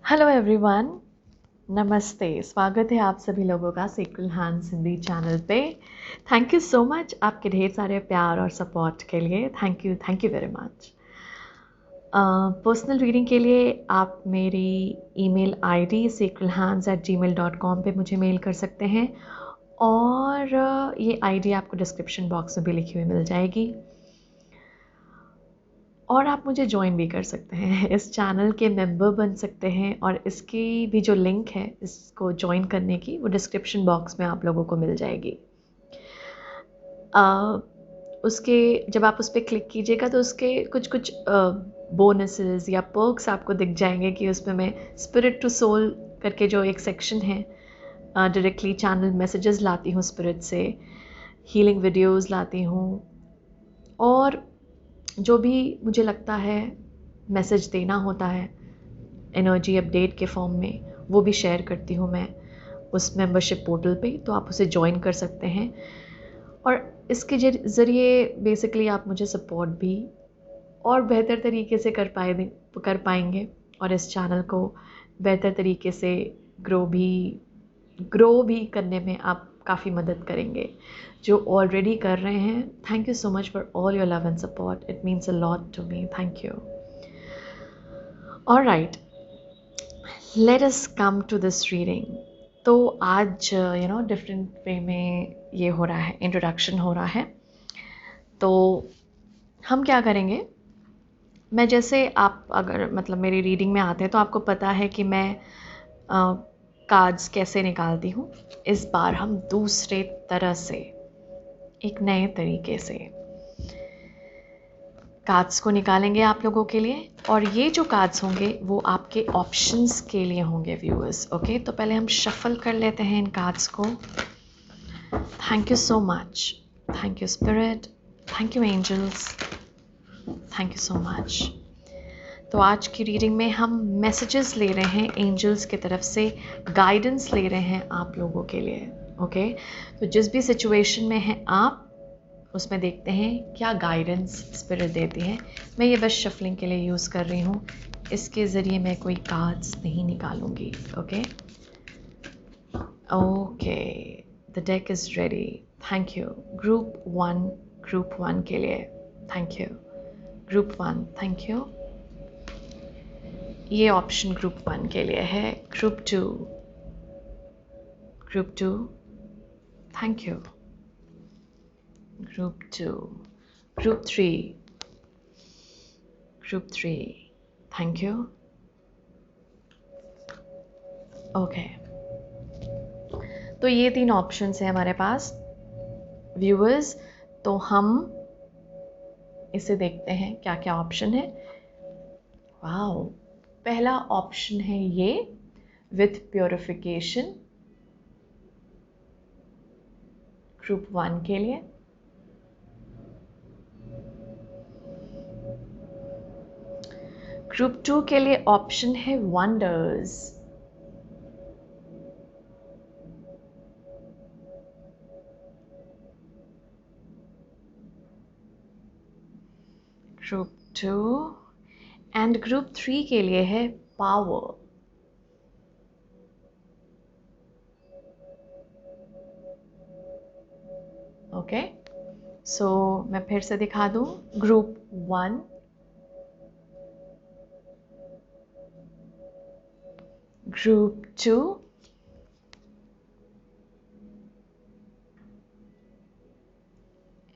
Hello everyone, नमस्ते। स्वागत है आप सभी लोगों का सेक्रेड हैंड्स हिंदी चैनल पे। थैंक यू सो मच आपके ढेर सारे प्यार और सपोर्ट के लिए। Thank you very much. Personal reading के लिए आप मेरी ईमेल आईडी sacredhands@gmail.com पे मुझे मेल कर सकते हैं और ये आईडी आपको डिस्क्रिप्शन बॉक्स में भी लिखी हुई मिल जाएगी। और आप मुझे ज्वाइन भी कर सकते हैं, इस चैनल के मेंबर बन सकते हैं और इसकी भी जो लिंक है इसको ज्वाइन करने की वो डिस्क्रिप्शन बॉक्स में आप लोगों को मिल जाएगी। उसके जब आप उस पर क्लिक कीजिएगा तो उसके कुछ बोनसेस या पर्क्स आपको दिख जाएंगे कि उसमें मैं स्पिरिट टू सोल करके जो एक सेक्शन है, डायरेक्टली चैनल मैसेजेस लाती हूँ स्पिरिट से, हीलिंग वीडियोस लाती हूँ और जो भी मुझे लगता है मैसेज देना होता है एनर्जी अपडेट के फॉर्म में, वो भी शेयर करती हूँ मैं उस मेंबरशिप पोर्टल पे। तो आप उसे ज्वाइन कर सकते हैं और इसके ज़रिए बेसिकली आप मुझे सपोर्ट भी और बेहतर तरीके से कर पाएंगे और इस चैनल को बेहतर तरीके से ग्रो भी करने में आप काफ़ी मदद करेंगे। जो ऑलरेडी कर रहे हैं, thank you so much for all your love and support, it means a lot to me. Thank you. Alright, let us come to this reading. तो आज डिफरेंट वे में ये हो रहा है, इंट्रोडक्शन हो रहा है। तो हम क्या करेंगे, मैं जैसे आप अगर मतलब मेरी रीडिंग में आते हैं तो आपको पता है कि मैं कार्ड्स कैसे निकालती हूँ। इस बार हम दूसरे तरह से, एक नए तरीके से कार्ड्स को निकालेंगे आप लोगों के लिए और ये जो कार्ड्स होंगे वो आपके ऑप्शंस के लिए होंगे व्यूअर्स। ओके, तो पहले हम शफल कर लेते हैं इन कार्ड्स को। Thank you so much, thank you spirit, thank you angels, thank you so much. तो आज की रीडिंग में हम मैसेजेस ले रहे हैं एंजल्स की तरफ से, गाइडेंस ले रहे हैं आप लोगों के लिए। ओके, तो जिस भी सिचुएशन में हैं आप, उसमें देखते हैं क्या गाइडेंस स्पिरिट देती है। मैं ये बस शफलिंग के लिए यूज़ कर रही हूँ, इसके ज़रिए मैं कोई कार्ड्स नहीं निकालूंगी। Okay okay, the deck is ready. Thank you. Group one के लिए thank you. Group one, thank you. ये ऑप्शन ग्रुप वन के लिए है। Group two, thank you. Group two, group three, thank you. Okay, तो ये 3 ऑप्शंस हैं हमारे पास व्यूअर्स। तो हम इसे देखते हैं क्या क्या ऑप्शन है। वाओ, पहला ऑप्शन है ये, विथ प्योरिफिकेशन, ग्रुप 1 के लिए। ग्रुप 2 के लिए ऑप्शन है वंडर्स। ग्रुप 2 एंड ग्रुप 3 के लिए है पावर। ओके, सो मैं फिर से दिखा दूं। Group 1, group 2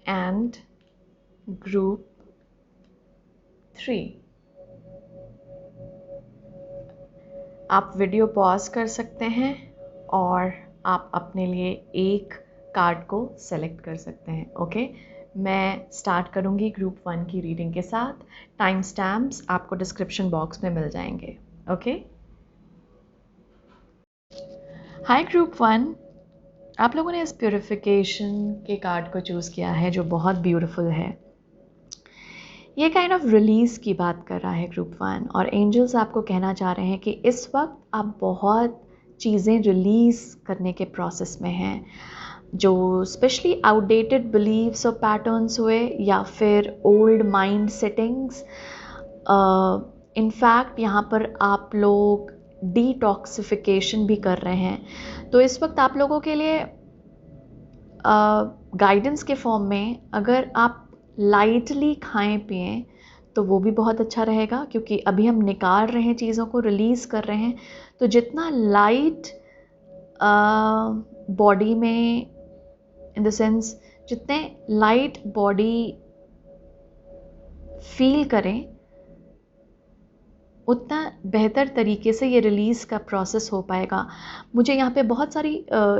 and group 3। आप वीडियो पॉज कर सकते हैं और आप अपने लिए एक कार्ड को सेलेक्ट कर सकते हैं। ओके, मैं स्टार्ट करूंगी ग्रुप 1 की रीडिंग के साथ। टाइम स्टैम्प्स आपको डिस्क्रिप्शन बॉक्स में मिल जाएंगे। ओके, हाय ग्रुप 1, आप लोगों ने इस प्योरिफिकेशन के कार्ड को चूज़ किया है जो बहुत ब्यूटीफुल है। ये काइंड ऑफ रिलीज़ की बात कर रहा है ग्रुप 1 और एंजल्स आपको कहना चाह रहे हैं कि इस वक्त आप बहुत चीज़ें रिलीज़ करने के प्रोसेस में हैं, जो स्पेशली आउटडेटेड बिलीव्स और पैटर्न्स हुए या फिर ओल्ड माइंड सेटिंग्स। इनफैक्ट यहाँ पर आप लोग डिटॉक्सिफिकेशन भी कर रहे हैं। तो इस वक्त आप लोगों के लिए गाइडेंस के फॉर्म में अगर आप लाइटली खाएं पिएं तो वो भी बहुत अच्छा रहेगा, क्योंकि अभी हम निकाल रहे हैं, चीज़ों को रिलीज़ कर रहे हैं। तो जितना लाइट बॉडी में, इन द सेंस जितने लाइट बॉडी फील करें, उतना बेहतर तरीके से ये रिलीज़ का प्रोसेस हो पाएगा। मुझे यहाँ पे बहुत सारी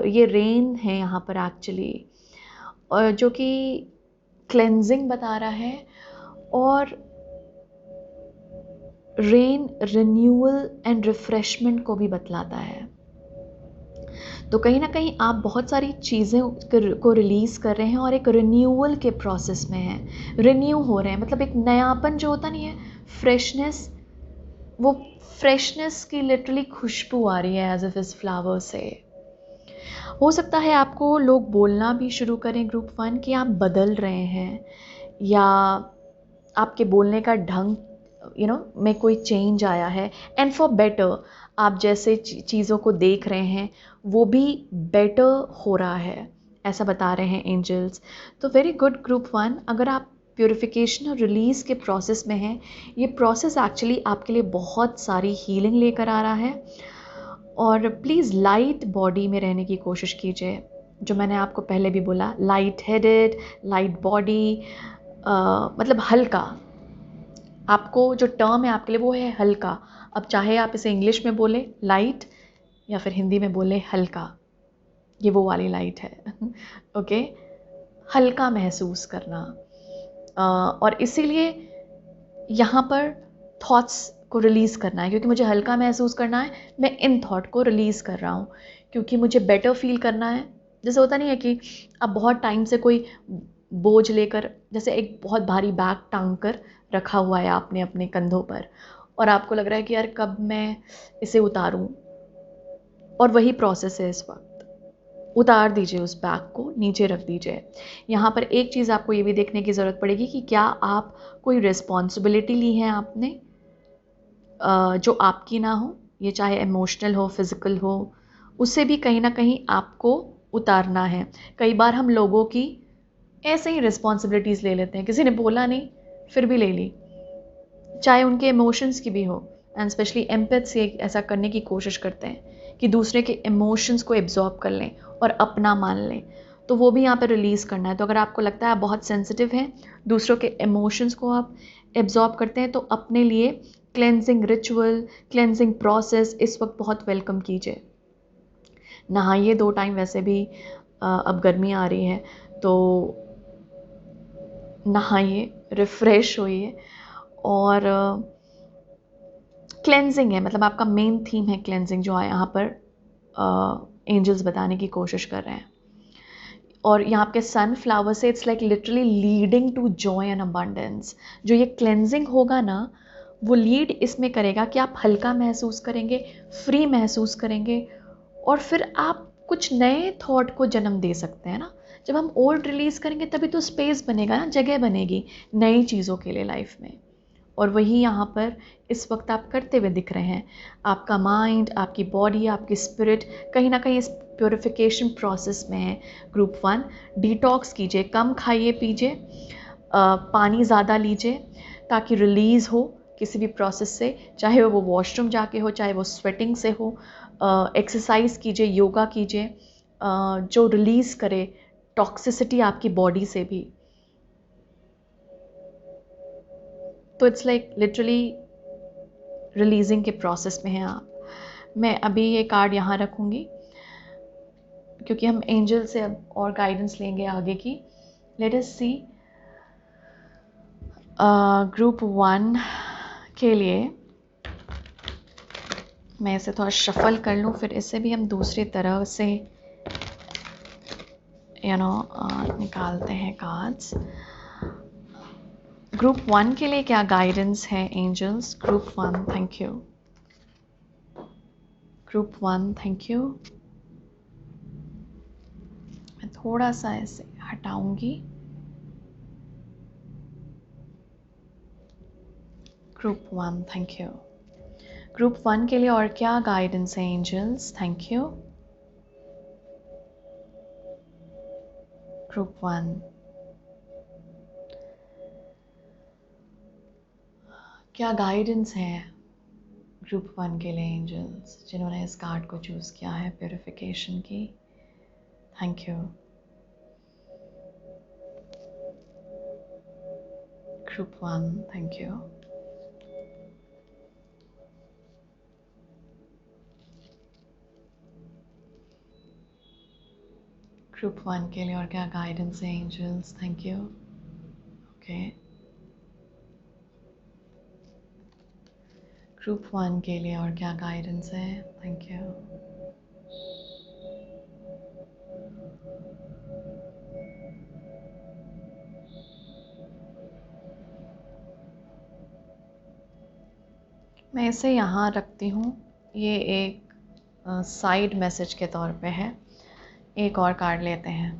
ये रेन है यहाँ पर एक्चुअली, जो कि क्लेंजिंग बता रहा है, और रेन रिन्यूअल एंड रिफ्रेशमेंट को भी बतलाता है। तो कहीं ना कहीं आप बहुत सारी चीज़ें को रिलीज़ कर रहे हैं और एक रिन्यूअल के प्रोसेस में हैं, रिन्यू हो रहे हैं। मतलब एक नयापन जो होता नहीं है, फ्रेशनेस, वो फ्रेशनेस की लिटरली खुशबू आ रही है एज इफ इस फ्लावर से। हो सकता है आपको लोग बोलना भी शुरू करें ग्रुप 1 कि आप बदल रहे हैं, या आपके बोलने का ढंग में कोई चेंज आया है, एंड फॉर बेटर। आप जैसे चीज़ों को देख रहे हैं वो भी बेटर हो रहा है, ऐसा बता रहे हैं एंजल्स। तो वेरी गुड ग्रुप 1, अगर आप प्योरिफिकेशन और रिलीज़ के प्रोसेस में हैं, ये प्रोसेस एक्चुअली आपके लिए बहुत सारी हीलिंग लेकर आ रहा है। और प्लीज़ लाइट बॉडी में रहने की कोशिश कीजिए, जो मैंने आपको पहले भी बोला, लाइट हेडेड, लाइट बॉडी, मतलब हल्का। आपको जो टर्म है आपके लिए वो है हल्का। अब चाहे आप इसे इंग्लिश में बोले लाइट, या फिर हिंदी में बोले हल्का, ये वो वाली लाइट है। ओके, हल्का महसूस करना। और इसीलिए यहाँ पर थॉट्स को रिलीज़ करना है, क्योंकि मुझे हल्का महसूस करना है। मैं इन थॉट को रिलीज़ कर रहा हूँ क्योंकि मुझे बेटर फील करना है। जैसे होता नहीं है कि आप बहुत टाइम से कोई बोझ लेकर, जैसे एक बहुत भारी बैग टांग कर रखा हुआ है आपने अपने कंधों पर, और आपको लग रहा है कि यार कब मैं इसे उतारूं, और वही प्रोसेस है इस वक्त। उतार दीजिए उस बैग को, नीचे रख दीजिए। यहाँ पर एक चीज़ आपको ये भी देखने की ज़रूरत पड़ेगी कि क्या आप कोई रिस्पॉन्सिबिलिटी ली है आपने जो आपकी ना हो, ये चाहे इमोशनल हो, फिज़िकल हो, उसे भी कहीं ना कहीं आपको उतारना है। कई बार हम लोगों की ऐसे ही रिस्पॉन्सिबिलिटीज़ ले लेते हैं, किसी ने बोला नहीं फिर भी ले ली, चाहे उनके इमोशंस की भी हो। एंड स्पेशली एम्पैथ से ऐसा करने की कोशिश करते हैं कि दूसरे के इमोशंस को एब्जॉर्ब कर लें और अपना मान लें। तो वो भी यहाँ पर रिलीज़ करना है। तो अगर आपको लगता है आप बहुत सेंसिटिव हैं, दूसरों के इमोशंस को आप एब्जॉर्ब करते हैं, तो अपने लिए क्लेंजिंग रिचुअल, क्लेंजिंग प्रोसेस इस वक्त बहुत वेलकम कीजिए। नहाइए 2 टाइम, वैसे भी अब गर्मी आ रही है तो नहाइए, रिफ़्रेश होइए। और क्लेंजिंग है, मतलब आपका मेन थीम है क्लेंजिंग, जो यहाँ पर एंजल्स बताने की कोशिश कर रहे हैं। और यहाँ आपके सनफ्लावर से it's like literally leading to joy and abundance. जो ये क्लेंजिंग होगा ना, वो लीड इसमें करेगा कि आप हल्का महसूस करेंगे, फ्री महसूस करेंगे, और फिर आप कुछ नए थॉट को जन्म दे सकते हैं ना। जब हम ओल्ड रिलीज़ करेंगे तभी तो स्पेस बनेगा ना, जगह बनेगी नई चीज़ों के लिए लाइफ में। और वही यहाँ पर इस वक्त आप करते हुए दिख रहे हैं। आपका माइंड, आपकी बॉडी, आपकी स्पिरिट कहीं ना कहीं इस प्योरिफिकेशन प्रोसेस में है। ग्रुप 1, डिटॉक्स कीजिए, कम खाइए पीजिए, पानी ज़्यादा लीजिए ताकि रिलीज़ हो किसी भी प्रोसेस से, चाहे वो वॉशरूम जाके हो, चाहे वो स्वेटिंग से हो। एक्सरसाइज कीजिए, योगा कीजिए, जो रिलीज़ करे टॉक्सिसिटी आपकी बॉडी से भी। तो इट्स लाइक लिटरली रिलीजिंग के प्रोसेस में हैं आप। मैं अभी ये कार्ड यहाँ रखूँगी क्योंकि हम एंजल से अब और गाइडेंस लेंगे आगे की। लेट अस सी ग्रुप 1 के लिए मैं इसे थोड़ा शफल कर लूँ, फिर इससे भी हम दूसरी तरह से निकालते हैं कार्ड्स। ग्रुप 1 के लिए क्या गाइडेंस है angels? Group 1, thank you. Group 1, thank you. मैं थोड़ा सा इसे हटाऊंगी। Group 1, thank you. ग्रुप 1 के लिए और क्या गाइडेंस है एंजल्स? Thank you. ग्रुप 1, क्या गाइडेंस है ग्रुप 1 के लिए एंजल्स जिन्होंने इस कार्ड को चूज़ किया है प्योरिफिकेशन की? Thank you. Group 1, thank you. Group 1 के लिए और क्या गाइडेंस है angels? Thank you. Okay, group 1 के लिए और क्या गाइडेंस है? Thank you. मैं इसे यहाँ रखती हूँ, ये एक साइड मैसेज के तौर पे है। एक और कार्ड लेते हैं।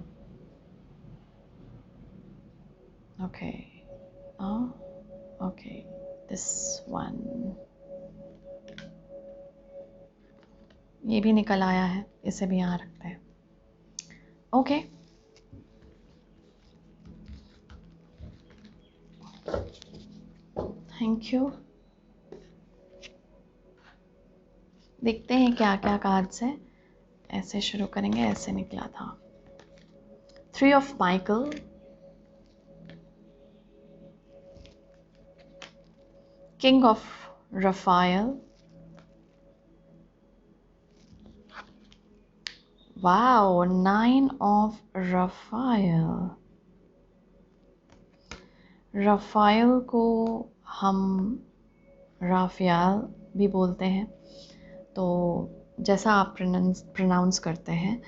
ओके, ओके, दिस वन, ये भी निकल आया है, इसे भी यहाँ रखते हैं। Okay, thank you. देखते हैं क्या क्या कार्ड्स हैं। ऐसे शुरू करेंगे, ऐसे निकला था 3 of Michael, king of Raphael, wow 9 of Raphael. Raphael को हम राफियाल भी बोलते हैं, तो जैसा आप प्रोनाउंस करते हैं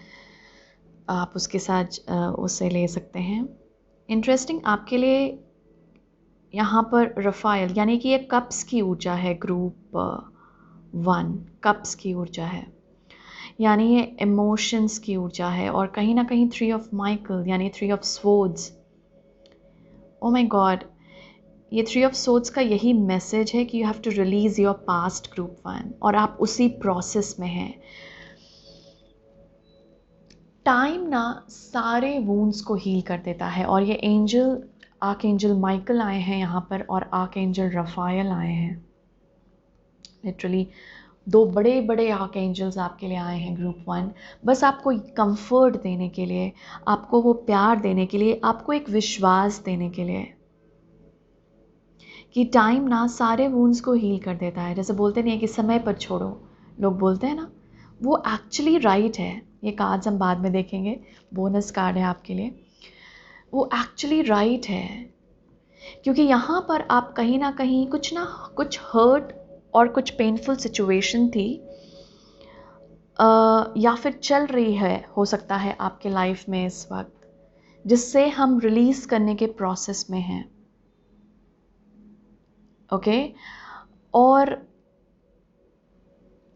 आप उसके साथ उसे ले सकते हैं। इंटरेस्टिंग आपके लिए यहाँ पर रफायल यानी कि ये कप्स की ऊर्जा है। ग्रुप 1 कप्स की ऊर्जा है, यानी ये इमोशंस की ऊर्जा है। और कहीं ना कहीं 3 ऑफ माइकल यानी 3 of swords, oh my god, ये 3 ऑफ सोर्ड्स का यही मैसेज है कि you have to release your past group 1, और आप उसी प्रोसेस में हैं। टाइम ना सारे वूंड्स को हील कर देता है, और ये एंजल आर्क एंजल माइकल आए हैं यहाँ पर, और आर्क एंजल रफायल आए हैं। लिटरली 2 बड़े बड़े आर्क एंजल्स आपके लिए आए हैं ग्रुप 1, बस आपको कंफर्ट देने के लिए, आपको वो प्यार देने के लिए, आपको एक विश्वास देने के लिए कि टाइम ना सारे वूंड्स को हील कर देता है। जैसे बोलते नहीं है कि समय पर छोड़ो, लोग बोलते हैं ना, वो एक्चुअली राइट है। ये कार्ड्स हम बाद में देखेंगे, बोनस कार्ड है आपके लिए। वो एक्चुअली राइट है, क्योंकि यहाँ पर आप कहीं ना कहीं कुछ हर्ट और कुछ पेनफुल सिचुएशन थी, या फिर चल रही है, हो सकता है आपके लाइफ में इस वक्त, जिससे हम रिलीज करने के प्रोसेस में हैं। ओके, और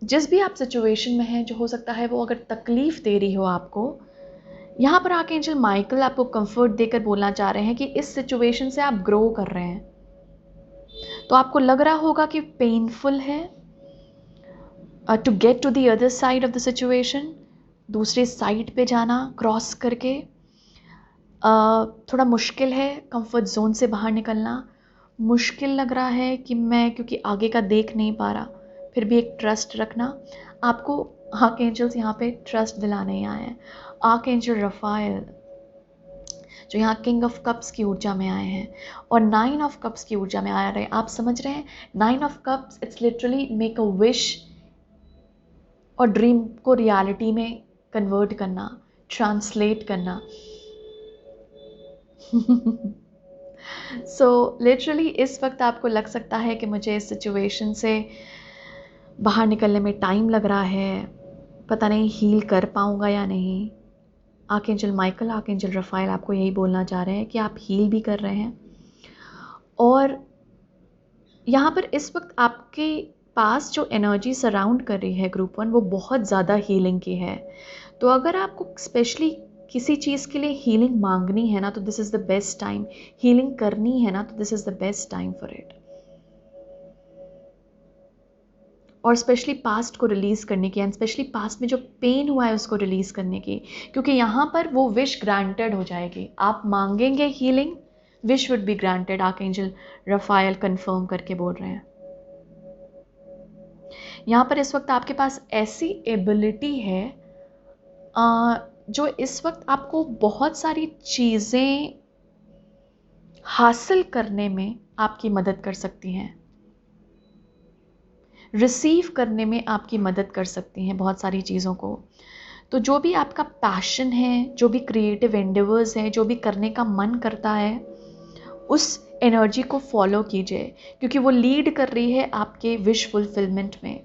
जिस भी आप सिचुएशन में हैं, जो हो सकता है वो अगर तकलीफ दे रही हो आपको, यहाँ पर आके एंजल माइकल आपको कंफर्ट देकर बोलना चाह रहे हैं कि इस सिचुएशन से आप ग्रो कर रहे हैं। तो आपको लग रहा होगा कि पेनफुल है to get to the other side of the situation, दूसरे साइड पे जाना क्रॉस करके थोड़ा मुश्किल है, कंफर्ट जोन से बाहर निकलना मुश्किल लग रहा है कि मैं क्योंकि आगे का देख नहीं पा रहा, फिर भी एक ट्रस्ट रखना। आपको आर्क एंजल्स यहाँ पे ट्रस्ट दिलाने ही आए हैं। आर्क एंजल रफायल जो यहाँ किंग ऑफ कप्स की ऊर्जा में आए हैं और 9 ऑफ कप्स की ऊर्जा में आ रहे हैं। आप समझ रहे हैं, 9 of cups it's literally make a wish और ड्रीम को रियलिटी में कन्वर्ट करना, ट्रांसलेट करना। सो लिटरली इस वक्त आपको लग सकता है कि मुझे इस सिचुएशन से बाहर निकलने में टाइम लग रहा है, पता नहीं हील कर पाऊंगा या नहीं। आर्कएंजल माइकल, आर्कएंजल रफाइल आपको यही बोलना चाह रहे हैं कि आप हील भी कर रहे हैं, और यहाँ पर इस वक्त आपके पास जो एनर्जी सराउंड कर रही है ग्रुप 1, वो बहुत ज़्यादा हीलिंग की है। तो अगर आपको स्पेशली किसी चीज़ के लिए हीलिंग मांगनी है ना, तो this is the best time. Healing करनी है ना, तो this is the best time for it. और स्पेशली पास्ट को रिलीज़ करने की, एंड स्पेशली पास्ट में जो पेन हुआ है उसको रिलीज़ करने की, क्योंकि यहाँ पर वो विश ग्रांटेड हो जाएगी। आप मांगेंगे healing, wish would be granted. Archangel Raphael confirm करके बोल रहे हैं। यहाँ पर इस वक्त आपके पास ऐसी एबिलिटी है जो इस वक्त आपको बहुत सारी चीज़ें हासिल करने में आपकी मदद कर सकती हैं, रिसीव करने में आपकी मदद कर सकती हैं बहुत सारी चीज़ों को। तो जो भी आपका पैशन है, जो भी क्रिएटिव एंडेवर्स है, जो भी करने का मन करता है, उस एनर्जी को फॉलो कीजिए, क्योंकि वो लीड कर रही है आपके विश फुलफिलमेंट में।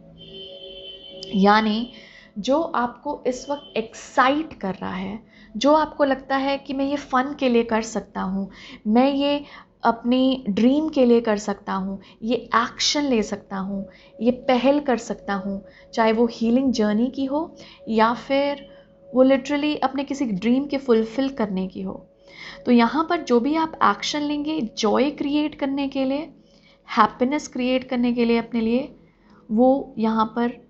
यानी जो आपको इस वक्त एक्साइट कर रहा है, जो आपको लगता है कि मैं ये फ़न के लिए कर सकता हूँ, मैं ये अपनी ड्रीम के लिए कर सकता हूँ, ये एक्शन ले सकता हूँ, ये पहल कर सकता हूँ, चाहे वो हीलिंग जर्नी की हो या फिर वो लिटरली अपने किसी ड्रीम के फुलफ़िल करने की हो। तो यहाँ पर जो भी आप एक्शन लेंगे जॉय क्रिएट करने के लिए, हैप्पीनेस क्रिएट करने के लिए अपने लिए, वो यहाँ पर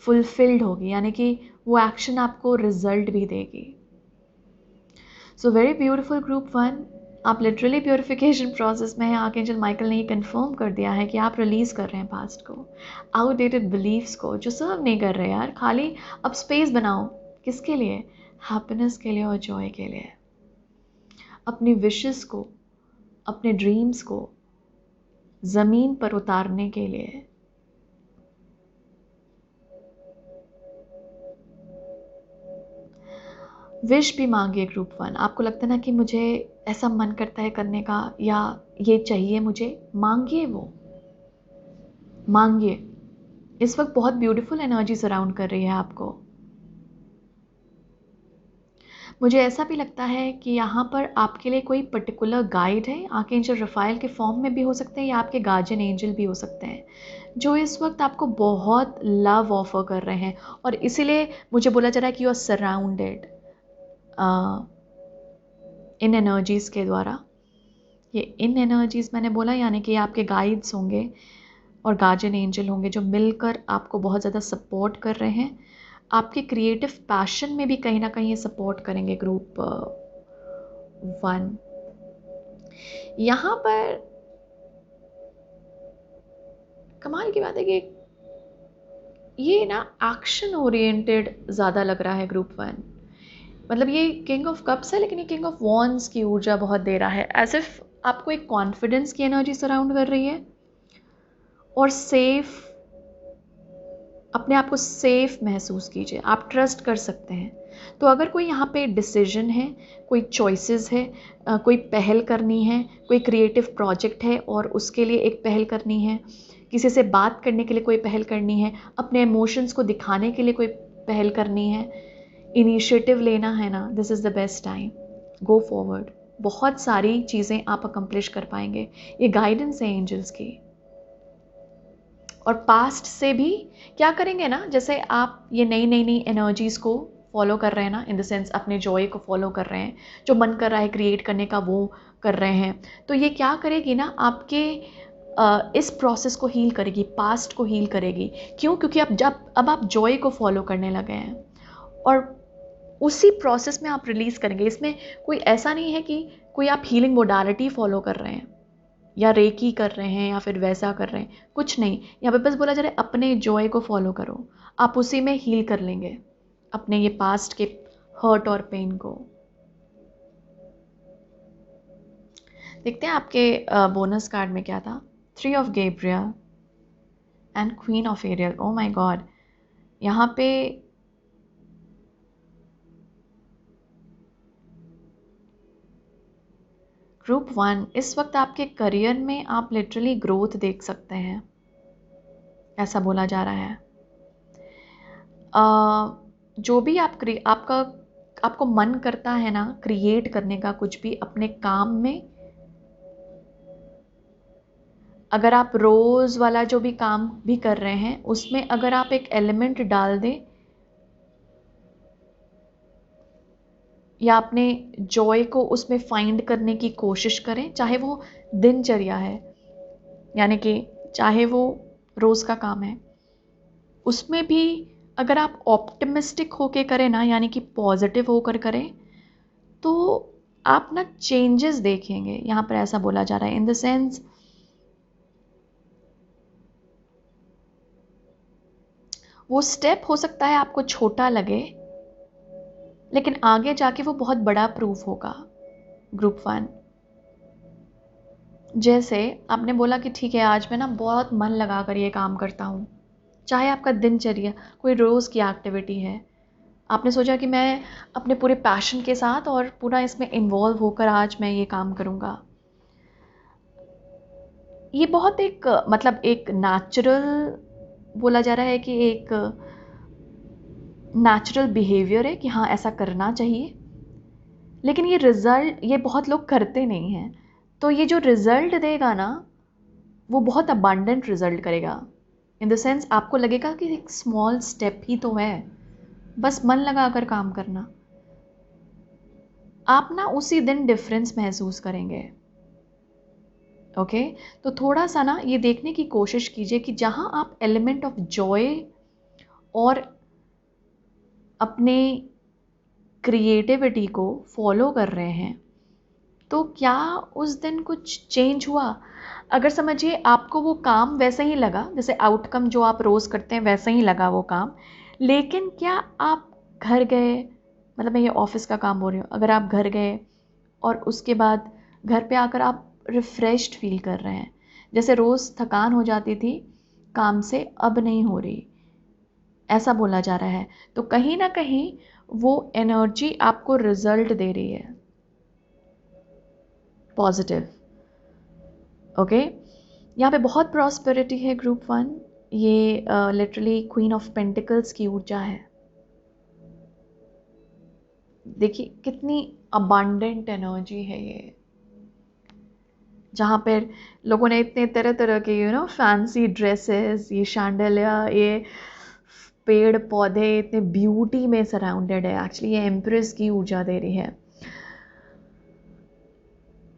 फुलफिल्ड होगी, यानी कि वो एक्शन आपको रिजल्ट भी देगी। सो वेरी ब्यूटिफुल ग्रुप 1, आप लिटरली प्योरिफिकेशन प्रोसेस में हैं। आर्कएंजल माइकल ने ये कंफर्म कर दिया है कि आप रिलीज़ कर रहे हैं पास्ट को, आउटडेटेड बिलीव्स को जो सर्व नहीं कर रहे यार। खाली अब स्पेस बनाओ, किसके लिए? हैप्पीनेस के लिए और जॉय के लिए। अपनी विशेस को, अपने ड्रीम्स को ज़मीन पर उतारने के लिए। विश भी मांगिए ग्रुप 1। आपको लगता है ना कि मुझे ऐसा मन करता है करने का, या ये चाहिए मुझे, मांगिए, वो मांगिए। इस वक्त बहुत ब्यूटीफुल एनर्जी सराउंड कर रही है आपको। मुझे ऐसा भी लगता है कि यहाँ पर आपके लिए कोई पर्टिकुलर गाइड है, आर्कएंजल रफाएल के फॉर्म में भी हो सकते हैं या आपके गार्जियन एंजल भी हो सकते हैं, जो इस वक्त आपको बहुत लव ऑफर कर रहे हैं। और इसीलिए मुझे बोला जा रहा है कि you are surrounded in energies के द्वारा। ये इन एनर्जीज़ मैंने बोला, यानी कि आपके गाइड्स होंगे और गार्जियन एंजल होंगे जो मिलकर आपको बहुत ज़्यादा सपोर्ट कर रहे हैं। आपके क्रिएटिव पैशन में भी कहीं ना कहीं ये सपोर्ट करेंगे ग्रुप 1। यहाँ पर कमाल की बात है कि ये ना एक्शन ओरिएंटेड ज़्यादा लग रहा है ग्रुप 1। मतलब ये किंग ऑफ कप्स है, लेकिन ये किंग ऑफ वॉन्ड्स की ऊर्जा बहुत दे रहा है। एज इफ आपको एक कॉन्फिडेंस की एनर्जी सराउंड कर रही है और सेफ, अपने आप को सेफ महसूस कीजिए, आप ट्रस्ट कर सकते हैं। तो अगर कोई यहाँ पे डिसीजन है, कोई चॉइसेस है, कोई पहल करनी है, कोई क्रिएटिव प्रोजेक्ट है और उसके लिए एक पहल करनी है, किसी से बात करने के लिए कोई पहल करनी है, अपने इमोशंस को दिखाने के लिए कोई पहल करनी है, इनिशिएटिव लेना है ना, this is the best time, go forward. बहुत सारी चीज़ें आप अकम्प्लिश कर पाएंगे। ये गाइडेंस है एंजल्स की। और पास्ट से भी क्या करेंगे ना, जैसे आप ये नई एनर्जीज़ को फॉलो कर रहे हैं ना, इन द सेंस अपने जॉय को फॉलो कर रहे हैं, जो मन कर रहा है क्रिएट करने का वो कर रहे हैं, तो ये क्या करेगी ना, आपके इस प्रोसेस को हील करेगी, पास्ट को हील करेगी। क्यों? क्योंकि अब आप जॉय को फॉलो करने लगे हैं और उसी प्रोसेस में आप रिलीज़ करेंगे। इसमें कोई ऐसा नहीं है कि कोई आप हीलिंग मोडालिटी फॉलो कर रहे हैं या रेकी कर रहे हैं या फिर वैसा कर रहे हैं, कुछ नहीं। यहाँ पे बस बोला जा रहा है अपने जॉय को फॉलो करो, आप उसी में हील कर लेंगे अपने ये पास्ट के हर्ट और पेन को। देखते हैं आपके बोनस कार्ड में क्या था। 3 of Gabriel and queen of Ariel. Oh my God, यहाँ पे ग्रुप 1, इस वक्त आपके करियर में आप लिटरली ग्रोथ देख सकते हैं, ऐसा बोला जा रहा है। जो भी आपको मन करता है ना क्रिएट करने का, कुछ भी अपने काम में, अगर आप रोज़ वाला जो भी काम भी कर रहे हैं उसमें अगर आप एक एलिमेंट डाल दें या अपने जॉय को उसमें फाइंड करने की कोशिश करें, चाहे वो दिनचर्या है, यानी कि चाहे वो रोज़ का काम है, उसमें भी अगर आप ऑप्टिमिस्टिक होके करें ना, यानी कि पॉजिटिव होकर करें, तो आप ना चेंजेस देखेंगे। यहाँ पर ऐसा बोला जा रहा है इन द सेंस, वो स्टेप हो सकता है आपको छोटा लगे, लेकिन आगे जाके वो बहुत बड़ा प्रूफ होगा। ग्रुप 1, जैसे आपने बोला कि ठीक है आज मैं ना बहुत मन लगा कर ये काम करता हूँ, चाहे आपका दिनचर्या कोई रोज़ की एक्टिविटी है, आपने सोचा कि मैं अपने पूरे पैशन के साथ और पूरा इसमें इन्वॉल्व होकर आज मैं ये काम करूँगा। ये बहुत एक मतलब एक नेचुरल बोला जा रहा है कि एक नेचुरल बिहेवियर है कि हाँ ऐसा करना चाहिए, लेकिन ये रिज़ल्ट ये बहुत लोग करते नहीं हैं। तो ये जो रिज़ल्ट देगा ना, वो बहुत अबांडेंट रिज़ल्ट करेगा। इन द सेंस आपको लगेगा कि एक स्मॉल स्टेप ही तो है, बस मन लगा कर काम करना। आप ना उसी दिन डिफरेंस महसूस करेंगे। ओके, तो थोड़ा सा ना ये देखने की कोशिश कीजिए कि जहाँ आप एलिमेंट ऑफ जॉय और अपने क्रिएटिविटी को फॉलो कर रहे हैं, तो क्या उस दिन कुछ चेंज हुआ? अगर समझिए आपको वो काम वैसा ही लगा, जैसे आउटकम जो आप रोज़ करते हैं वैसा ही लगा वो काम, लेकिन क्या आप घर गए, मतलब मैं ये ऑफिस का काम बोल रही हूँ, अगर आप घर गए और उसके बाद घर पे आकर आप रिफ़्रेश्ड फील कर रहे हैं, जैसे रोज़ थकान हो जाती थी काम से, अब नहीं हो रही, ऐसा बोला जा रहा है, तो कहीं ना कहीं वो एनर्जी आपको रिजल्ट दे रही है पॉजिटिव। ओके, यहाँ पे बहुत प्रॉस्पेरिटी है ग्रुप 1, ये लिटरली क्वीन ऑफ पेंटिकल्स की ऊर्जा है। देखिए कितनी अबांडेंट एनर्जी है ये, जहाँ पर लोगों ने इतने तरह तरह के फैंसी ड्रेसेस, ये शैंडलिया, ये पेड़ पौधे इतने ब्यूटी में सराउंडेड है, एक्चुअली ये एम्प्रेस की ऊर्जा दे रही है।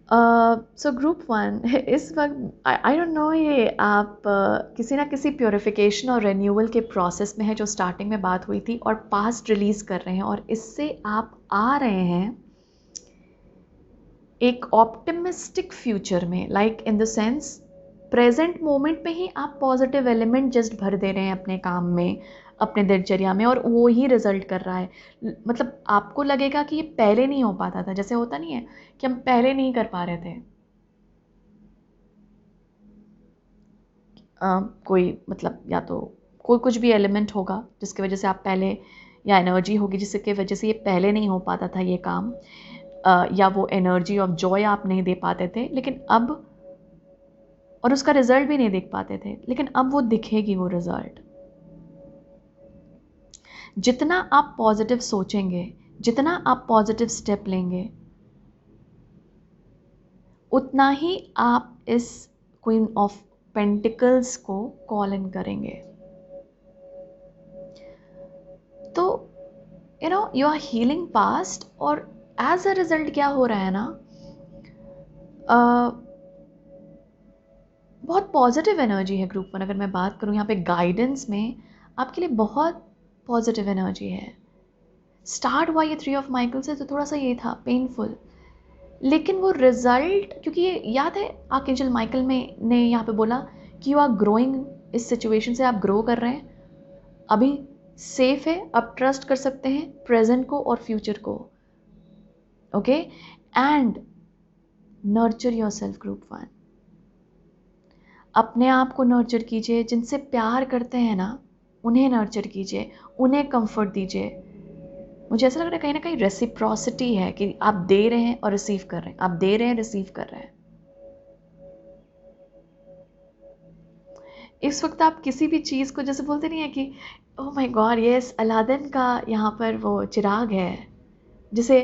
सो ग्रुप 1 इस वक्त आई डोंट नो, ये आप किसी ना किसी प्योरिफिकेशन और रेन्यूअल के प्रोसेस में है, जो स्टार्टिंग में बात हुई थी, और पास्ट रिलीज कर रहे हैं, और इससे आप आ रहे हैं एक ऑप्टिमिस्टिक फ्यूचर में, like in the sense present moment में ही आप पॉजिटिव एलिमेंट जस्ट भर दे रहे हैं अपने काम में, अपने दिनचर्या में, और वो ही रिजल्ट कर रहा है। मतलब आपको लगेगा कि ये पहले नहीं हो पाता था, जैसे होता नहीं है कि हम पहले नहीं कर पा रहे थे। कोई मतलब या तो कोई कुछ भी एलिमेंट होगा जिसकी वजह से आप पहले, या एनर्जी होगी जिसकी वजह से ये पहले नहीं हो पाता था ये काम, या वो एनर्जी ऑफ जॉय आप नहीं दे पाते थे, लेकिन अब, और उसका रिजल्ट भी नहीं देख पाते थे, लेकिन अब वो दिखेगी वो रिजल्ट। जितना आप पॉजिटिव सोचेंगे, जितना आप पॉजिटिव स्टेप लेंगे, उतना ही आप इस क्वीन ऑफ पेंटिकल्स को कॉल इन करेंगे। तो यू आर हीलिंग पास्ट, और एज अ रिजल्ट क्या हो रहा है ना, बहुत पॉजिटिव एनर्जी है ग्रुप 1। अगर मैं बात करूँ यहाँ पे गाइडेंस में, आपके लिए बहुत पॉजिटिव एनर्जी है। स्टार्ट हुआ ये 3 ऑफ माइकल से, तो थोड़ा सा ये था पेनफुल, लेकिन वो रिजल्ट, क्योंकि ये याद है आर्कएंजल माइकल में ने यहाँ पे बोला कि यू आर ग्रोइंग, इस सिचुएशन से आप ग्रो कर रहे हैं, अभी सेफ है, आप ट्रस्ट कर सकते हैं प्रेजेंट को और फ्यूचर को। Okay, and nurture your self group 1, अपने आप को नर्चर कीजिए, जिनसे प्यार करते हैं ना उन्हें नर्चर कीजिए, उन्हें कंफर्ट दीजिए। मुझे ऐसा लग रहा है कहीं ना कहीं रेसिप्रोसिटी है कि आप दे रहे हैं और रिसीव कर रहे हैं, आप दे रहे हैं, रिसीव कर रहे हैं। इस वक्त आप किसी भी चीज़ को, जैसे बोलते नहीं है कि oh my God yes, Aladdin का यहाँ पर वो चिराग है, जिसे,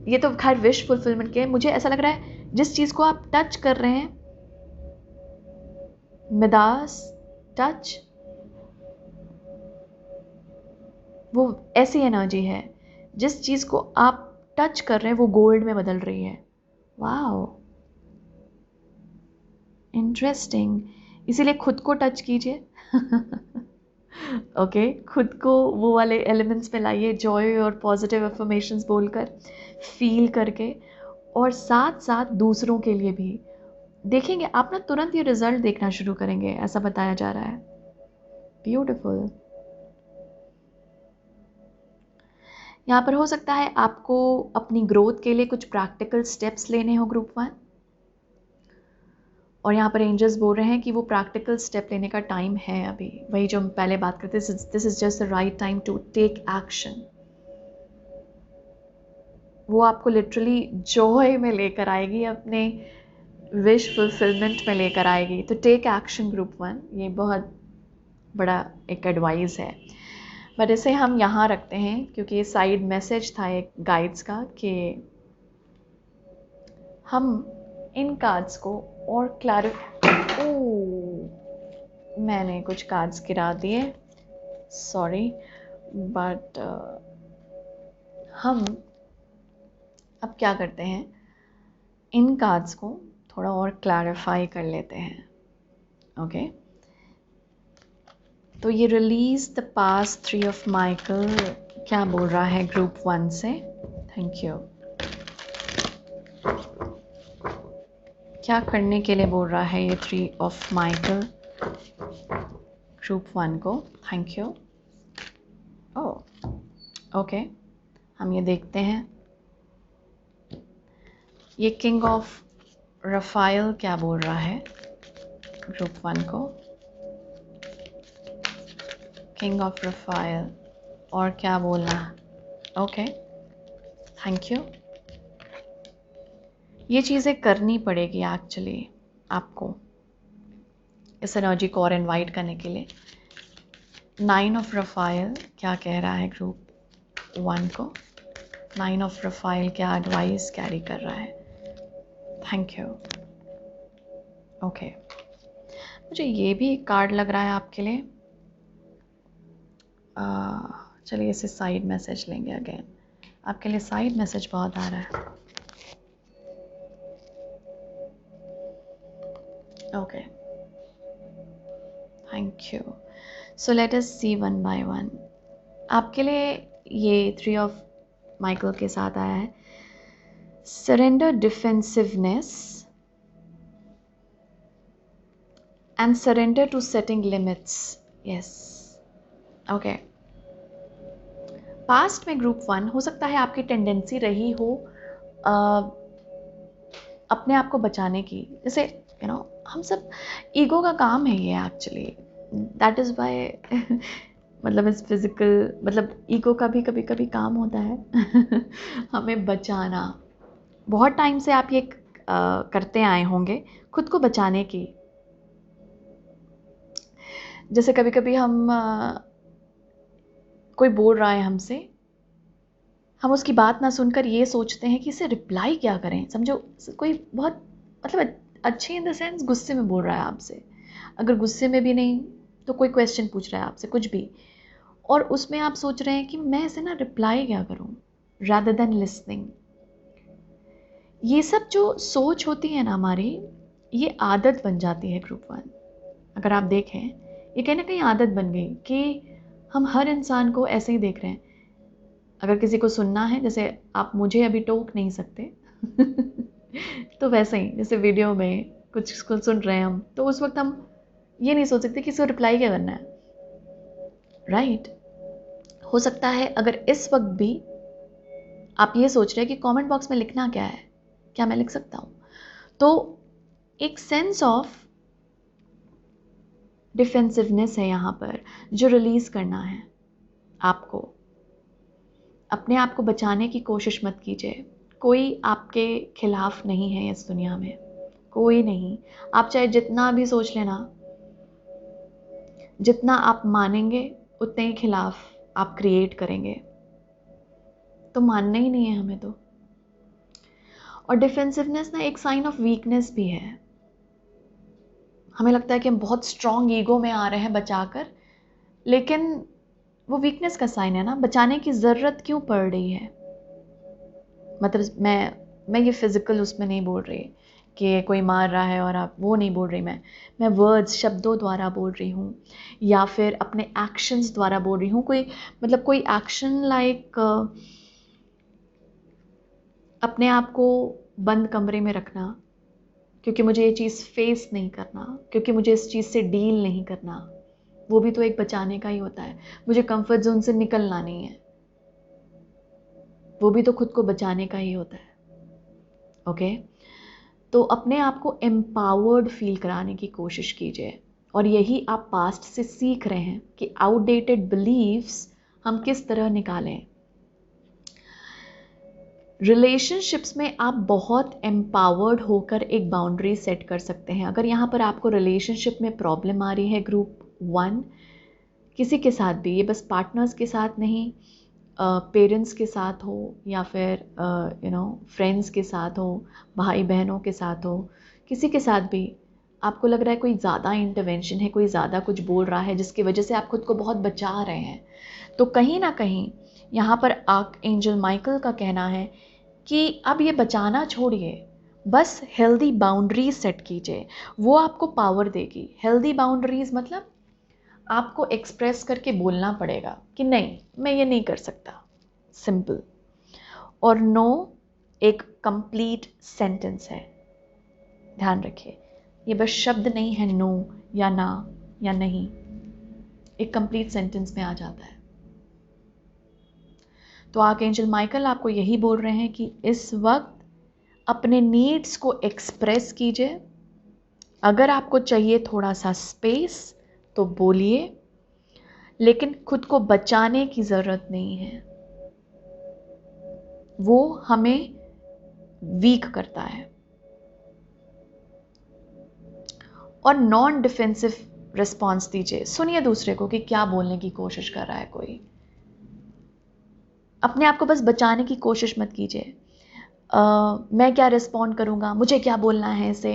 ये तो खैर विश फुलफिलमेंट के, मुझे ऐसा लग रहा है जिस चीज़ को आप टच कर रहे हैं, मिदास टच, वो ऐसी एनर्जी है, जिस चीज़ को आप टच कर रहे हैं वो गोल्ड में बदल रही है। Wow, interesting. इसीलिए खुद को टच कीजिए ओके, खुद को वो वाले एलिमेंट्स में लाइए, जॉय और पॉजिटिव अफर्मेशंस बोलकर, फील करके, और साथ साथ दूसरों के लिए भी। देखेंगे आप ना, तुरंत ये रिजल्ट देखना शुरू करेंगे, ऐसा बताया जा रहा है। ब्यूटिफुल। यहाँ पर हो सकता है आपको अपनी ग्रोथ के लिए कुछ प्रैक्टिकल स्टेप्स लेने हो ग्रुप 1, और यहाँ पर एंजल्स बोल रहे हैं कि वो प्रैक्टिकल स्टेप लेने का टाइम है अभी। वही जो हम पहले बात करते, this is just the right time to take action. वो आपको लिटरली जॉय में लेकर आएगी, अपने विश फुलफिलमेंट में लेकर आएगी। तो टेक एक्शन ग्रुप 1, ये बहुत बड़ा एक एडवाइस है। बट इसे हम यहाँ रखते हैं क्योंकि ये साइड मैसेज था एक गाइड्स का, कि हम इन कार्ड्स को और मैंने कुछ कार्ड्स गिरा दिए, सॉरी, बट हम अब क्या करते हैं, इन कार्ड्स को थोड़ा और क्लैरिफाई कर लेते हैं। ओके, तो ये release the past 3 of Michael क्या बोल रहा है ग्रुप 1 से? Thank you. क्या करने के लिए बोल रहा है ये 3 ऑफ माइकल ग्रुप 1 को? Thank you. ओके, हम ये देखते हैं। ये किंग ऑफ रफाइल क्या बोल रहा है ग्रुप 1 को? किंग ऑफ रफाइल, और क्या बोलना? Okay, thank you. ये चीज़ें करनी पड़ेगी एक्चुअली आपको इस एनर्जी को और इनवाइट करने के लिए। 9 ऑफ रफाइल क्या कह रहा है ग्रुप 1 को? 9 ऑफ रफाइल क्या एडवाइस कैरी कर रहा है? Thank you. ओके, मुझे ये भी एक कार्ड लग रहा है आपके लिए। चलिए इसे साइड मैसेज लेंगे अगेन। आपके लिए साइड मैसेज बहुत आ रहा है। Okay, thank you. So let us see one by one. आपके लिए ये 3 ऑफ माइकल के साथ आया है, surrender defensiveness and surrender to setting limits. Yes, okay. Past में ग्रुप 1 हो सकता है आपकी टेंडेंसी रही हो अपने आप को बचाने की, जैसे हम सब ईगो का काम है ये एक्चुअली, दैट इज़ वाई मतलब इस फिजिकल, मतलब ईगो का भी कभी कभी काम होता है हमें बचाना। बहुत टाइम से आप ये करते आए होंगे खुद को बचाने की। जैसे कभी कभी हम कोई बोल रहा है हमसे, हम उसकी बात ना सुनकर ये सोचते हैं कि इसे रिप्लाई क्या करें। समझो कोई बहुत मतलब अच्छे इन द सेंस गुस्से में बोल रहा है आपसे, अगर गुस्से में भी नहीं तो कोई क्वेश्चन पूछ रहा है आपसे कुछ भी, और उसमें आप सोच रहे हैं कि मैं इसे ना रिप्लाई क्या करूं रादर देन लिसनिंग। ये सब जो सोच होती है ना हमारी, ये आदत बन जाती है ग्रुप 1। अगर आप देखें, ये कहीं ना कहीं आदत बन गई कि हम हर इंसान को ऐसे ही देख रहे हैं। अगर किसी को सुनना है, जैसे आप मुझे अभी टोक नहीं सकते तो वैसे ही जैसे वीडियो में कुछ सुन रहे हैं हम, तो उस वक्त हम ये नहीं सोच सकते कि इसको रिप्लाई क्या करना है, राइट? हो सकता है अगर इस वक्त भी आप ये सोच रहे हैं कि कमेंट बॉक्स में लिखना क्या है, क्या मैं लिख सकता हूँ, तो एक सेंस ऑफ डिफेंसिवनेस है यहाँ पर जो रिलीज करना है आपको। अपने आप को बचाने की कोशिश मत कीजिए। कोई आपके खिलाफ नहीं है इस दुनिया में, कोई नहीं। आप चाहे जितना भी सोच लेना, जितना आप मानेंगे उतने ही खिलाफ आप क्रिएट करेंगे। तो मानना ही नहीं है हमें तो। और डिफेंसिवनेस ना एक साइन ऑफ वीकनेस भी है। हमें लगता है कि हम बहुत स्ट्रॉन्ग ईगो में आ रहे हैं बचाकर, लेकिन वो वीकनेस का साइन है ना। बचाने की ज़रूरत क्यों पड़ रही है? मतलब मैं ये फिज़िकल उसमें नहीं बोल रही कि कोई मार रहा है और आप वो नहीं बोल रही, मैं वर्ड्स शब्दों द्वारा बोल रही हूँ या फिर अपने एक्शंस द्वारा बोल रही हूँ। कोई मतलब कोई एक्शन लाइक अपने आप को बंद कमरे में रखना क्योंकि मुझे ये चीज़ फेस नहीं करना, क्योंकि मुझे इस चीज़ से डील नहीं करना, वो भी तो एक बचाने का ही होता है। मुझे कंफर्ट जोन से निकलना नहीं है, वो भी तो खुद को बचाने का ही होता है। ओके, तो अपने आप को एम्पावर्ड फील कराने की कोशिश कीजिए और यही आप पास्ट से सीख रहे हैं कि आउटडेटेड बिलीव्स हम किस तरह निकालें। रिलेशनशिप्स में आप बहुत एम्पावर्ड होकर एक बाउंड्री सेट कर सकते हैं। अगर यहाँ पर आपको रिलेशनशिप में प्रॉब्लम आ रही है ग्रुप 1, किसी के साथ भी, ये बस पार्टनर्स के साथ नहीं, पेरेंट्स के साथ हो या फिर फ्रेंड्स के साथ हो, भाई बहनों के साथ हो, किसी के साथ भी आपको लग रहा है कोई ज़्यादा इंटरवेंशन है, कोई ज़्यादा कुछ बोल रहा है जिसकी वजह से आप खुद को बहुत बचा रहे हैं, तो कहीं ना कहीं यहाँ पर आर्कएंजल माइकल का कहना है कि अब ये बचाना छोड़िए, बस हेल्दी बाउंड्रीज सेट कीजिए, वो आपको पावर देगी। हेल्दी बाउंड्रीज मतलब आपको एक्सप्रेस करके बोलना पड़ेगा कि नहीं, मैं ये नहीं कर सकता, सिंपल। और नो एक कंप्लीट सेंटेंस है, ध्यान रखिए, ये बस शब्द नहीं है नो या ना या नहीं, एक कंप्लीट सेंटेंस में आ जाता है। तो आर्कएंजल माइकल आपको यही बोल रहे हैं कि इस वक्त अपने नीड्स को एक्सप्रेस कीजिए। अगर आपको चाहिए थोड़ा सा स्पेस तो बोलिए, लेकिन खुद को बचाने की ज़रूरत नहीं है, वो हमें वीक करता है। और नॉन डिफेंसिव रिस्पॉन्स दीजिए, सुनिए दूसरे को कि क्या बोलने की कोशिश कर रहा है कोई, अपने आप को बस बचाने की कोशिश मत कीजिए। मैं क्या रिस्पॉन्ड करूँगा, मुझे क्या बोलना है इसे,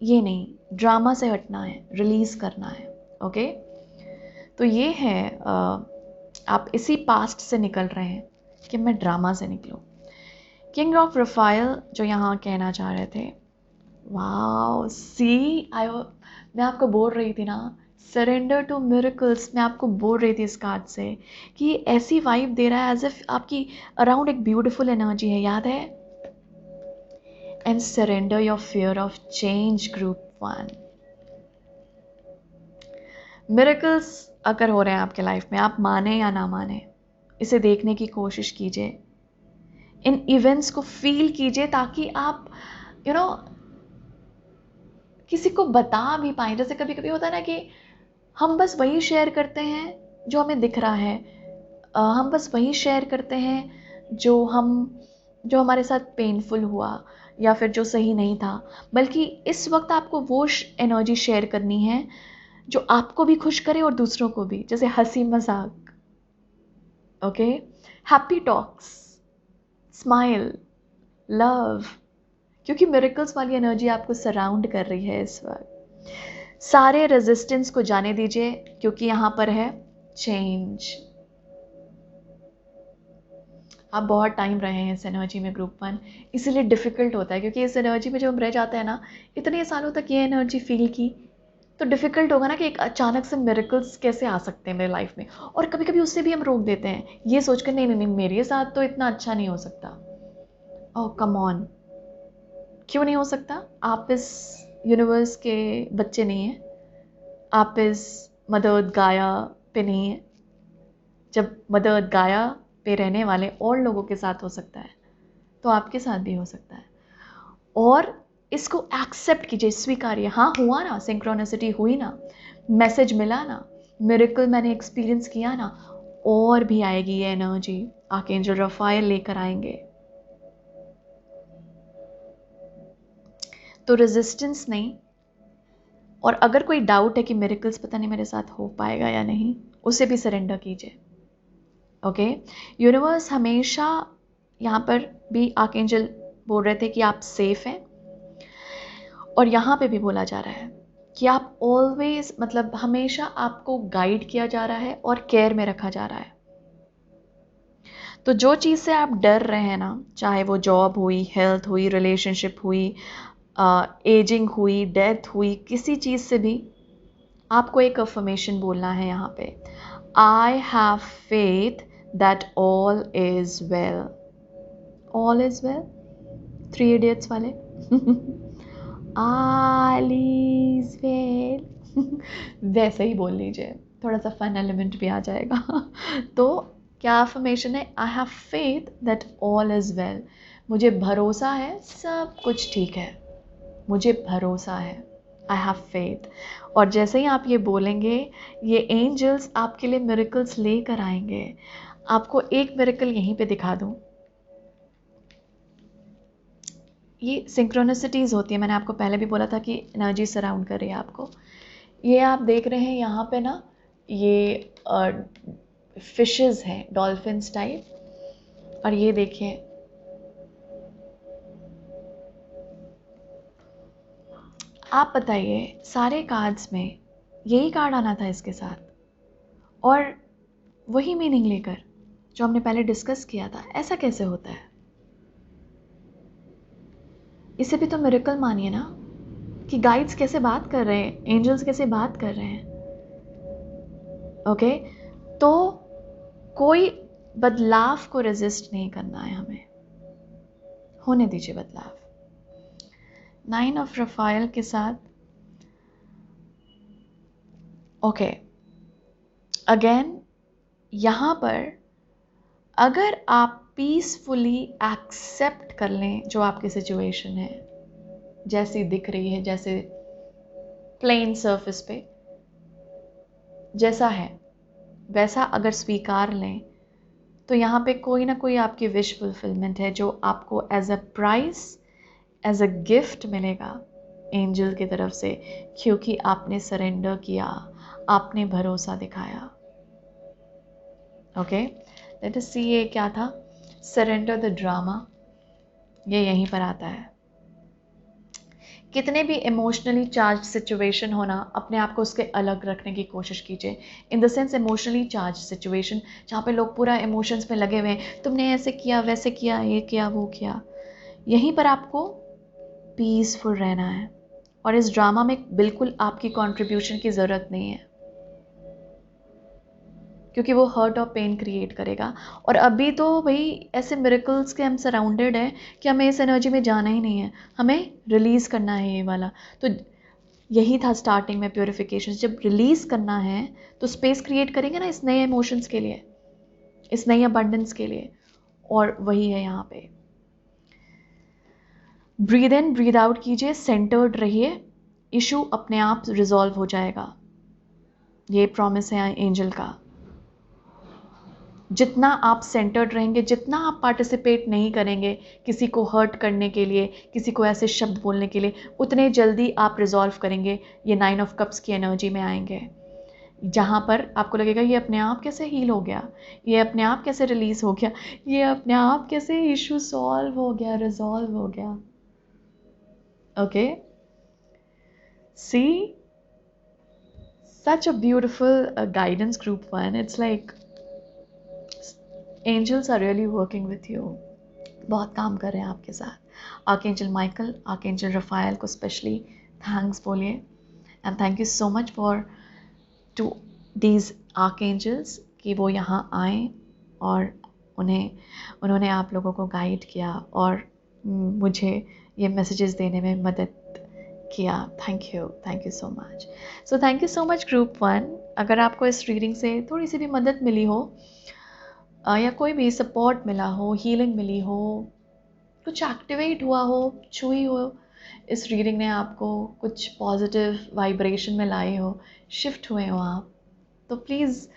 ये नहीं, ड्रामा से हटना है, रिलीज़ करना है। ओके, तो ये है आप इसी पास्ट से निकल रहे हैं कि मैं ड्रामा से निकलूं। किंग ऑफ रफाइल जो यहाँ कहना चाह रहे थे, वाओ सी, मैं आपको बोल रही थी ना, सरेंडर टू मिरेकल्स, मैं आपको बोल रही थी इस कार्ड से कि ये ऐसी वाइब दे रहा है एज इफ आपकी अराउंड एक ब्यूटीफुल एनर्जी है, याद है। And surrender your fear of change group 1। Miracles अगर हो रहे हैं आपके लाइफ में, आप माने या ना माने, इसे देखने की कोशिश कीजिए, इन इवेंट्स को फील कीजिए, ताकि आप किसी को बता भी पाएं। जैसे कभी कभी होता है ना कि हम बस वही शेयर करते हैं जो हमें दिख रहा है, हम बस वही शेयर करते हैं जो हमारे साथ पेनफुल हुआ या फिर जो सही नहीं था, बल्कि इस वक्त आपको वो एनर्जी शेयर करनी है जो आपको भी खुश करे और दूसरों को भी, जैसे हंसी मजाक, okay, happy talks, smile, love, क्योंकि मिरेकल्स वाली एनर्जी आपको सराउंड कर रही है इस वक्त। सारे रेजिस्टेंस को जाने दीजिए, क्योंकि यहाँ पर है चेंज। आप बहुत टाइम रहे हैं इस एनर्जी में ग्रुप 1, इसीलिए डिफ़िकल्ट होता है, क्योंकि इस एनर्जी में जब हम रह जाते हैं ना, इतने सालों तक ये एनर्जी फील की, तो डिफ़िकल्ट होगा ना कि एक अचानक से मिरेकल्स कैसे आ सकते हैं मेरे लाइफ में। और कभी कभी उससे भी हम रोक देते हैं, ये सोचकर नहीं नहीं नहीं, मेरे साथ तो इतना अच्छा नहीं हो सकता। ओह कम ऑन, क्यों नहीं हो सकता? आप इस यूनिवर्स के बच्चे नहीं हैं, आप इस मदर गाया पे नहीं हैं। जब मदर गाया पे रहने वाले और लोगों के साथ हो सकता है, तो आपके साथ भी हो सकता है। और इसको एक्सेप्ट कीजिए, स्वीकारिए। हाँ हुआ ना, सिंक्रोनिसिटी हुई ना, मैसेज मिला ना, मिरेकल मैंने एक्सपीरियंस किया ना, और भी आएगी ये एनर्जी, आर्कएंजल रफाएल लेकर आएंगे। तो रेजिस्टेंस नहीं, और अगर कोई डाउट है कि मिरेकल्स पता नहीं मेरे साथ हो पाएगा या नहीं, उसे भी सरेंडर कीजिए। ओके, यूनिवर्स हमेशा, यहाँ पर भी आर्कएंजल बोल रहे थे कि आप सेफ हैं, और यहाँ पे भी बोला जा रहा है कि आप ऑलवेज, मतलब हमेशा आपको गाइड किया जा रहा है और केयर में रखा जा रहा है। तो जो चीज़ से आप डर रहे हैं ना, चाहे वो जॉब हुई, हेल्थ हुई, रिलेशनशिप हुई, एजिंग हुई, डेथ हुई, किसी चीज़ से भी आपको एक अफर्मेशन बोलना है यहाँ पे। I have faith that all is well. All is well, three idiots वाले ऑल इज वेल वैसे ही बोल लीजिए, थोड़ा सा फन एलिमेंट भी आ जाएगा तो क्या अफर्मेशन है? I have faith that all is well. मुझे भरोसा है सब कुछ ठीक है, मुझे भरोसा है, आई हैव फेथ। और जैसे ही आप ये बोलेंगे, ये एंजल्स आपके लिए मिरेकल्स लेकर आएंगे। आपको एक मिरेकल यहीं पे दिखा दूं, ये सिंक्रोनिसिटीज़ होती है, मैंने आपको पहले भी बोला था कि एनर्जी सराउंड कर रही है आपको। ये आप देख रहे हैं यहाँ पे ना, ये फिशेस हैं डॉल्फिन्स टाइप, और ये देखिए आप बताइए, सारे कार्ड्स में यही कार्ड आना था इसके साथ, और वही मीनिंग लेकर जो हमने पहले डिस्कस किया था। ऐसा कैसे होता है? इसे भी तो मिरेकल मानिए ना, कि गाइड्स कैसे बात कर रहे हैं, एंजल्स कैसे बात कर रहे हैं। ओके, तो कोई बदलाव को रेजिस्ट नहीं करना है हमें, होने दीजिए बदलाव। 9 ऑफ रफाइल के साथ, ओके, अगेन यहाँ पर अगर आप पीसफुली एक्सेप्ट कर लें जो आपकी सिचुएशन है, जैसी दिख रही है, जैसे प्लेन सरफेस पे जैसा है वैसा अगर स्वीकार लें, तो यहाँ पे कोई ना कोई आपकी विश फुलफिलमेंट है जो आपको as a price, as a gift मिलेगा एंजल की तरफ से, क्योंकि आपने सरेंडर किया, आपने भरोसा दिखाया। ओके, लेट अस सी ये क्या था, सरेंडर द ड्रामा, ये यहीं पर आता है। कितने भी इमोशनली चार्ज सिचुएशन होना, अपने आप को उसके अलग रखने की कोशिश कीजिए। In the sense emotionally charge situation जहाँ पे लोग पूरा इमोशंस में लगे हुए हैं, तुमने ऐसे किया, वैसे किया, ये किया, वो किया, यहीं पर आपको पीसफुल रहना है। और इस ड्रामा में बिल्कुल आपकी कंट्रीब्यूशन की ज़रूरत नहीं है, क्योंकि वो हर्ट और पेन क्रिएट करेगा। और अभी तो भाई ऐसे मिरेकल्स के हम सराउंडेड हैं कि हमें इस एनर्जी में जाना ही नहीं है, हमें रिलीज़ करना है ये वाला। तो यही था स्टार्टिंग में प्योरिफिकेशन, जब रिलीज़ करना है तो स्पेस क्रिएट करेंगे ना इस नए इमोशंस के लिए, इस नई अबंडेंस के लिए, और वही है यहाँ पे। ब्रीद इन ब्रीद आउट कीजिए, सेंटर्ड रहिए, इशू अपने आप रिजॉल्व हो जाएगा, ये प्रॉमिस है एंजल का। जितना आप सेंटर्ड रहेंगे, जितना आप पार्टिसिपेट नहीं करेंगे किसी को हर्ट करने के लिए, किसी को ऐसे शब्द बोलने के लिए, उतने जल्दी आप रिजॉल्व करेंगे, ये 9 ऑफ कप्स की एनर्जी में आएंगे, जहाँ पर आपको लगेगा ये अपने आप कैसे हील हो गया, ये अपने आप कैसे रिलीज़ हो गया, ये अपने आप कैसे इशू सॉल्व हो गया, रिजॉल्व हो गया। Okay, see such a beautiful guidance group 1. It's like angels are really working with you, बहुत काम कर रहे हैं आपके साथ। आर्कएंजल माइकल, आर्कएंजल रफायल को स्पेशली थैंक्स बोलिए, and thank you so much for to these archangels कि वो यहाँ आए और उन्होंने आप लोगों को गाइड किया और मुझे ये मैसेजेस देने में मदद किया। Thank you so much. So thank you so much group 1। अगर आपको इस रीडिंग से थोड़ी सी भी मदद मिली हो, या कोई भी सपोर्ट मिला हो, हीलिंग मिली हो, कुछ एक्टिवेट हुआ हो, छुई हो, इस रीडिंग ने आपको कुछ पॉजिटिव वाइब्रेशन में लाए हो, शिफ्ट हुए हो आप, तो प्लीज़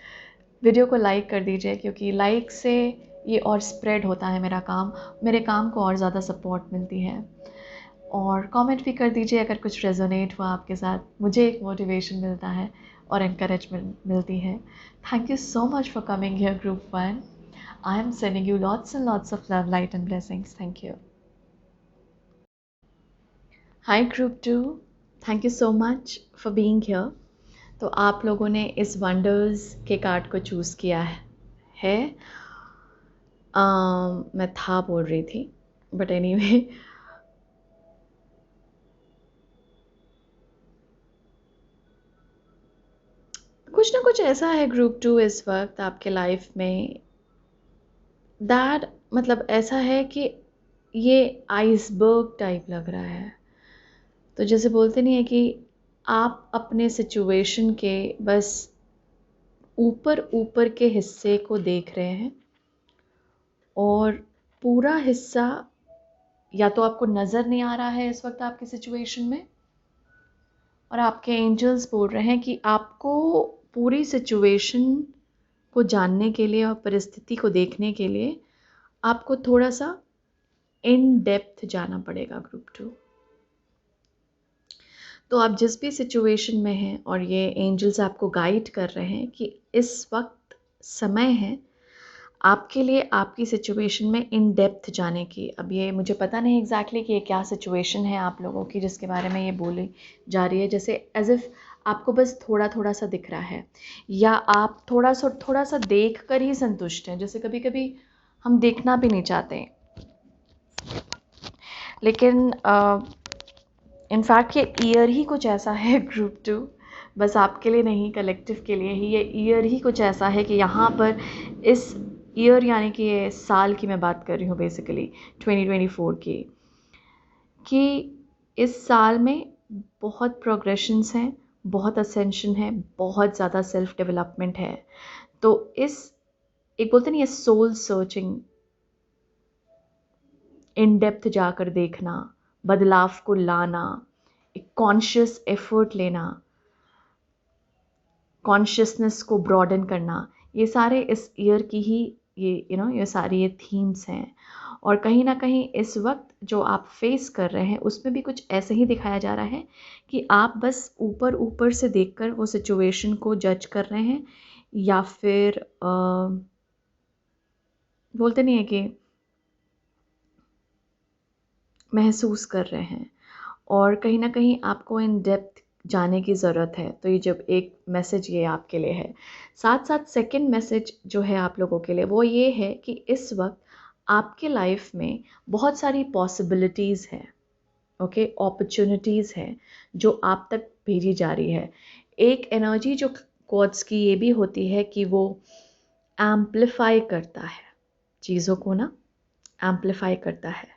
वीडियो को लाइक कर दीजिए, क्योंकि लाइक से ये और स्प्रेड होता है मेरे काम को और ज़्यादा सपोर्ट मिलती है। और कमेंट भी कर दीजिए अगर कुछ रेजोनेट हुआ आपके साथ, मुझे एक मोटिवेशन मिलता है और एनकरेजमेंट मिलती है। Thank you so much for coming here, Group 1. I am sending you lots and lots of love, light and blessings. Thank you. Hi Group 2. Thank you so much for being here. तो आप लोगों ने इस wonders के card को choose किया है। मैं था बोल रही थी, बट एनीवे कुछ ना कुछ ऐसा है ग्रुप 2 इस वक्त आपके लाइफ में, दैट मतलब ऐसा है कि ये आइसबर्ग टाइप लग रहा है। तो जैसे बोलते नहीं है कि आप अपने सिचुएशन के बस ऊपर ऊपर के हिस्से को देख रहे हैं और पूरा हिस्सा या तो आपको नज़र नहीं आ रहा है इस वक्त आपकी सिचुएशन में, और आपके एंजल्स बोल रहे हैं कि आपको पूरी सिचुएशन को जानने के लिए और परिस्थिति को देखने के लिए आपको थोड़ा सा इन डेप्थ जाना पड़ेगा ग्रुप 2। तो आप जिस भी सिचुएशन में हैं और ये एंजल्स आपको गाइड कर रहे हैं कि इस वक्त समय है आपके लिए आपकी सिचुएशन में इन डेप्थ जाने की। अब ये मुझे पता नहीं एग्जैक्टली कि ये क्या सिचुएशन है आप लोगों की जिसके बारे में ये बोली जा रही है, जैसे एज इफ़ आपको बस थोड़ा थोड़ा सा दिख रहा है या आप थोड़ा सा देख कर ही संतुष्ट हैं। जैसे कभी कभी हम देखना भी नहीं चाहते, लेकिन इनफैक्ट ये ईयर ही कुछ ऐसा है ग्रुप 2, बस आपके लिए नहीं कलेक्टिव के लिए ही ये ईयर ही कुछ ऐसा है कि यहाँ पर इस ईयर यानी कि ये साल की मैं बात कर रही हूँ बेसिकली 2024 की, कि इस साल में बहुत प्रोग्रेशंस हैं, बहुत असेंशन है, बहुत ज़्यादा सेल्फ डेवलपमेंट है। तो इस एक बोलते नहीं है सोल सर्चिंग, इन डेप्थ जाकर देखना, बदलाव को लाना, एक कॉन्शियस एफर्ट लेना, कॉन्शियसनेस को ब्रॉडन करना, ये सारे इस ईयर की ही ये सारी ये थीम्स हैं। और कहीं ना कहीं इस वक्त जो आप फेस कर रहे हैं उसमें भी कुछ ऐसे ही दिखाया जा रहा है कि आप बस ऊपर ऊपर से देखकर वो सिचुएशन को जज कर रहे हैं या फिर बोलते नहीं है कि महसूस कर रहे हैं, और कहीं ना कहीं आपको इन डेप्थ जाने की ज़रूरत है। तो ये जब एक मैसेज ये आपके लिए है, साथ साथ सेकंड मैसेज जो है आप लोगों के लिए वो ये है कि इस वक्त आपके लाइफ में बहुत सारी पॉसिबिलिटीज़ हैं, ओके, अपॉर्चुनिटीज़ हैं जो आप तक भेजी जा रही है। एक एनर्जी जो क्वार्ट्ज की ये भी होती है कि वो एम्पलीफाई करता है चीज़ों को ना, एम्पलीफाई करता है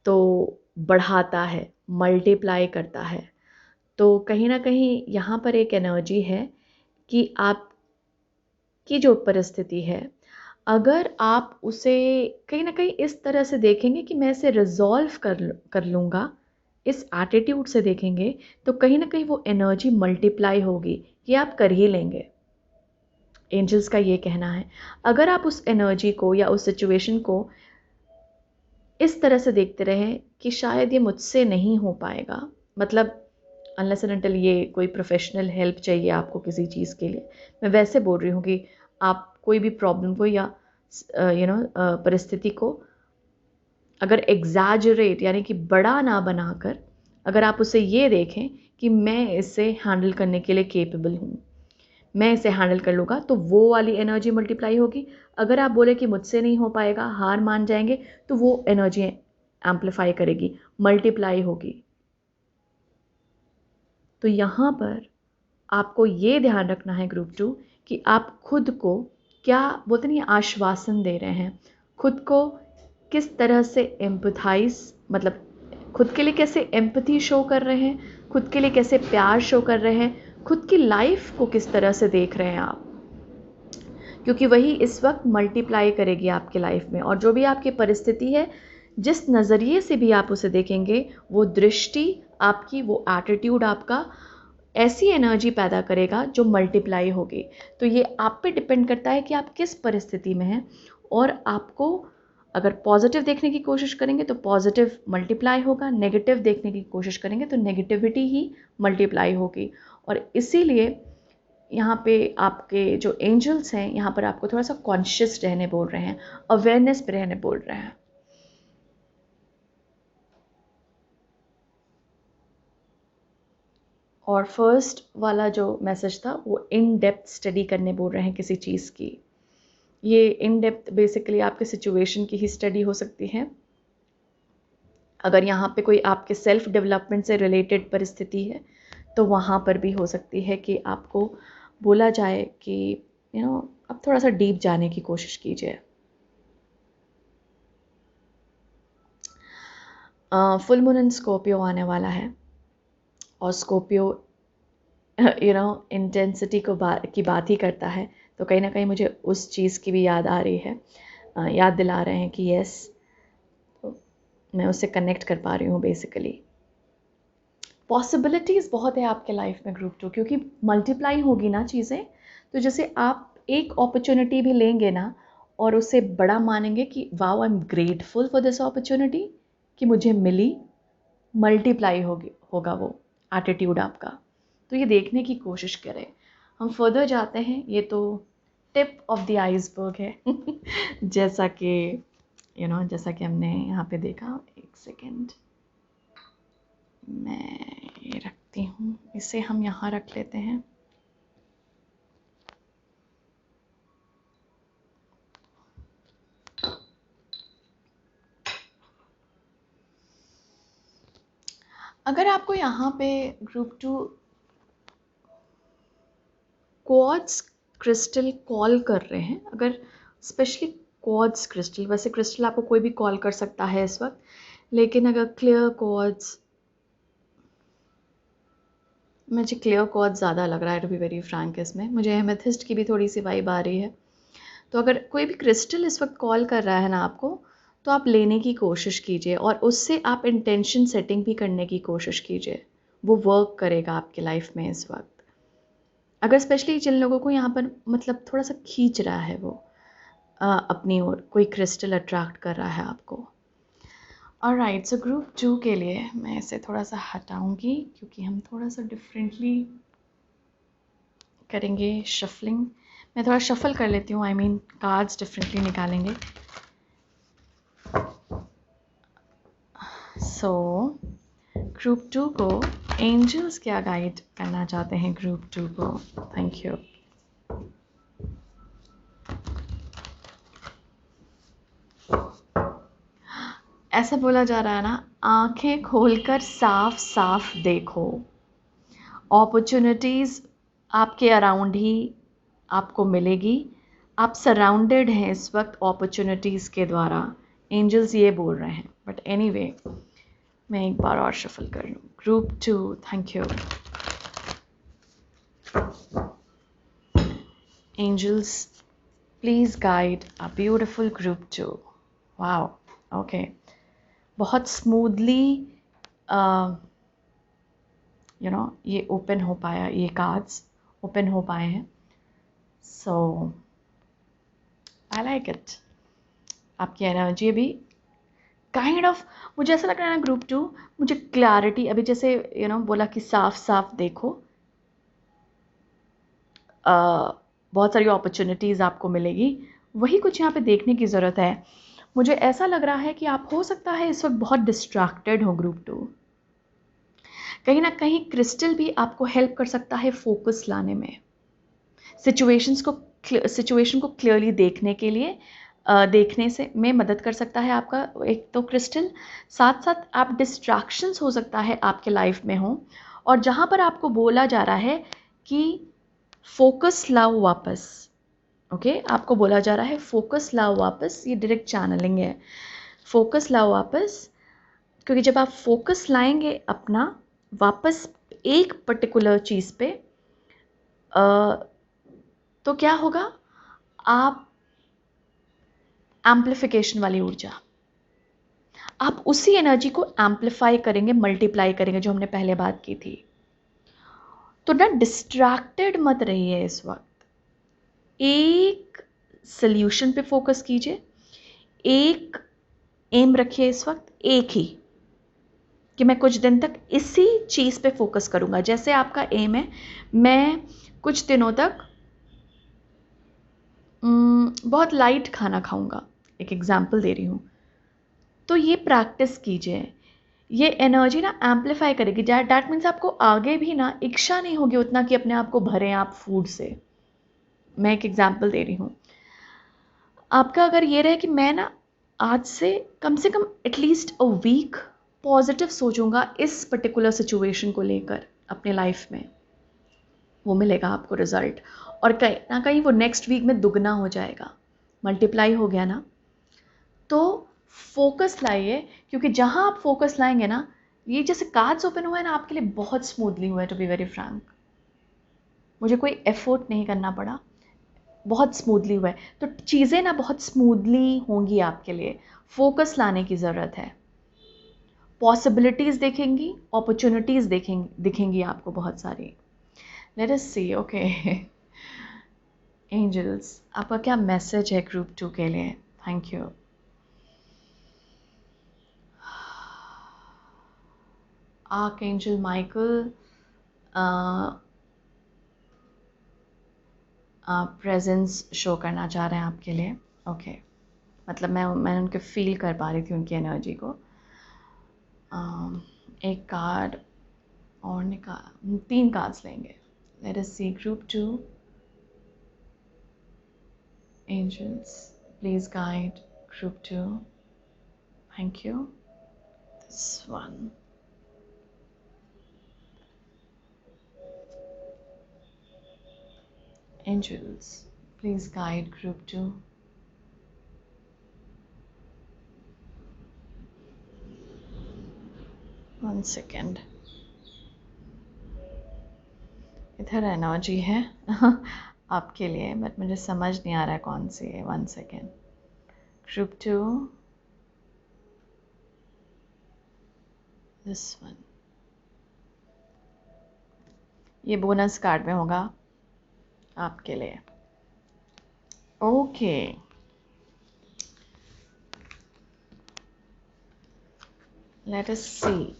तो बढ़ाता है, मल्टीप्लाई करता है। तो कहीं ना कहीं यहाँ पर एक एनर्जी है कि आपकी जो परिस्थिति है, अगर आप उसे कहीं ना कहीं इस तरह से देखेंगे कि मैं इसे रिजॉल्व कर लूँगा, इस एटीट्यूड से देखेंगे, तो कहीं ना कहीं वो एनर्जी मल्टीप्लाई होगी, ये आप कर ही लेंगे। एंजल्स का ये कहना है। अगर आप उस एनर्जी को या उस सिचुएशन को इस तरह से देखते रहें कि शायद ये मुझसे नहीं हो पाएगा, मतलब अनलेस एंड अनटिल ये कोई प्रोफेशनल हेल्प चाहिए आपको किसी चीज़ के लिए, मैं वैसे बोल रही हूँ कि आप कोई भी प्रॉब्लम को या परिस्थिति को अगर एग्जैजरेट यानी कि बड़ा ना बनाकर अगर आप उसे ये देखें कि मैं इसे हैंडल करने के लिए केपेबल हूँ, मैं इसे हैंडल कर लूँगा, तो वो वाली एनर्जी मल्टीप्लाई होगी। अगर आप बोले कि मुझसे नहीं हो पाएगा, हार मान जाएंगे, तो वो एनर्जी एम्पलीफाई करेगी, मल्टीप्लाई होगी। तो यहाँ पर आपको ये ध्यान रखना है ग्रुप 2 कि आप खुद को क्या बोलते नहीं आश्वासन दे रहे हैं, खुद को किस तरह से एम्पथाइज, मतलब खुद के लिए कैसे एम्पथी शो कर रहे हैं, खुद के लिए कैसे प्यार शो कर रहे हैं, खुद की लाइफ को किस तरह से देख रहे हैं आप, क्योंकि वही इस वक्त मल्टीप्लाई करेगी आपके लाइफ में। और जो भी आपकी परिस्थिति है, जिस नज़रिए से भी आप उसे देखेंगे, वो दृष्टि आपकी, वो एटीट्यूड आपका ऐसी एनर्जी पैदा करेगा जो मल्टीप्लाई होगी। तो ये आप पे डिपेंड करता है कि आप किस परिस्थिति में हैं, और आपको अगर पॉजिटिव देखने की कोशिश करेंगे तो पॉजिटिव मल्टीप्लाई होगा, नेगेटिव देखने की कोशिश करेंगे तो नेगेटिविटी ही मल्टीप्लाई होगी। और इसीलिए यहाँ पे आपके जो एंजल्स हैं यहाँ पर आपको थोड़ा सा कॉन्शियस रहने बोल रहे हैं, अवेयरनेस पे रहने बोल रहे हैं। और फर्स्ट वाला जो मैसेज था वो इन डेप्थ स्टडी करने बोल रहे हैं किसी चीज़ की। ये इन डेप्थ बेसिकली आपके सिचुएशन की ही स्टडी हो सकती है। अगर यहाँ पे कोई आपके सेल्फ डेवलपमेंट से रिलेटेड परिस्थिति है तो वहाँ पर भी हो सकती है कि आपको बोला जाए कि अब थोड़ा सा डीप जाने की कोशिश कीजिए। फुल मून इन स्कॉर्पियो आने वाला है, और स्कॉर्पियो इंटेंसिटी की बात ही करता है। तो कहीं ना कहीं मुझे उस चीज़ की भी याद आ रही है, याद दिला रहे हैं कि यस, तो मैं उससे कनेक्ट कर पा रही हूँ बेसिकली। पॉसिबिलिटीज़ बहुत है आपके लाइफ में ग्रुप 2, क्योंकि मल्टीप्लाई होगी ना चीज़ें। तो जैसे आप एक अपॉर्चुनिटी भी लेंगे ना और उसे बड़ा मानेंगे कि wow, I am grateful for this opportunity कि मुझे मिली, मल्टीप्लाई होगा वो एटीट्यूड आपका। तो ये देखने की कोशिश करें। हम फर्दर जाते हैं, ये तो टिप ऑफ द आइसबर्ग है जैसा कि जैसा कि हमने यहाँ पे देखा। एक सेकेंड, मैं ये रखती हूँ, इसे हम यहाँ रख लेते हैं। अगर आपको यहाँ पे ग्रुप 2 क्वार्ट्ज क्रिस्टल कॉल कर रहे हैं, अगर स्पेशली क्वार्ट्ज क्रिस्टल, वैसे क्रिस्टल आपको कोई भी कॉल कर सकता है इस वक्त, लेकिन अगर क्लियर क्वार्ट्ज, मुझे क्लियर क्वार्ट्ज ज़्यादा लग रहा है टू बी वेरी फ्रैंक। इसमें मुझे एमेथिस्ट की भी थोड़ी सी वाइब आ रही है। तो अगर कोई भी क्रिस्टल इस वक्त कॉल कर रहा है ना आपको, तो आप लेने की कोशिश कीजिए और उससे आप इंटेंशन सेटिंग भी करने की कोशिश कीजिए। वो वर्क करेगा आपके लाइफ में इस वक्त। अगर स्पेशली जिन लोगों को यहाँ पर मतलब थोड़ा सा खींच रहा है वो अपनी ओर, कोई क्रिस्टल अट्रैक्ट कर रहा है आपको। ऑलराइट, सो ग्रुप 2 के लिए मैं इसे थोड़ा सा हटाऊंगी क्योंकि हम थोड़ा सा डिफरेंटली करेंगे शफलिंग। मैं थोड़ा शफल कर लेती हूँ, आई मीन कार्ड्स डिफरेंटली निकालेंगे। सो ग्रुप 2 को एंजल्स क्या गाइड करना चाहते हैं ग्रुप 2 को? Thank you. ऐसा बोला जा रहा है ना, आंखें खोलकर साफ साफ देखो। अपॉर्चुनिटीज़ आपके अराउंड ही आपको मिलेगी। आप सराउंडेड हैं इस वक्त अपॉर्चुनिटीज़ के द्वारा, एंजल्स ये बोल रहे हैं। बट एनीवे, मैं एक बार और शफल कर लूँ। Group 2, thank you angels, please guide a beautiful group 2। Wow, okay, बहुत स्मूथली ये ओपन हो पाया, ये कार्ड्स ओपन हो पाए हैं। So I like it. आपकी एनर्जी भी काइंड ऑफ, मुझे ऐसा लग रहा है ना ग्रुप 2, मुझे क्लैरिटी अभी जैसे बोला कि साफ साफ देखो, बहुत सारी अपॉर्चुनिटीज़ आपको मिलेगी, वही कुछ यहाँ पे देखने की ज़रूरत है। मुझे ऐसा लग रहा है कि आप हो सकता है इस वक्त बहुत डिस्ट्रैक्टेड हो ग्रुप 2। कहीं ना कहीं क्रिस्टल भी आपको हेल्प कर सकता है फोकस लाने में, सिचुएशन को क्लियरली देखने के लिए, देखने से में मदद कर सकता है आपका एक तो क्रिस्टल। साथ साथ आप डिस्ट्रैक्शंस हो सकता है आपके लाइफ में हो, और जहाँ पर आपको बोला जा रहा है कि फोकस लाओ वापस। ओके, आपको बोला जा रहा है फोकस लाओ वापस, ये डायरेक्ट चैनलिंग है। फोकस लाओ वापस, क्योंकि जब आप फोकस लाएंगे अपना वापस एक पर्टिकुलर चीज़ पे, तो क्या होगा, आप एम्प्लीफिकेशन वाली ऊर्जा, आप उसी एनर्जी को एम्प्लीफाई करेंगे, मल्टीप्लाई करेंगे, जो हमने पहले बात की थी। तो ना डिस्ट्रैक्टेड मत रहिए इस वक्त, एक सल्यूशन पे फोकस कीजिए, एक एम रखिए इस वक्त, एक ही, कि मैं कुछ दिन तक इसी चीज़ पे फोकस करूंगा। जैसे आपका एम है, मैं कुछ दिनों तक बहुत लाइट खाना खाऊंगा, एक एग्जाम्पल दे रही हूँ, तो ये प्रैक्टिस कीजिए। ये एनर्जी ना एम्पलीफाई करेगी। डैट मीन्स आपको आगे भी ना इच्छा नहीं होगी उतना कि अपने आप को भरें आप फूड से। मैं एक एग्जाम्पल दे रही हूँ। आपका अगर ये रहे कि मैं ना आज से कम एटलीस्ट अ वीक पॉजिटिव सोचूंगा इस पर्टिकुलर सिचुएशन को लेकर, अपने लाइफ में, वो मिलेगा आपको रिजल्ट। और कहीं ना कहीं वो नेक्स्ट वीक में दुगना हो जाएगा, मल्टीप्लाई हो गया ना। तो फोकस लाइए, क्योंकि जहाँ आप फोकस लाएंगे ना, ये जैसे कार्ड्स ओपन हुआ है ना आपके लिए, बहुत स्मूथली हुआ है, टू बी वेरी फ्रैंक। मुझे कोई एफर्ट नहीं करना पड़ा, बहुत स्मूथली हुआ है। तो चीज़ें ना बहुत स्मूथली होंगी आपके लिए, फोकस लाने की ज़रूरत है। पॉसिबिलिटीज़ देखेंगी, अपॉर्चुनिटीज़ दिखेंगी आपको बहुत सारी। लेट अस सी, ओके एंजल्स, आपका क्या मैसेज है ग्रुप 2 के लिए? Thank you. Archangel Michael presence show करना चाह रहे हैं आपके लिए। ओके मतलब मैं उनके फील कर पा रही थी उनकी एनर्जी को। एक कार्ड और निकाल, 3 कार्ड्स लेंगे। Let us see group 2 angels, please guide group 2। Thank you. This one, angels, please guide group 2। One second, इधर एनर्जी है आपके लिए, बट मुझे समझ नहीं आ रहा है कौन सी है। 1 सेकेंड। ग्रुप 2, दिस वन, ये बोनस कार्ड में होगा आपके लिए। ओके लेट अस सी।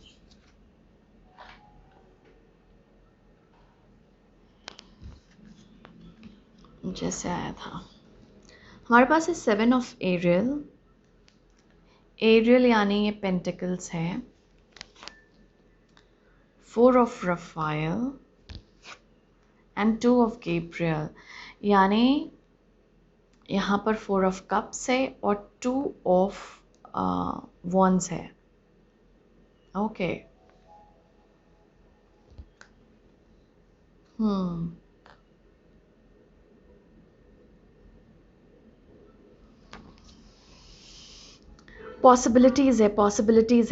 जैसे आया था हमारे पास है 7 ऑफ एरियल। एरियल यानी ये पेंटिकल्स है, 4 of Raphael and 2 of Gabriel, यानी यहाँ पर 4 ऑफ कप्स है और 2 ऑफ वॉन्ड्स है। ओके पॉसिबिलिटीज़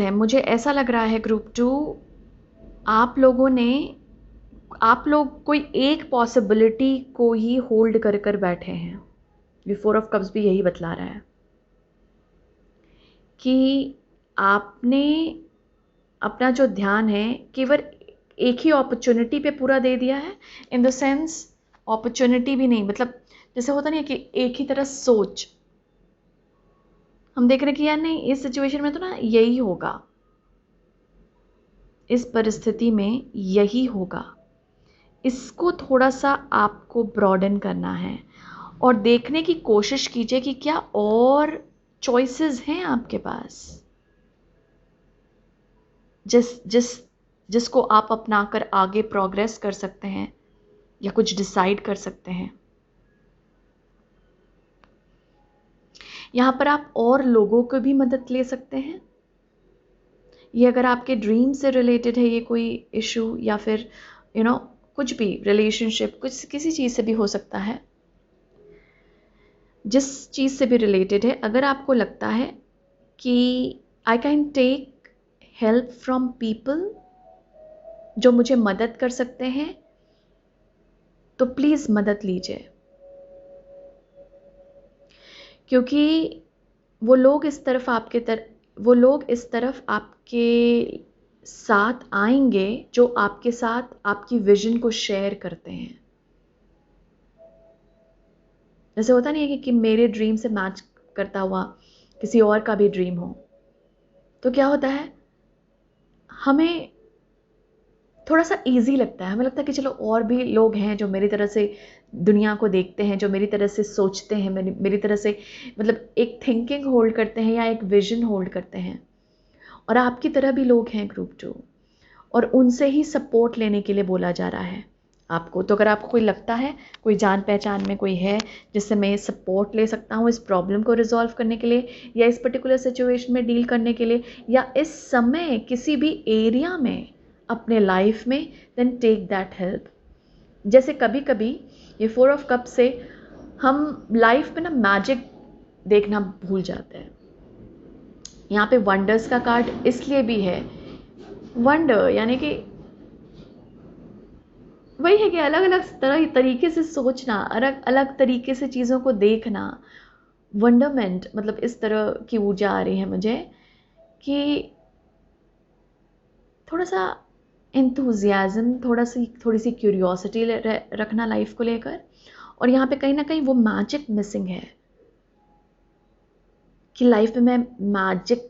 है। मुझे ऐसा लग रहा है ग्रुप 2, आप लोग कोई एक पॉसिबिलिटी को ही होल्ड कर कर बैठे हैं। ये 4 ऑफ कप्स भी यही बतला रहा है कि आपने अपना जो ध्यान है केवल एक ही अपॉर्चुनिटी पे पूरा दे दिया है। इन द सेंस अपॉर्चुनिटी भी नहीं, मतलब जैसे होता नहीं है कि एक ही तरह सोच, हम देख रहे हैं कि यार नहीं, इस सिचुएशन में तो ना यही होगा, इस परिस्थिति में यही होगा। इसको थोड़ा सा आपको ब्रॉडन करना है और देखने की कोशिश कीजिए कि क्या और चॉइसेस हैं आपके पास, जिसको आप अपनाकर आगे प्रोग्रेस कर सकते हैं या कुछ डिसाइड कर सकते हैं। यहाँ पर आप और लोगों को भी मदद ले सकते हैं। ये अगर आपके ड्रीम से रिलेटेड है ये कोई इशू, या फिर कुछ भी रिलेशनशिप, कुछ किसी चीज़ से भी हो सकता है, जिस चीज़ से भी रिलेटेड है। अगर आपको लगता है कि I can take help from people जो मुझे मदद कर सकते हैं, तो प्लीज़ मदद लीजिए, क्योंकि वो लोग इस तरफ आपके साथ आएंगे जो आपके साथ आपकी विजन को शेयर करते हैं। जैसे होता नहीं है कि मेरे ड्रीम से मैच करता हुआ किसी और का भी ड्रीम हो, तो क्या होता है, हमें थोड़ा सा इजी लगता है। हमें लगता है कि चलो और भी लोग हैं जो मेरी तरह से दुनिया को देखते हैं, जो मेरी तरह से सोचते हैं, मेरी तरह से मतलब एक थिंकिंग होल्ड करते हैं या एक विजन होल्ड करते हैं, और आपकी तरह भी लोग हैं ग्रुप 2, और उनसे ही सपोर्ट लेने के लिए बोला जा रहा है आपको। तो अगर आपको कोई लगता है, कोई जान पहचान में कोई है जिससे मैं सपोर्ट ले सकता हूँ इस प्रॉब्लम को रिजॉल्व करने के लिए, या इस पर्टिकुलर सिचुएशन में डील करने के लिए, या इस समय किसी भी एरिया में अपने लाइफ में, देन टेक दैट हेल्प। जैसे कभी कभी ये 4 ऑफ कप से हम लाइफ में ना मैजिक देखना भूल जाते हैं। यहाँ पे वंडर्स का कार्ड इसलिए भी है, वंडर यानी कि वही है कि अलग अलग तरह तरीके से सोचना, अलग अलग तरीके से चीज़ों को देखना। वंडरमेंट मतलब इस तरह की ऊर्जा आ रही है मुझे कि थोड़ा सा एंथुजियाज्म, थोड़ी सी क्यूरियोसिटी रखना लाइफ को लेकर। और यहाँ पे कहीं ना कहीं वो मैजिक मिसिंग है कि लाइफ में मैं मैजिक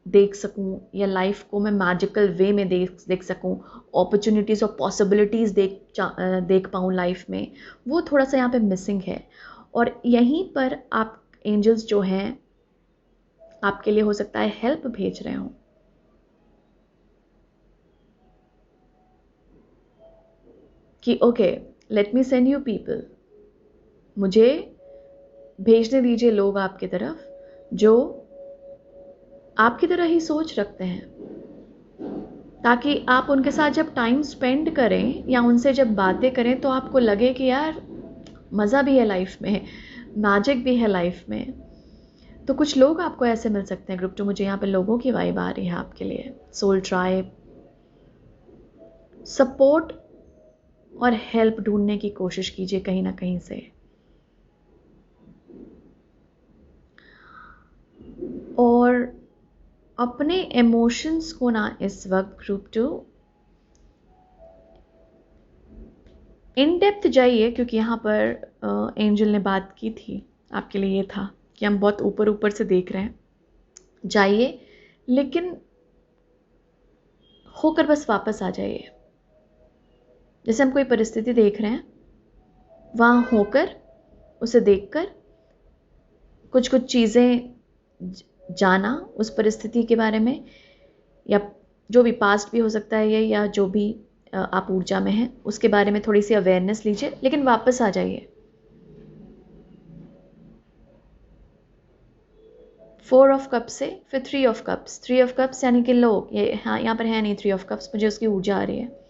देख सकूं या लाइफ को मैं मैजिकल वे में देख सकूं, अपॉर्चुनिटीज़ और पॉसिबिलिटीज़ देख पाऊं लाइफ में। वो थोड़ा सा यहाँ पे मिसिंग है। और यहीं पर आप एंजल्स जो हैं आपके लिए हो सकता है हेल्प भेज रहे हों कि okay, let me send you people, मुझे भेजने दीजिए लोग आपकी तरफ जो आपकी तरह ही सोच रखते हैं, ताकि आप उनके साथ जब टाइम स्पेंड करें या उनसे जब बातें करें तो आपको लगे कि यार मज़ा भी है लाइफ में, मैजिक भी है लाइफ में। तो कुछ लोग आपको ऐसे मिल सकते हैं ग्रुप 2। मुझे यहाँ पे लोगों की वाइब आ रही है आपके लिए। सोल ट्राइब, सपोर्ट और हेल्प ढूंढने की कोशिश कीजिए कहीं ना कहीं से। और अपने इमोशंस को ना इस वक्त ग्रुप 2 इन डेप्थ जाइए, क्योंकि यहाँ पर एंजल ने बात की थी आपके लिए, ये था कि हम बहुत ऊपर ऊपर से देख रहे हैं। जाइए लेकिन होकर बस वापस आ जाइए। जैसे हम कोई परिस्थिति देख रहे हैं, वहाँ होकर उसे देखकर कुछ कुछ चीज़ें जाना उस परिस्थिति के बारे में, या जो भी पास्ट भी हो सकता है ये, या जो भी आप ऊर्जा में हैं उसके बारे में थोड़ी सी अवेयरनेस लीजिए, लेकिन वापस आ जाइए। 4 ऑफ कप्स से फिर 3 ऑफ कप्स। 3 ऑफ कप्स यानी कि लोग, ये हाँ यहाँ पर है नहीं 3 ऑफ कप्स, मुझे उसकी ऊर्जा आ रही है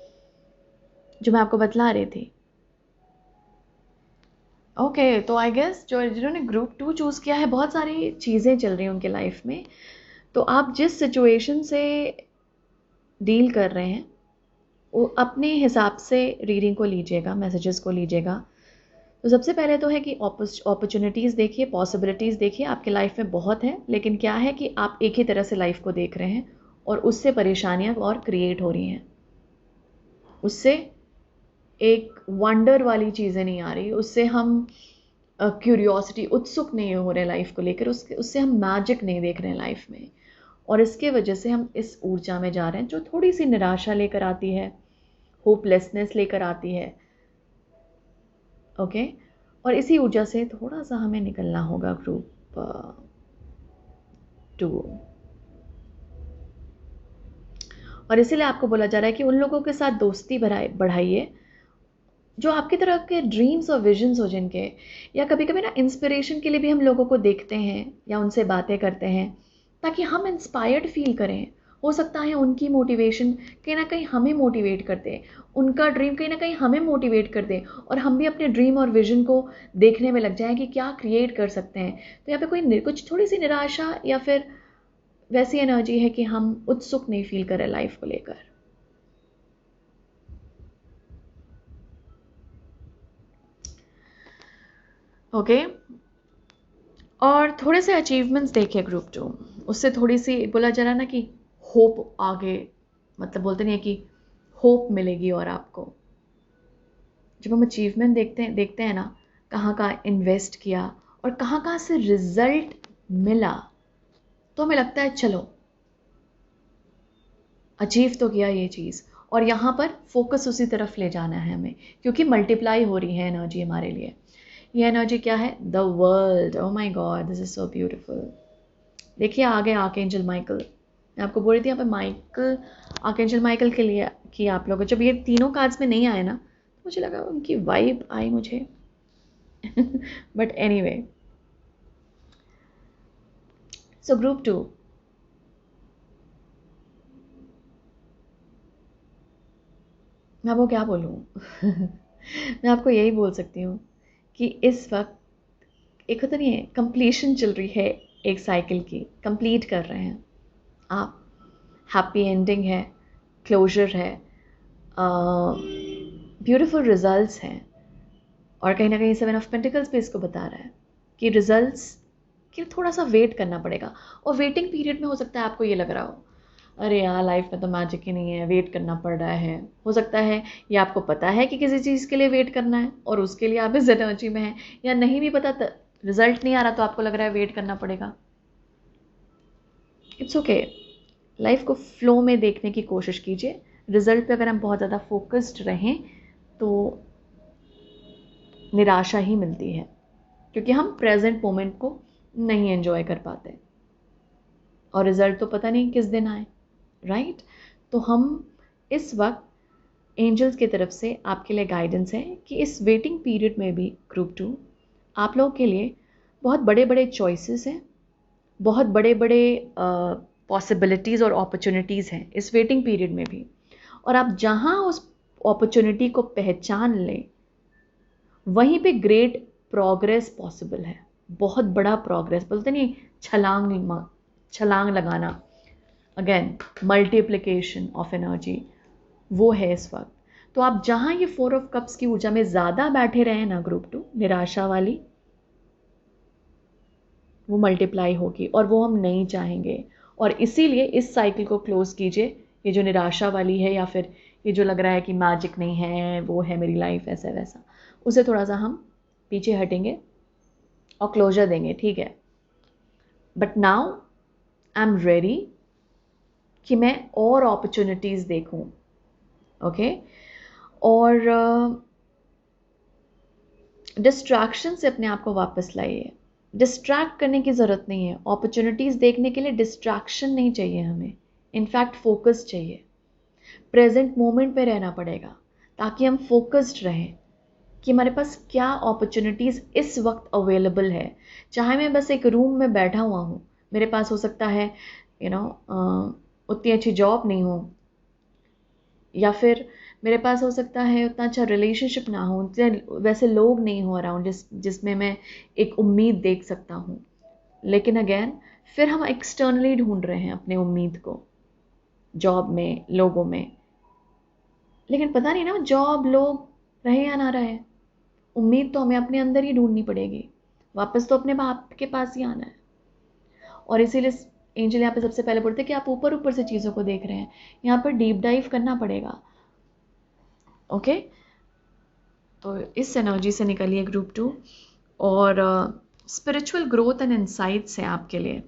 जो मैं आपको बतला रही थी। ओके तो आई गेस जो जिन्होंने ग्रुप 2 चूज़ किया है, बहुत सारी चीज़ें चल रही हैं उनके लाइफ में। तो आप जिस सिचुएशन से डील कर रहे हैं वो अपने हिसाब से रीडिंग को लीजिएगा, मैसेजेस को लीजिएगा। तो सबसे पहले तो है कि अपॉर्चुनिटीज़ देखिए, पॉसिबिलिटीज़ देखिए। आपके लाइफ में बहुत है, लेकिन क्या है कि आप एक ही तरह से लाइफ को देख रहे हैं और उससे परेशानियां और क्रिएट हो रही हैं। उससे एक वंडर वाली चीज़ें नहीं आ रही, उससे हम क्यूरियोसिटी, उत्सुक नहीं हो रहे लाइफ को लेकर, उससे हम मैजिक नहीं देख रहे हैं लाइफ में। और इसके वजह से हम इस ऊर्जा में जा रहे हैं जो थोड़ी सी निराशा लेकर आती है, होपलेसनेस लेकर आती है। ओके और इसी ऊर्जा से थोड़ा सा हमें निकलना होगा ग्रुप 2। और इसीलिए आपको बोला जा रहा है कि उन लोगों के साथ दोस्ती बढ़ाइए जो आपकी तरह के ड्रीम्स और विजन्स हो जिनके, या कभी कभी ना इंस्पिरेशन के लिए भी हम लोगों को देखते हैं या उनसे बातें करते हैं ताकि हम इंस्पायर्ड फील करें। हो सकता है उनकी मोटिवेशन कहीं ना कहीं हमें मोटिवेट कर दे, उनका ड्रीम कहीं ना कहीं हमें मोटिवेट कर दे, और हम भी अपने ड्रीम और विजन को देखने में लग जाएं कि क्या क्रिएट कर सकते हैं। तो यहाँ पे कुछ थोड़ी सी निराशा या फिर वैसी एनर्जी है कि हम उत्सुक नहीं फील करें लाइफ को लेकर। ओके और थोड़े से अचीवमेंट्स देखे ग्रुप 2, उससे थोड़ी सी बोला जा रहा ना कि होप आगे, मतलब बोलते नहीं है कि होप मिलेगी। और आपको जब हम अचीवमेंट देखते हैं ना, कहाँ कहाँ इन्वेस्ट किया और कहाँ कहाँ से रिजल्ट मिला, तो हमें लगता है चलो अचीव तो किया ये चीज़, और यहाँ पर फोकस उसी तरफ ले जाना है हमें, क्योंकि मल्टीप्लाई हो रही है एनर्जी हमारे लिए। ये एनर्जी क्या है? The world. Oh my God, this is so beautiful. देखिए आगे आर्कएंजल माइकल, मैं आपको बोल रही थी यहाँ पे माइकल, आर्कएंजल माइकल के लिए कि आप लोग जब ये तीनों कार्ड्स में नहीं आए ना, तो मुझे लगा उनकी वाइब आई मुझे बट एनीवे, सो ग्रुप 2, मैं आपको क्या बोलूँ मैं आपको यही बोल सकती हूँ कि इस वक्त एक होता नहीं है, कंप्लीशन चल रही है एक साइकिल की, कंप्लीट कर रहे हैं आप, हैप्पी एंडिंग है, क्लोजर है, ब्यूटीफुल रिजल्ट्स हैं। और कहीं ना कहीं 7 ऑफ पेंटिकल्स भी इसको बता रहा है कि रिजल्ट्स के लिए थोड़ा सा वेट करना पड़ेगा। और वेटिंग पीरियड में हो सकता है आपको ये लग रहा हो, अरे यार लाइफ में तो मैजिक ही नहीं है, वेट करना पड़ रहा है। हो सकता है ये आपको पता है कि किसी चीज़ के लिए वेट करना है और उसके लिए आप इस एनर्जी में हैं, या नहीं भी पता, रिजल्ट नहीं आ रहा तो आपको लग रहा है वेट करना पड़ेगा। इट्स ओके, लाइफ को फ्लो में देखने की कोशिश कीजिए। रिजल्ट पे अगर हम बहुत ज़्यादा फोकस्ड रहें तो निराशा ही मिलती है, क्योंकि हम प्रेजेंट मोमेंट को नहीं एंजॉय कर पाते और रिजल्ट तो पता नहीं किस दिन आए, राइट? तो हम इस वक्त एंजल्स की तरफ से आपके लिए गाइडेंस है कि इस वेटिंग पीरियड में भी ग्रुप 2 आप लोगों के लिए बहुत बड़े बड़े चॉइसेस हैं, बहुत बड़े बड़े पॉसिबिलिटीज़ और अपॉर्चुनिटीज़ हैं इस वेटिंग पीरियड में भी। और आप जहाँ उस अपॉर्चुनिटी को पहचान लें वहीं पे ग्रेट प्रोग्रेस पॉसिबल है, बहुत बड़ा प्रोग्रेस। बोलते नहीं, छलांग लगाना, अगेन मल्टीप्लिकेशन ऑफ एनर्जी, वो है इस वक्त। तो आप जहाँ ये 4 ऑफ कप्स की ऊर्जा में ज़्यादा बैठे रहे ना ग्रुप 2, निराशा वाली, वो मल्टीप्लाई होगी और वो हम नहीं चाहेंगे। और इसीलिए इस साइकिल को क्लोज कीजिए। ये जो निराशा वाली है या फिर ये जो लग रहा है कि मैजिक नहीं है, वो है मेरी लाइफ ऐसा वैसा, उसे थोड़ा सा हम पीछे हटेंगे और क्लोजर देंगे, ठीक है? But now I am ready कि मैं और अपॉर्चुनिटीज़ देखूं, ओके? और डिस्ट्रैक्शन से अपने आप को वापस लाइए। डिस्ट्रैक्ट करने की ज़रूरत नहीं है, अपॉर्चुनिटीज़ देखने के लिए डिस्ट्रैक्शन नहीं चाहिए हमें, इनफैक्ट फोकस चाहिए। प्रेजेंट मोमेंट पे रहना पड़ेगा ताकि हम फोकस्ड रहें कि हमारे पास क्या अपॉर्चुनिटीज़ इस वक्त अवेलेबल है। चाहे मैं बस एक रूम में बैठा हुआ हूँ, मेरे पास हो सकता है उतनी अच्छी जॉब नहीं हो, या फिर मेरे पास हो सकता है उतना अच्छा रिलेशनशिप ना हो, उतने वैसे लोग नहीं हो अराउंड जिसमें मैं एक उम्मीद देख सकता हूँ। लेकिन अगेन फिर हम एक्सटर्नली ढूंढ रहे हैं अपने उम्मीद को, जॉब में, लोगों में। लेकिन पता नहीं ना जॉब, लोग रहे या ना रहे, उम्मीद तो हमें अपने अंदर ही ढूंढनी पड़ेगी, वापस तो अपने बाप के पास ही आना है। और इसीलिए एंजल यहाँ पे सबसे पहले बोलते हैं कि आप ऊपर ऊपर से चीज़ों को देख रहे हैं, यहाँ पर डीप डाइव करना पड़ेगा, ओके? तो इस एनर्जी से निकलिए ग्रुप 2। और स्पिरिचुअल ग्रोथ एंड इंसाइट्स हैं आपके लिए,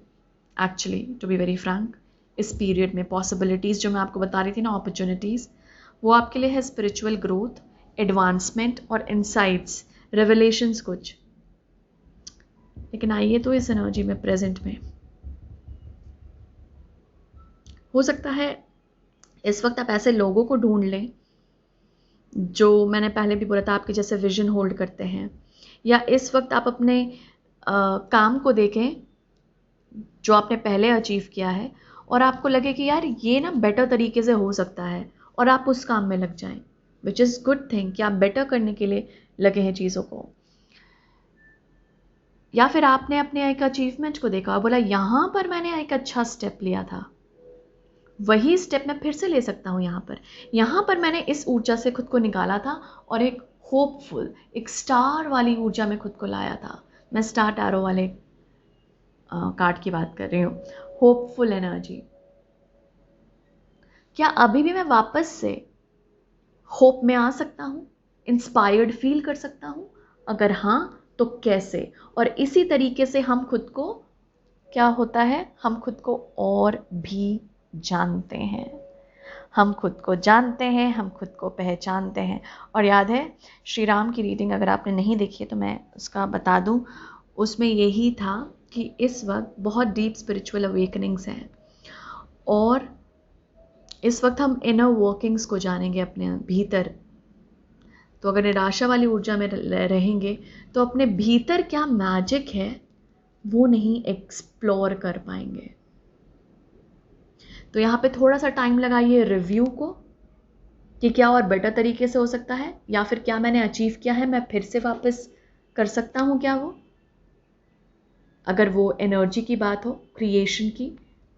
actually to be very frank. इस पीरियड में पॉसिबिलिटीज़ जो मैं आपको बता रही थी ना, अपॉर्चुनिटीज़, वो आपके लिए है स्पिरिचुअल ग्रोथ, एडवांसमेंट और इंसाइट्स, रेवलेशंस कुछ। लेकिन आइए तो इस एनर्जी में, प्रेजेंट में, हो सकता है इस वक्त आप ऐसे लोगों को ढूंढ लें जो मैंने पहले भी बोला था आपके जैसे विजन होल्ड करते हैं, या इस वक्त आप अपने काम को देखें जो आपने पहले अचीव किया है और आपको लगे कि यार ये ना बेटर तरीके से हो सकता है, और आप उस काम में लग जाएं, विच इज़ गुड थिंग कि आप बेटर करने के लिए लगे हैं चीज़ों को। या फिर आपने अपने एक अचीवमेंट को देखा और बोला यहाँ पर मैंने एक अच्छा स्टेप लिया था, वही स्टेप मैं फिर से ले सकता हूँ यहाँ पर मैंने इस ऊर्जा से खुद को निकाला था और एक होपफुल, एक स्टार वाली ऊर्जा में खुद को लाया था। मैं स्टार टैरो वाले कार्ड की बात कर रही हूँ, होपफुल एनर्जी। क्या अभी भी मैं वापस से होप में आ सकता हूँ, इंस्पायर्ड फील कर सकता हूँ? अगर हाँ तो कैसे? और इसी तरीके से हम खुद को, क्या होता है, हम खुद को और भी जानते हैं, हम खुद को जानते हैं, हम खुद को पहचानते हैं। और याद है श्री राम की रीडिंग अगर आपने नहीं देखी है तो मैं उसका बता दूं, उसमें यही था कि इस वक्त बहुत डीप स्पिरिचुअल अवेकनिंग्स हैं और इस वक्त हम इनर वर्किंग्स को जानेंगे अपने भीतर। तो अगर निराशा वाली ऊर्जा में रहेंगे तो अपने भीतर क्या मैजिक है वो नहीं एक्सप्लोर कर पाएंगे। तो यहाँ पे थोड़ा सा टाइम लगाइए रिव्यू को, कि क्या और बेटर तरीके से हो सकता है, या फिर क्या मैंने अचीव किया है मैं फिर से वापस कर सकता हूँ क्या वो। अगर वो एनर्जी की बात हो, क्रिएशन की,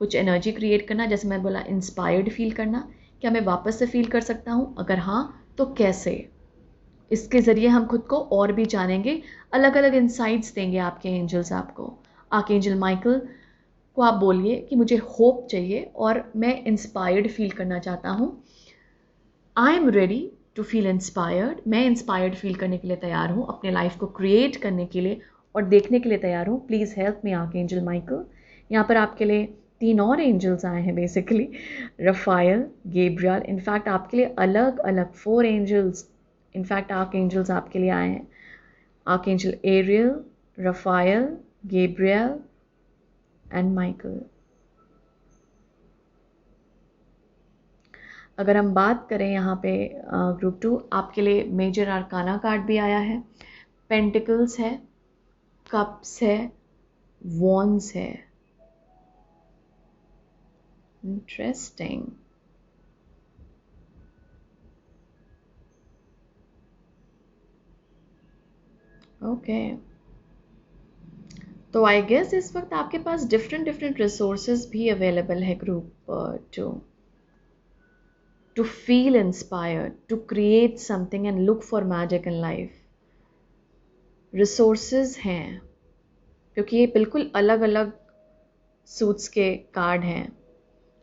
कुछ एनर्जी क्रिएट करना, जैसे मैं बोला इंस्पायर्ड फील करना, क्या मैं वापस से फील कर सकता हूँ? अगर हाँ तो कैसे? इसके ज़रिए हम खुद को और भी जानेंगे, अलग अलग इंसाइट्स देंगे आपके एंजल्स आपको। आर्कएंजल माइकल को आप बोलिए कि मुझे होप चाहिए और मैं इंस्पायर्ड फील करना चाहता हूँ। I am ready to feel inspired. मैं इंस्पायर्ड फील करने के लिए तैयार हूँ, अपने लाइफ को क्रिएट करने के लिए और देखने के लिए तैयार हूँ। Please help me archangel Michael. यहाँ पर आपके लिए 3 और एंजल्स आए हैं बेसिकली, रफायल, गैब्रियल। इनफैक्ट आपके लिए अलग अलग 4 एंजल्स, इनफैक्ट आर्कएंजल्स आपके लिए आए हैं। Archangel Ariel, Raphael, Gabriel and Michael. अगर हम बात करें यहाँ पे ग्रुप 2, आपके लिए मेजर आर्काना कार्ड भी आया है, पेंटिकल्स है, कप्स है, वॉन्ड्स है। इंटरेस्टिंग। ओके, तो आई गेस इस वक्त आपके पास डिफरेंट डिफरेंट रिसोर्सेज भी अवेलेबल है group 2, to feel inspired, to create something and look for magic in life. Resources हैं, क्योंकि ये बिल्कुल अलग अलग सूट्स के कार्ड हैं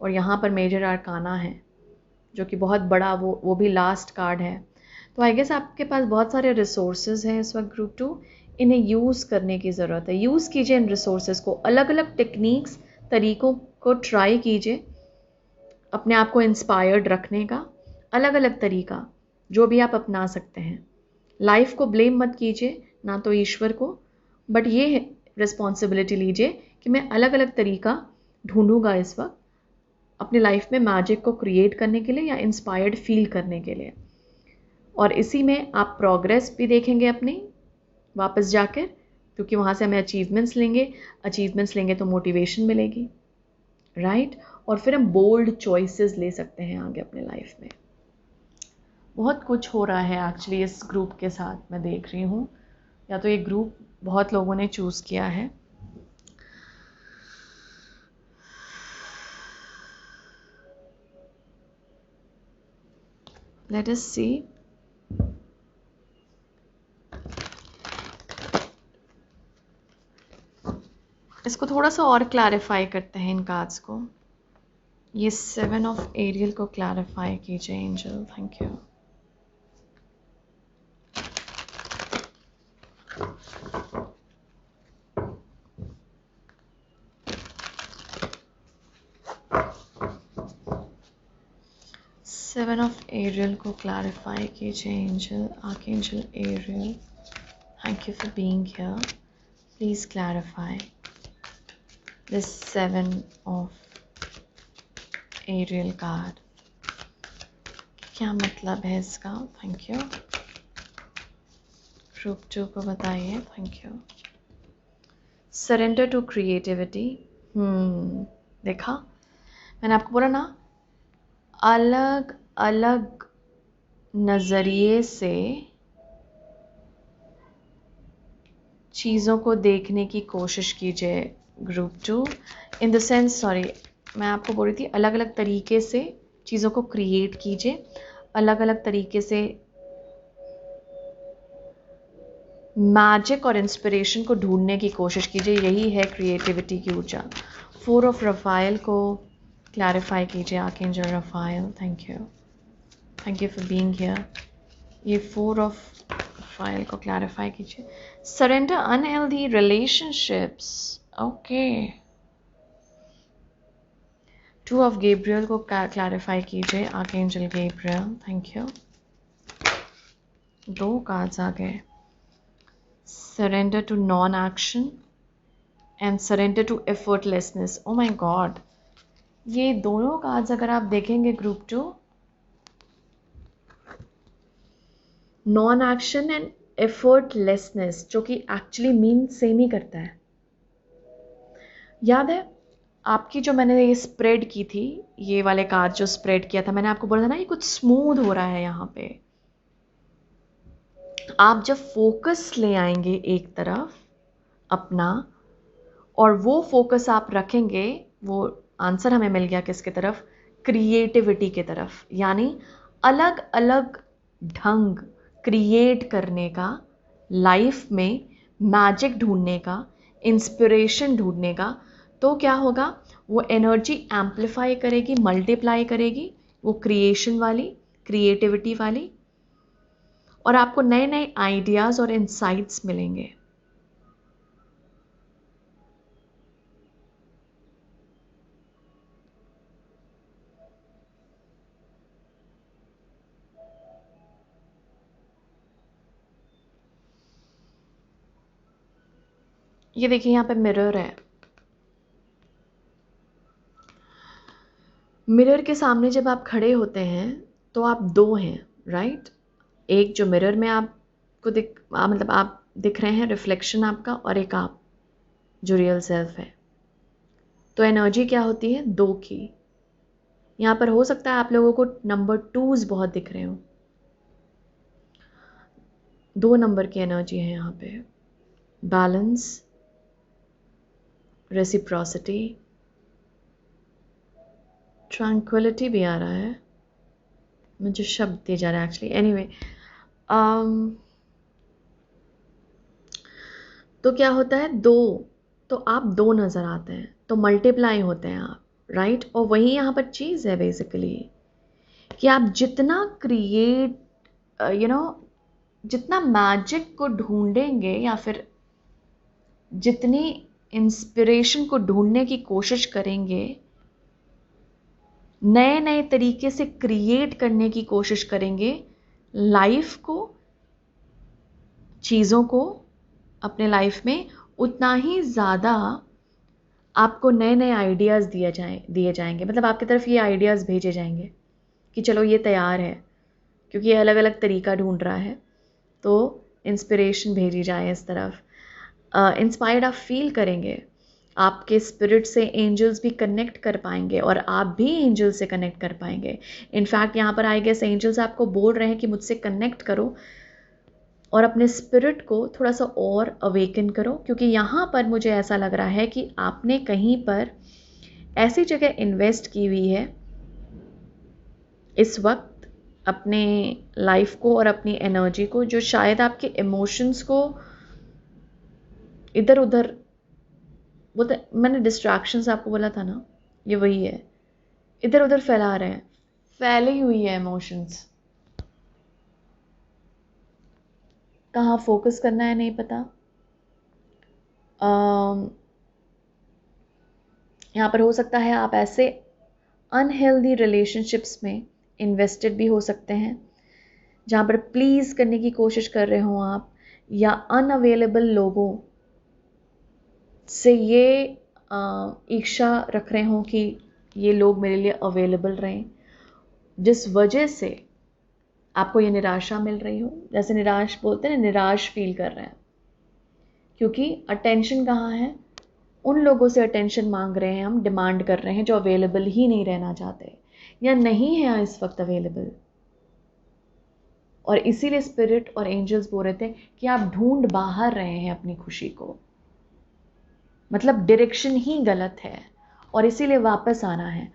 और यहाँ पर मेजर आर्काना है जो कि बहुत बड़ा, वो भी लास्ट कार्ड है। तो आई गेस आपके पास बहुत सारे रिसोर्सेज हैं इस वक्त ग्रुप 2, इन्हें यूज़ करने की ज़रूरत है। यूज़ कीजिए इन रिसोर्सेज को, अलग अलग टेक्निक्स, तरीक़ों को ट्राई कीजिए अपने आप को इंस्पायर्ड रखने का, अलग अलग तरीका जो भी आप अपना सकते हैं। लाइफ को ब्लेम मत कीजिए, ना तो ईश्वर को, बट ये रिस्पॉन्सिबिलिटी लीजिए कि मैं अलग अलग तरीका ढूंढूंगा इस वक्त अपनी लाइफ में मैजिक को क्रिएट करने के लिए या इंस्पायर्ड फील करने के लिए। और इसी में आप प्रोग्रेस भी देखेंगे अपनी वापस जाकर, क्योंकि वहाँ से हमें अचीवमेंट्स लेंगे तो मोटिवेशन मिलेगी, राइट। और फिर हम बोल्ड चॉइसेस ले सकते हैं आगे अपने लाइफ में। बहुत कुछ हो रहा है एक्चुअली इस ग्रुप के साथ, मैं देख रही हूँ, या तो ये ग्रुप बहुत लोगों ने चूज़ किया है। लेट अस सी। इसको थोड़ा सा और क्लैरिफाई करते हैं इन कार्ड्स को। ये 7 ऑफ एरियल को क्लैरिफाई कीजिए angel, thank you. Seven of Ariel को क्लैरिफाई कीजिए angel, archangel Ariel, thank you for being here. Please clarify this 7 of Ariel card, क्या मतलब है इसका? Thank you. ग्रुप 2 को बताइए, thank you. Surrender to creativity. देखा, मैंने आपको बोला ना, अलग अलग नज़रिए से चीज़ों को देखने की कोशिश कीजिए group 2। In the sense, sorry, मैं आपको बोल रही थी अलग अलग तरीके से चीज़ों को क्रिएट कीजिए, अलग अलग तरीके से मैजिक और इंस्पिरेशन को ढूंढने की कोशिश कीजिए, यही है क्रिएटिविटी की ऊर्जा। 4 ऑफ रफायल को क्लैरिफाई कीजिए archangel Raphael, thank you for being here. ये 4 ऑफ रफायल को क्लैरिफाई कीजिए। Surrender unhealthy relationships, okay. 2 of Gabriel को क्लैरिफाई कीजिए archangel Gabriel, thank you. 2 cards आ गए, surrender to non action and surrender to effortlessness. Oh my god, ये दोनों cards अगर आप देखेंगे group 2, non action and effortlessness, जो कि एक्चुअली मीन सेम ही करता है। याद है आपकी जो मैंने ये स्प्रेड की थी, ये वाले कार्ड जो स्प्रेड किया था, मैंने आपको बोला था ना ये कुछ स्मूथ हो रहा है यहाँ पे। आप जब फोकस ले आएंगे एक तरफ अपना, और वो फोकस आप रखेंगे, वो आंसर हमें मिल गया किसके तरफ, क्रिएटिविटी के तरफ। यानी अलग अलग ढंग क्रिएट करने का, लाइफ में मैजिक ढूंढने का, इंस्पिरेशन ढूंढने का। तो क्या होगा, वो एनर्जी एम्पलीफाई करेगी, मल्टीप्लाई करेगी, वो क्रिएशन वाली, क्रिएटिविटी वाली, और आपको नए नए आइडियाज़ और इंसाइट्स मिलेंगे। ये देखिए यहाँ पे मिरर है। मिरर के सामने जब आप खड़े होते हैं तो आप दो हैं, राइट। एक जो मिरर में आपको मतलब आप दिख रहे हैं, रिफ्लेक्शन आपका, और एक आप जो रियल सेल्फ है। तो एनर्जी क्या होती है, दो की। यहाँ पर हो सकता है आप लोगों को नंबर 2s बहुत दिख रहे हो। 2 नंबर की एनर्जी है यहाँ पे। बैलेंस, रेसिप्रोसिटी, ट्रैंक्विलिटी भी आ रहा है, मुझे शब्द दिया जा रहा है एक्चुअली। एनीवे, तो क्या होता है, दो, तो आप दो नज़र आते हैं, तो मल्टीप्लाई होते हैं आप, राइट। और वही यहाँ पर चीज़ है बेसिकली, कि आप जितना क्रिएट जितना मैजिक को ढूंढेंगे, या फिर जितनी इंस्पिरेशन को ढूंढने की कोशिश करेंगे, नए नए तरीके से क्रिएट करने की कोशिश करेंगे लाइफ को, चीज़ों को अपने लाइफ में, उतना ही ज़्यादा आपको नए नए आइडियाज़ दिए जाएंगे। मतलब आपकी तरफ ये आइडियाज़ भेजे जाएंगे कि चलो ये तैयार है, क्योंकि ये अलग अलग तरीका ढूंढ रहा है, तो इंस्पिरेशन भेजी जाए इस तरफ। इंस्पायर्ड आप फील करेंगे, आपके स्पिरिट से एंजल्स भी कनेक्ट कर पाएंगे, और आप भी एंजल से कनेक्ट कर पाएंगे। इनफैक्ट यहाँ पर आई गेस एंजल्स आपको बोल रहे हैं कि मुझसे कनेक्ट करो और अपने स्पिरिट को थोड़ा सा और अवेकन करो, क्योंकि यहाँ पर मुझे ऐसा लग रहा है कि आपने कहीं पर ऐसी जगह इन्वेस्ट की हुई है इस वक्त अपने लाइफ को और अपनी एनर्जी को, जो शायद आपके इमोशंस को इधर उधर, बोलते मैंने डिस्ट्रैक्शंस आपको बोला था ना, ये वही है, इधर उधर फैला रहे हैं, फैली हुई है इमोशंस। कहाँ फोकस करना है नहीं पता। यहाँ पर हो सकता है आप ऐसे अनहेल्दी रिलेशनशिप्स में इन्वेस्टेड भी हो सकते हैं, जहाँ पर प्लीज़ करने की कोशिश कर रहे हो आप, या अनअवेलेबल लोगों से ये इच्छा रख रहे हो कि ये लोग मेरे लिए अवेलेबल रहें, जिस वजह से आपको ये निराशा मिल रही हो। जैसे निराश बोलते हैं, निराश फील कर रहे हैं, क्योंकि अटेंशन कहाँ है, उन लोगों से अटेंशन मांग रहे हैं, हम डिमांड कर रहे हैं जो अवेलेबल ही नहीं रहना चाहते या नहीं है इस वक्त अवेलेबल। और इसीलिए स्पिरिट और एंजल्स बोल रहे थे कि आप ढूंढ बाहर रहे हैं अपनी खुशी को, मतलब डायरेक्शन ही गलत है, और इसीलिए वापस आना है।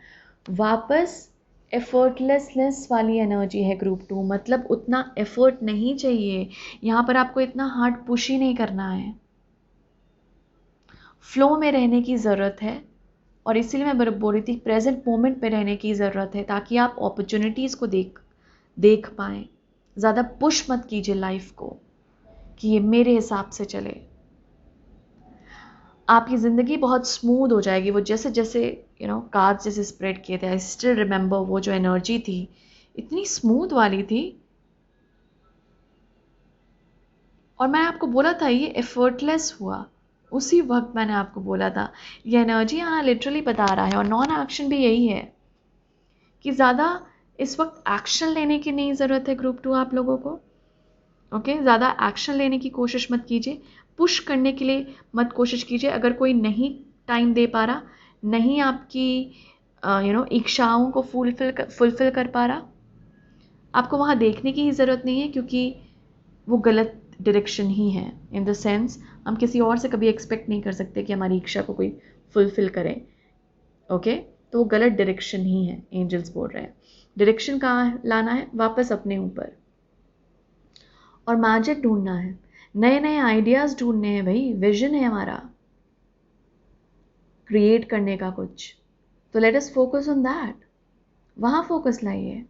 वापस एफर्टलेसनेस वाली एनर्जी है ग्रुप 2, मतलब उतना एफर्ट नहीं चाहिए यहाँ पर, आपको इतना हार्ड पुश ही नहीं करना है, फ्लो में रहने की ज़रूरत है। और इसीलिए मैं बोल रही थी प्रेजेंट मोमेंट में रहने की ज़रूरत है, ताकि आप अपॉर्चुनिटीज़ को देख पाएँ। ज़्यादा पुश मत कीजिए लाइफ को कि ये मेरे हिसाब से चले, आपकी ज़िंदगी बहुत स्मूथ हो जाएगी। वो जैसे जैसे कार्ड्स जैसे स्प्रेड किए थे, आई स्टिल रिमेंबर वो जो एनर्जी थी इतनी स्मूथ वाली थी, और मैं आपको बोला था ये एफर्टलेस हुआ, उसी वक्त मैंने आपको बोला था ये एनर्जी यहाँ लिटरली बता रहा है। और नॉन एक्शन भी यही है कि ज़्यादा इस वक्त एक्शन लेने की नहीं ज़रूरत है ग्रुप 2 आप लोगों को। ओके, ज़्यादा एक्शन लेने की कोशिश मत कीजिए, पुश करने के लिए मत कोशिश कीजिए। अगर कोई नहीं टाइम दे पा रहा, नहीं आपकी इच्छाओं को फुलफिल कर पा रहा, आपको वहाँ देखने की ही ज़रूरत नहीं है, क्योंकि वो गलत डायरेक्शन ही है। इन द सेंस हम किसी और से कभी एक्सपेक्ट नहीं कर सकते कि हमारी इच्छा को कोई फुलफिल करे। ओके, तो वो गलत डायरेक्शन ही है। एंजल्स बोल रहे हैं डायरेक्शन कहाँ लाना है, वापस अपने ऊपर, और मैजिक ढूंढना है, नए नए आइडियाज़ ढूंढने हैं भाई। विजन है हमारा क्रिएट करने का कुछ, तो let us focus on that, वहाँ फोकस लाइए।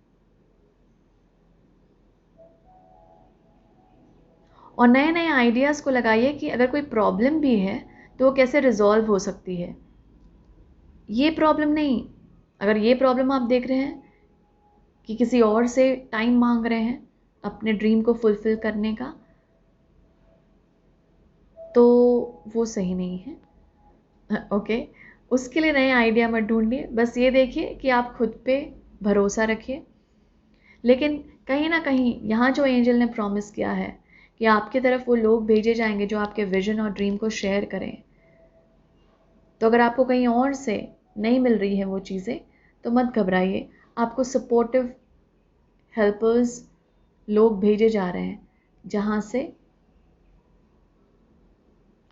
और नए नए आइडियाज़ को लगाइए कि अगर कोई प्रॉब्लम भी है तो वो कैसे रिजॉल्व हो सकती है। ये प्रॉब्लम नहीं, अगर ये प्रॉब्लम आप देख रहे हैं कि किसी और से टाइम मांग रहे हैं अपने ड्रीम को फुलफिल करने का, तो वो सही नहीं है। ओके, उसके लिए नए आइडिया मत ढूंढिए, बस ये देखिए कि आप खुद पे भरोसा रखिए। लेकिन कहीं ना कहीं यहाँ जो एंजल ने प्रॉमिस किया है कि आपकी तरफ वो लोग भेजे जाएंगे जो आपके विजन और ड्रीम को शेयर करें, तो अगर आपको कहीं और से नहीं मिल रही है वो चीज़ें, तो मत घबराइए, आपको सपोर्टिव हेल्पर्स लोग भेजे जा रहे हैं जहाँ से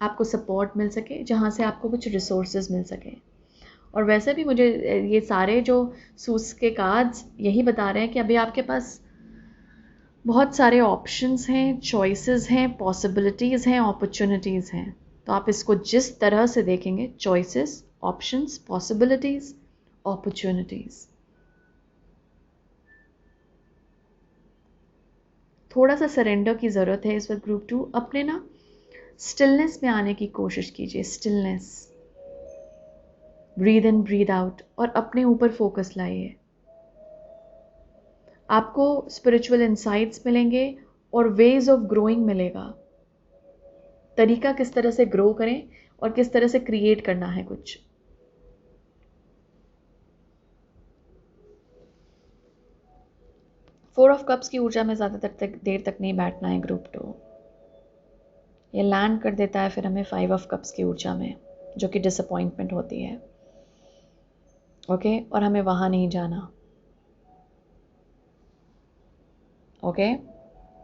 आपको सपोर्ट मिल सके, जहाँ से आपको कुछ रिसोर्सेज मिल सके। और वैसे भी मुझे ये सारे जो सूस के कार्ड्स यही बता रहे हैं कि अभी आपके पास बहुत सारे ऑप्शंस हैं, चॉइसेस हैं, पॉसिबिलिटीज़ हैं, अपॉर्चुनिटीज़ हैं। तो आप इसको जिस तरह से देखेंगे, चॉइसेस, ऑप्शंस, पॉसिबिलिटीज़, अपॉर्चुनिटीज़, थोड़ा सा सरेंडर की ज़रूरत है इस वक्त ग्रुप 2। अपने ना स्टिलनेस में आने की कोशिश कीजिए, stillness, breathe in breathe out, और अपने ऊपर फोकस लाइए। आपको स्पिरिचुअल इंसाइट्स मिलेंगे और वेज ऑफ ग्रोइंग मिलेगा, तरीका किस तरह से ग्रो करें और किस तरह से क्रिएट करना है कुछ। फोर ऑफ कप्स की ऊर्जा में ज़्यादा देर तक नहीं बैठना है ग्रुप 2। ये लैंड कर देता है फिर हमें 5 ऑफ कप्स की ऊर्जा में, जो कि डिसअपॉइंटमेंट होती है। ओके, और हमें वहाँ नहीं जाना। ओके,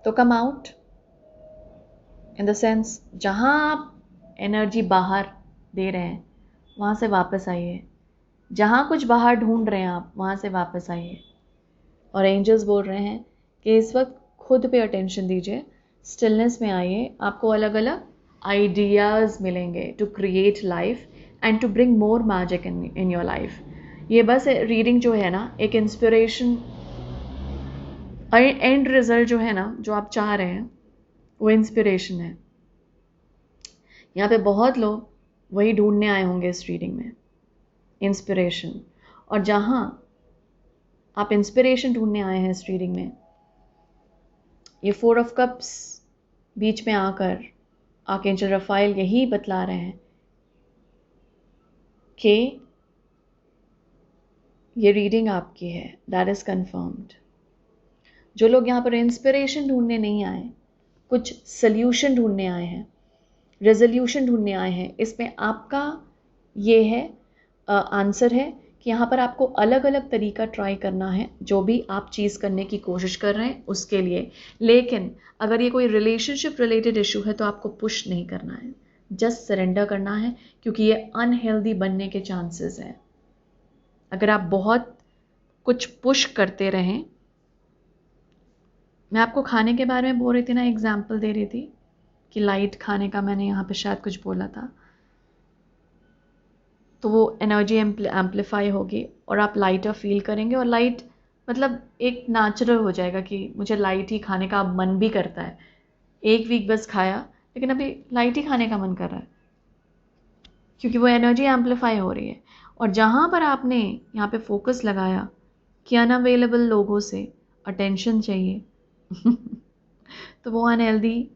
तो come out in the sense, जहाँ आप एनर्जी बाहर दे रहे हैं वहाँ से वापस आइए, जहाँ कुछ बाहर ढूंढ रहे हैं आप वहाँ से वापस आइए। और एंजल्स बोल रहे हैं कि इस वक्त खुद पे अटेंशन दीजिए, स्टिलनेस में आइए, आपको अलग अलग आइडियाज़ मिलेंगे to create life and to bring more magic in your life. ये बस रीडिंग जो है ना, एक इंस्पिरेशन, एंड रिजल्ट जो है ना, जो आप चाह रहे हैं वो इंस्पिरेशन है। यहाँ पे बहुत लोग वही ढूंढने आए होंगे इस रीडिंग में, इंस्पिरेशन। और जहाँ आप इंस्पिरेशन ढूंढने आए हैं इस रीडिंग में, ये 4 ऑफ कप्स बीच में आकर आर्कएंजल रफाइल यही बतला रहे हैं कि ये रीडिंग आपकी है, दैट इज कंफर्म्ड। जो लोग यहाँ पर इंस्पिरेशन ढूंढने नहीं आए, कुछ सल्यूशन ढूंढने आए हैं, रेजोल्यूशन ढूंढने आए हैं, इसमें आपका ये है आंसर है कि यहाँ पर आपको अलग अलग तरीका ट्राई करना है, जो भी आप चीज़ करने की कोशिश कर रहे हैं उसके लिए। लेकिन अगर ये कोई रिलेशनशिप रिलेटेड इशू है तो आपको पुश नहीं करना है, जस्ट सरेंडर करना है, क्योंकि ये अनहेल्दी बनने के चांसेस हैं। अगर आप बहुत कुछ पुश करते रहें, मैं आपको खाने के बारे में बोल रही थी ना, एग्जाम्पल दे रही थी कि लाइट खाने का, मैंने यहाँ पे शायद कुछ बोला था, तो वो एनर्जी एम्पलीफाई होगी और आप लाइटर फील करेंगे, और लाइट मतलब एक नेचुरल हो जाएगा कि मुझे लाइट ही खाने का अब मन भी करता है। एक वीक बस खाया, लेकिन अभी लाइट ही खाने का मन कर रहा है, क्योंकि वो एनर्जी एम्पलीफाई हो रही है। और जहाँ पर आपने यहाँ पे फोकस लगाया कि अनअवेलेबल लोगों से अटेंशन चाहिए तो वो अनहेल्दी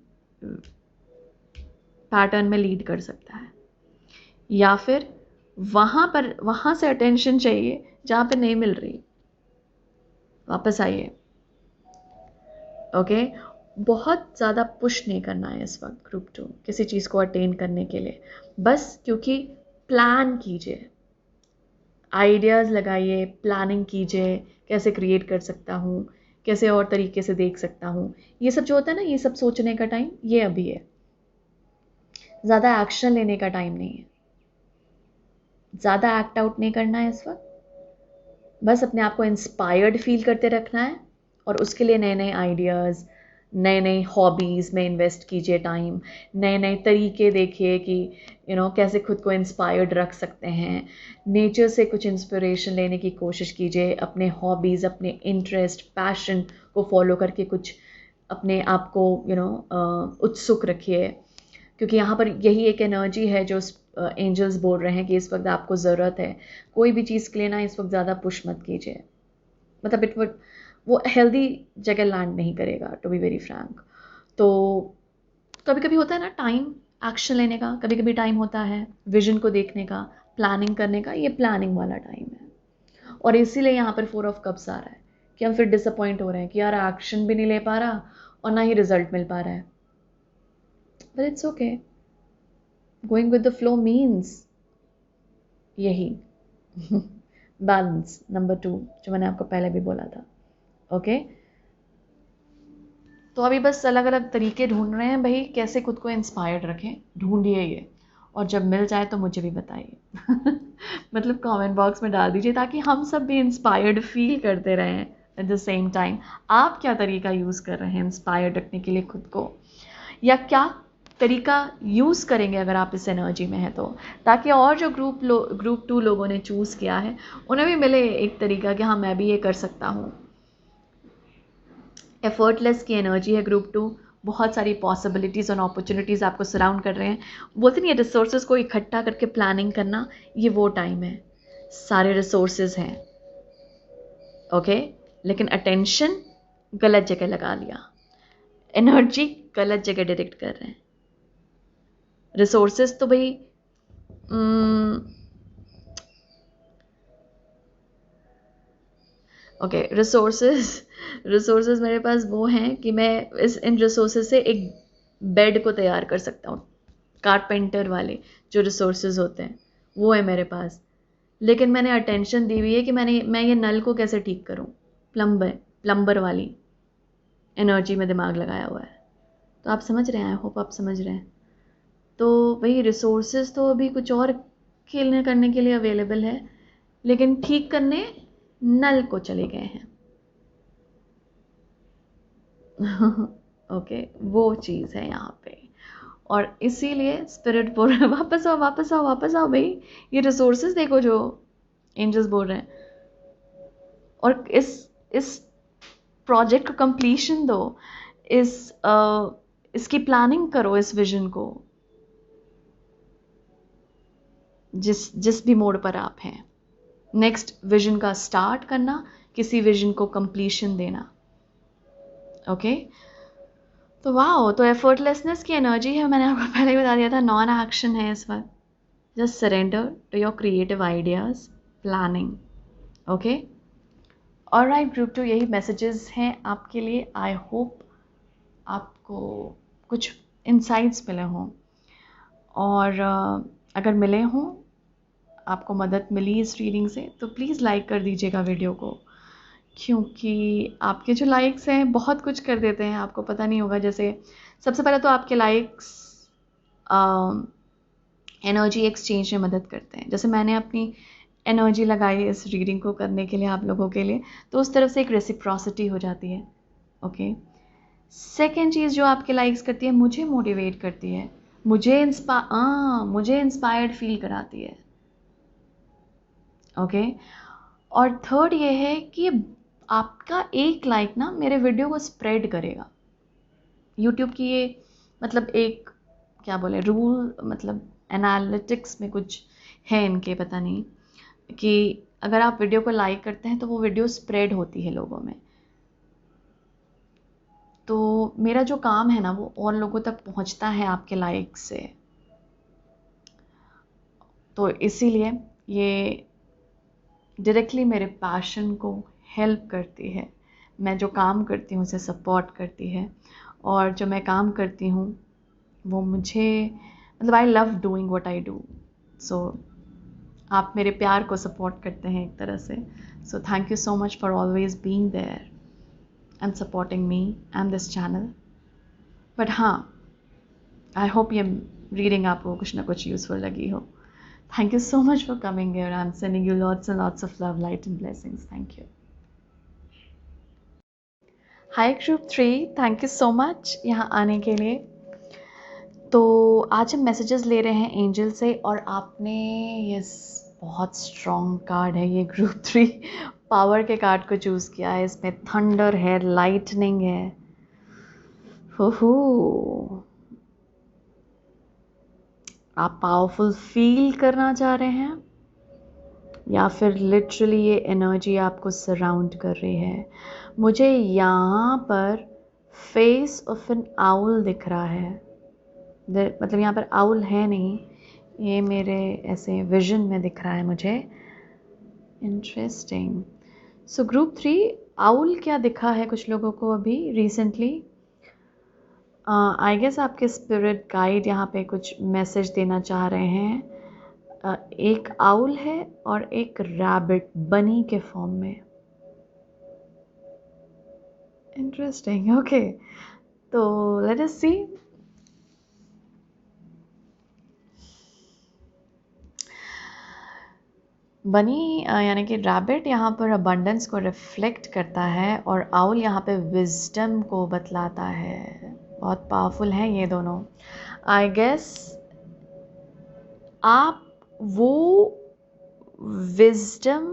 पैटर्न में लीड कर सकता है। या फिर वहाँ से अटेंशन चाहिए जहाँ पे नहीं मिल रही, वापस आइए। ओके, बहुत ज़्यादा पुश नहीं करना है इस वक्त ग्रुप 2 किसी चीज़ को अटेन करने के लिए, बस क्योंकि प्लान कीजिए, आइडियाज़ लगाइए, प्लानिंग कीजिए, कैसे क्रिएट कर सकता हूँ, कैसे और तरीके से देख सकता हूँ। ये सब जो होता है ना, ये सब सोचने का टाइम ये अभी है। ज़्यादा एक्शन लेने का टाइम नहीं है, ज़्यादा एक्ट आउट नहीं करना है इस वक्त। बस अपने आप को इंस्पायर्ड फील करते रखना है और उसके लिए नए नए आइडियाज़, नए नए हॉबीज़ में इन्वेस्ट कीजिए टाइम, नए नए तरीके देखिए कि कैसे खुद को इंस्पायर्ड रख सकते हैं। नेचर से कुछ इंस्पिरेशन लेने की कोशिश कीजिए, अपने हॉबीज़, अपने इंटरेस्ट, पैशन को फॉलो करके कुछ अपने आप को उत्सुक रखिए, क्योंकि यहाँ पर यही एक एनर्जी है जो एंजल्स बोल रहे हैं कि इस वक्त आपको ज़रूरत है। कोई भी चीज़ के लिए ना इस वक्त ज़्यादा पुश मत कीजिए, मतलब इट वुड वो हेल्दी जगह लैंड नहीं करेगा, टू बी वेरी फ्रैंक। तो कभी कभी होता है ना टाइम एक्शन लेने का, कभी कभी टाइम होता है विजन को देखने का, प्लानिंग करने का। ये प्लानिंग वाला टाइम है और इसीलिए यहाँ पर 4 ऑफ कप्स आ रहा है कि हम फिर डिसअपॉइंट हो रहे हैं कि यार एक्शन भी नहीं ले पा रहा और ना ही रिजल्ट मिल पा रहा है। But it's okay, going with the flow means यही बैलेंस नंबर 2 जो मैंने आपको पहले भी बोला था। ओके, तो अभी बस अलग अलग तरीके ढूंढ रहे हैं भाई, कैसे खुद को इंस्पायर्ड रखें, ढूंढिए ये, और जब मिल जाए तो मुझे भी बताइए मतलब कमेंट बॉक्स में डाल दीजिए ताकि हम सब भी इंस्पायर्ड फील करते रहें एट द सेम टाइम। आप क्या तरीका यूज़ कर रहे हैं इंस्पायर्ड रखने के लिए खुद को, या क्या तरीका यूज़ करेंगे अगर आप इस एनर्जी में हैं तो, ताकि और जो ग्रुप 2 लोगों ने चूज़ किया है उन्हें भी मिले एक तरीका कि हाँ मैं भी ये कर सकता हूँ। एफर्टलेस की एनर्जी है ग्रुप 2, बहुत सारी पॉसिबिलिटीज़ और अपॉर्चुनिटीज़ आपको सराउंड कर रहे हैं। बोलते नहीं है रिसोर्सेज को इकट्ठा करके प्लानिंग करना, ये वो टाइम है। सारे रिसोर्सेज हैं, ओके, लेकिन अटेंशन गलत जगह लगा लिया, एनर्जी गलत जगह डायरेक्ट कर रहे हैं। रिसोर्सेज तो भाई ओके, रिसोर्सेज मेरे पास वो हैं कि मैं इन रिसोर्सेज से एक बेड को तैयार कर सकता हूँ। कारपेंटर वाले जो रिसोर्सेज होते हैं वो है मेरे पास, लेकिन मैंने अटेंशन दी हुई है कि मैं ये नल को कैसे ठीक करूँ। प्लम्बर वाली एनर्जी में दिमाग लगाया हुआ है। तो आप समझ रहे हैं, आई होप आप समझ रहे हैं। तो भाई रिसोर्सेज तो अभी कुछ और खेलने करने के लिए अवेलेबल है, लेकिन ठीक करने नल को चले गए हैं ओके, वो चीज़ है यहाँ पे। और इसीलिए स्पिरिट बोल रहे हैं वापस आओ वापस आओ वापस आओ भाई, ये रिसोर्सेज देखो जो एंजल्स बोल रहे हैं, और इस प्रोजेक्ट को कंप्लीशन दो, इसकी प्लानिंग करो, इस विजन को जिस भी मोड पर आप हैं। नेक्स्ट विजन का स्टार्ट करना, किसी विजन को कंप्लीशन देना। ओके, तो वाह, तो एफर्टलेसनेस की एनर्जी है, मैंने आपको पहले ही बता दिया था, नॉन एक्शन है इस वक्त। Just surrender to your creative ideas, planning. Okay, alright group 2, यही मैसेजेस हैं आपके लिए। आई होप आपको कुछ इंसाइट्स मिले हों, और अगर मिले हों, आपको मदद मिली इस रीडिंग से, तो प्लीज़ लाइक कर दीजिएगा वीडियो को, क्योंकि आपके जो लाइक्स हैं बहुत कुछ कर देते हैं, आपको पता नहीं होगा। जैसे सबसे पहले तो आपके लाइक्स एनर्जी एक्सचेंज में मदद करते हैं। जैसे मैंने अपनी एनर्जी लगाई इस रीडिंग को करने के लिए आप लोगों के लिए, तो उस तरफ से एक रेसिप्रोसिटी हो जाती है। ओके, सेकेंड चीज़ जो आपके लाइक्स करती है, मुझे मोटिवेट करती है, मुझे इंस्पायर्ड फील कराती है। ओके, और थर्ड ये है कि आपका एक लाइक ना मेरे वीडियो को स्प्रेड करेगा। यूट्यूब की ये मतलब एक क्या बोले रूल, मतलब एनालिटिक्स में कुछ है इनके, पता नहीं, कि अगर आप वीडियो को लाइक करते हैं तो वो वीडियो स्प्रेड होती है लोगों में। तो मेरा जो काम है ना वो और लोगों तक पहुंचता है आपके लाइक से। तो इसीलिए ये डायरेक्टली मेरे पैशन को हेल्प करती है। मैं जो काम करती हूँ उसे सपोर्ट करती है, और जो मैं काम करती हूँ वो मुझे, मतलब I love doing what I do. So आप मेरे प्यार को सपोर्ट करते हैं एक तरह से. So thank you so much for always being there and supporting me and this channel. But हाँ, आई होप ये रीडिंग आपको कुछ ना कुछ यूज़फुल लगी हो. Thank you so much for coming here. I'm sending you lots and lots of love, light and blessings. Thank you. Hi Group 3, thank you so much यहाँ आने के लिए. तो आज हम मैसेजेस ले रहे हैं एंजल से और आपने यस बहुत स्ट्रॉन्ग कार्ड है ये ग्रुप 3 पावर के कार्ड को चूज़ किया है. इसमें थंडर है, लाइटनिंग है. हो आप पावरफुल फील करना चाह रहे हैं या फिर लिटरली ये एनर्जी आपको सराउंड कर रही है. मुझे यहाँ पर फेस ऑफ एन आउल दिख रहा है. मतलब यहाँ पर आउल है नहीं, ये मेरे ऐसे विजन में दिख रहा है मुझे. इंटरेस्टिंग. सो ग्रुप 3 आउल क्या दिखा है कुछ लोगों को अभी रिसेंटली. आई गेस आपके स्पिरिट गाइड यहाँ पे कुछ मैसेज देना चाह रहे हैं. एक आउल है और एक रैबिट बनी के फॉर्म में. इंटरेस्टिंग. ओके, तो लेट अस सी. बनी यानी कि रैबिट यहाँ पर अबंडेंस को रिफ्लेक्ट करता है और आउल यहाँ पे विजडम को बतलाता है. बहुत पावरफुल हैं ये दोनों. आई गेस आप वो विजडम,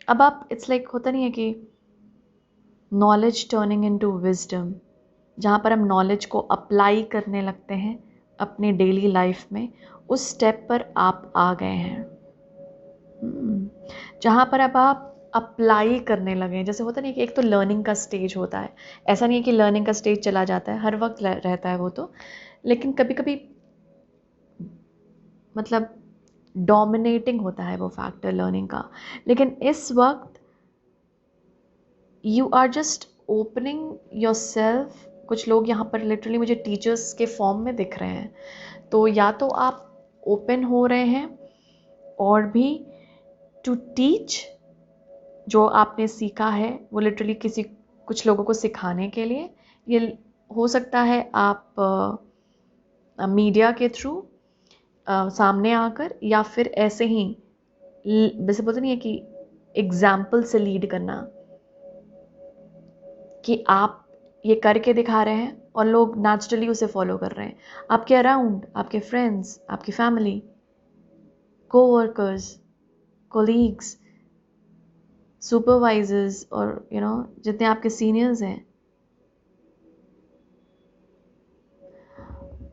अब आप इट्स लाइक होता नहीं है कि नॉलेज टर्निंग इनटू विजडम, जहाँ पर हम नॉलेज को अप्लाई करने लगते हैं अपने डेली लाइफ में, उस स्टेप पर आप आ गए हैं. जहाँ पर अब आप अप्लाई करने लगे. जैसे होता नहीं कि एक तो लर्निंग का स्टेज होता है, ऐसा नहीं है कि लर्निंग का स्टेज चला जाता है, हर वक्त रहता है वो तो, लेकिन कभी कभी मतलब डोमिनेटिंग होता है वो फैक्टर लर्निंग का. लेकिन इस वक्त you are just opening yourself. कुछ लोग यहाँ पर लिटरली मुझे टीचर्स के फॉर्म में दिख रहे हैं. तो या तो आप ओपन हो रहे हैं और भी टू टीच जो आपने सीखा है वो लिटरली कुछ लोगों को सिखाने के लिए. ये हो सकता है आप मीडिया के थ्रू सामने आकर, या फिर ऐसे ही वैसे बोलते नहीं है कि एग्जाम्पल से लीड करना, कि आप ये करके दिखा रहे हैं और लोग नेचुरली उसे फॉलो कर रहे हैं. आपके अराउंड आपके फ्रेंड्स, आपकी फैमिली, कोवर्कर्स, कोलीग्स, सुपरवाइजर्स और जितने आपके सीनियर्स हैं,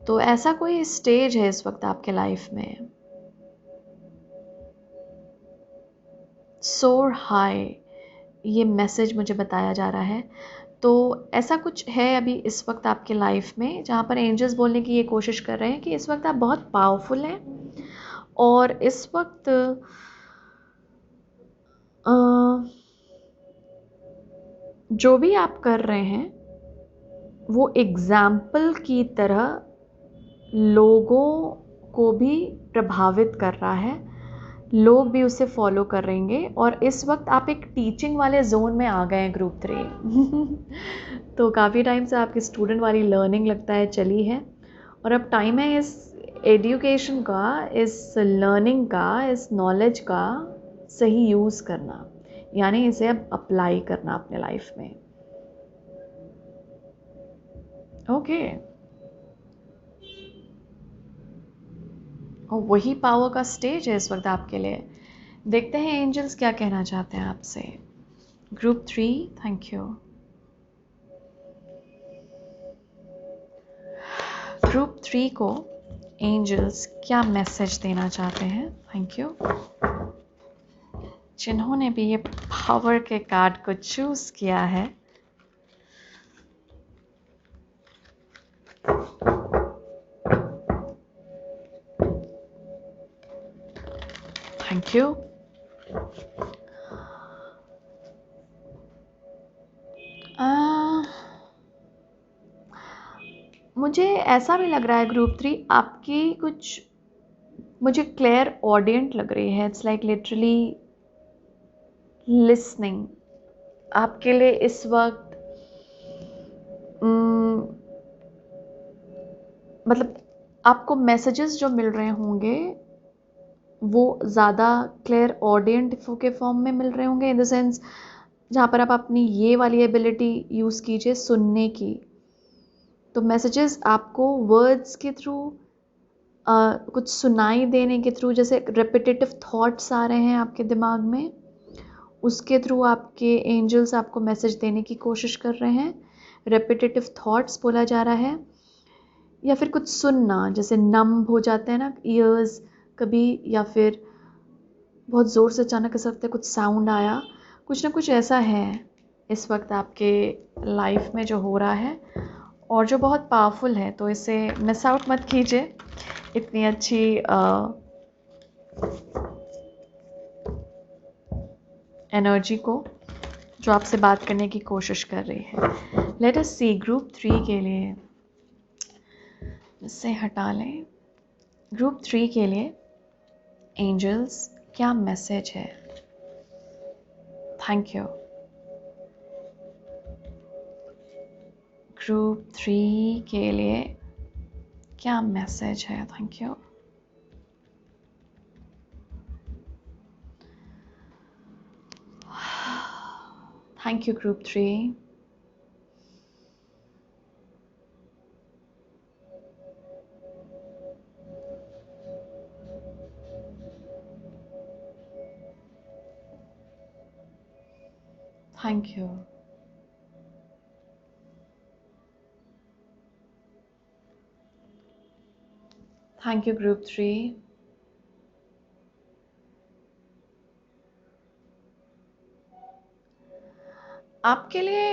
तो ऐसा कोई स्टेज है इस वक्त आपके लाइफ में. सोर हाई ये मैसेज मुझे बताया जा रहा है. तो ऐसा कुछ है अभी इस वक्त आपके लाइफ में जहाँ पर एंजल्स बोलने की ये कोशिश कर रहे हैं कि इस वक्त आप बहुत पावरफुल हैं और इस वक्त जो भी आप कर रहे हैं वो एग्जाम्पल की तरह लोगों को भी प्रभावित कर रहा है. लोग भी उसे फॉलो कर रहेंगे और इस वक्त आप एक टीचिंग वाले जोन में आ गए हैं ग्रुप 3. तो काफ़ी टाइम से आपकी स्टूडेंट वाली लर्निंग लगता है चली है और अब टाइम है इस एजुकेशन का, इस लर्निंग का, इस नॉलेज का सही यूज़ करना, यानी इसे अब अप्लाई करना अपने लाइफ में. ओके. और वही पावर का स्टेज है इस वक्त आपके लिए. देखते हैं एंजल्स क्या कहना चाहते हैं आपसे. Group 3, thank you. ग्रुप 3 को एंजल्स क्या मैसेज देना चाहते हैं. Thank you. जिन्होंने भी ये पावर के कार्ड को चूज किया है, थैंक यू. मुझे ऐसा भी लग रहा है ग्रुप 3 आपकी कुछ मुझे क्लेयर ऑडियंट लग रही है. It's like literally listening. आपके लिए इस वक्त मतलब आपको मैसेजेस जो मिल रहे होंगे वो ज़्यादा क्लियर ऑडियंट के फॉर्म में मिल रहे होंगे, इन द सेंस जहाँ पर आप अपनी ये वाली एबिलिटी यूज़ कीजिए सुनने की. तो मैसेजेस आपको वर्ड्स के थ्रू कुछ सुनाई देने के थ्रू, जैसे रेपिटेटिव थॉट्स आ रहे हैं आपके दिमाग में, उसके थ्रू आपके एंजल्स आपको मैसेज देने की कोशिश कर रहे हैं. रेपिटेटिव थॉट्स बोला जा रहा है, या फिर कुछ सुनना, जैसे नंब हो जाते हैं ना ईयर्स कभी, या फिर बहुत ज़ोर से अचानक ऐसा लगता है कुछ साउंड आया. कुछ ना कुछ ऐसा है इस वक्त आपके लाइफ में जो हो रहा है और जो बहुत पावरफुल है. तो इसे मिस आउट मत कीजिए, इतनी अच्छी एनर्जी को जो आपसे बात करने की कोशिश कर रही है. लेट अस सी ग्रुप 3 के लिए. इससे हटा लें. ग्रुप 3 के लिए एंजल्स क्या मैसेज है. Thank you. ग्रुप 3 के लिए क्या मैसेज है. Thank you. Thank you group 3. Thank you. Thank you group 3. आपके लिए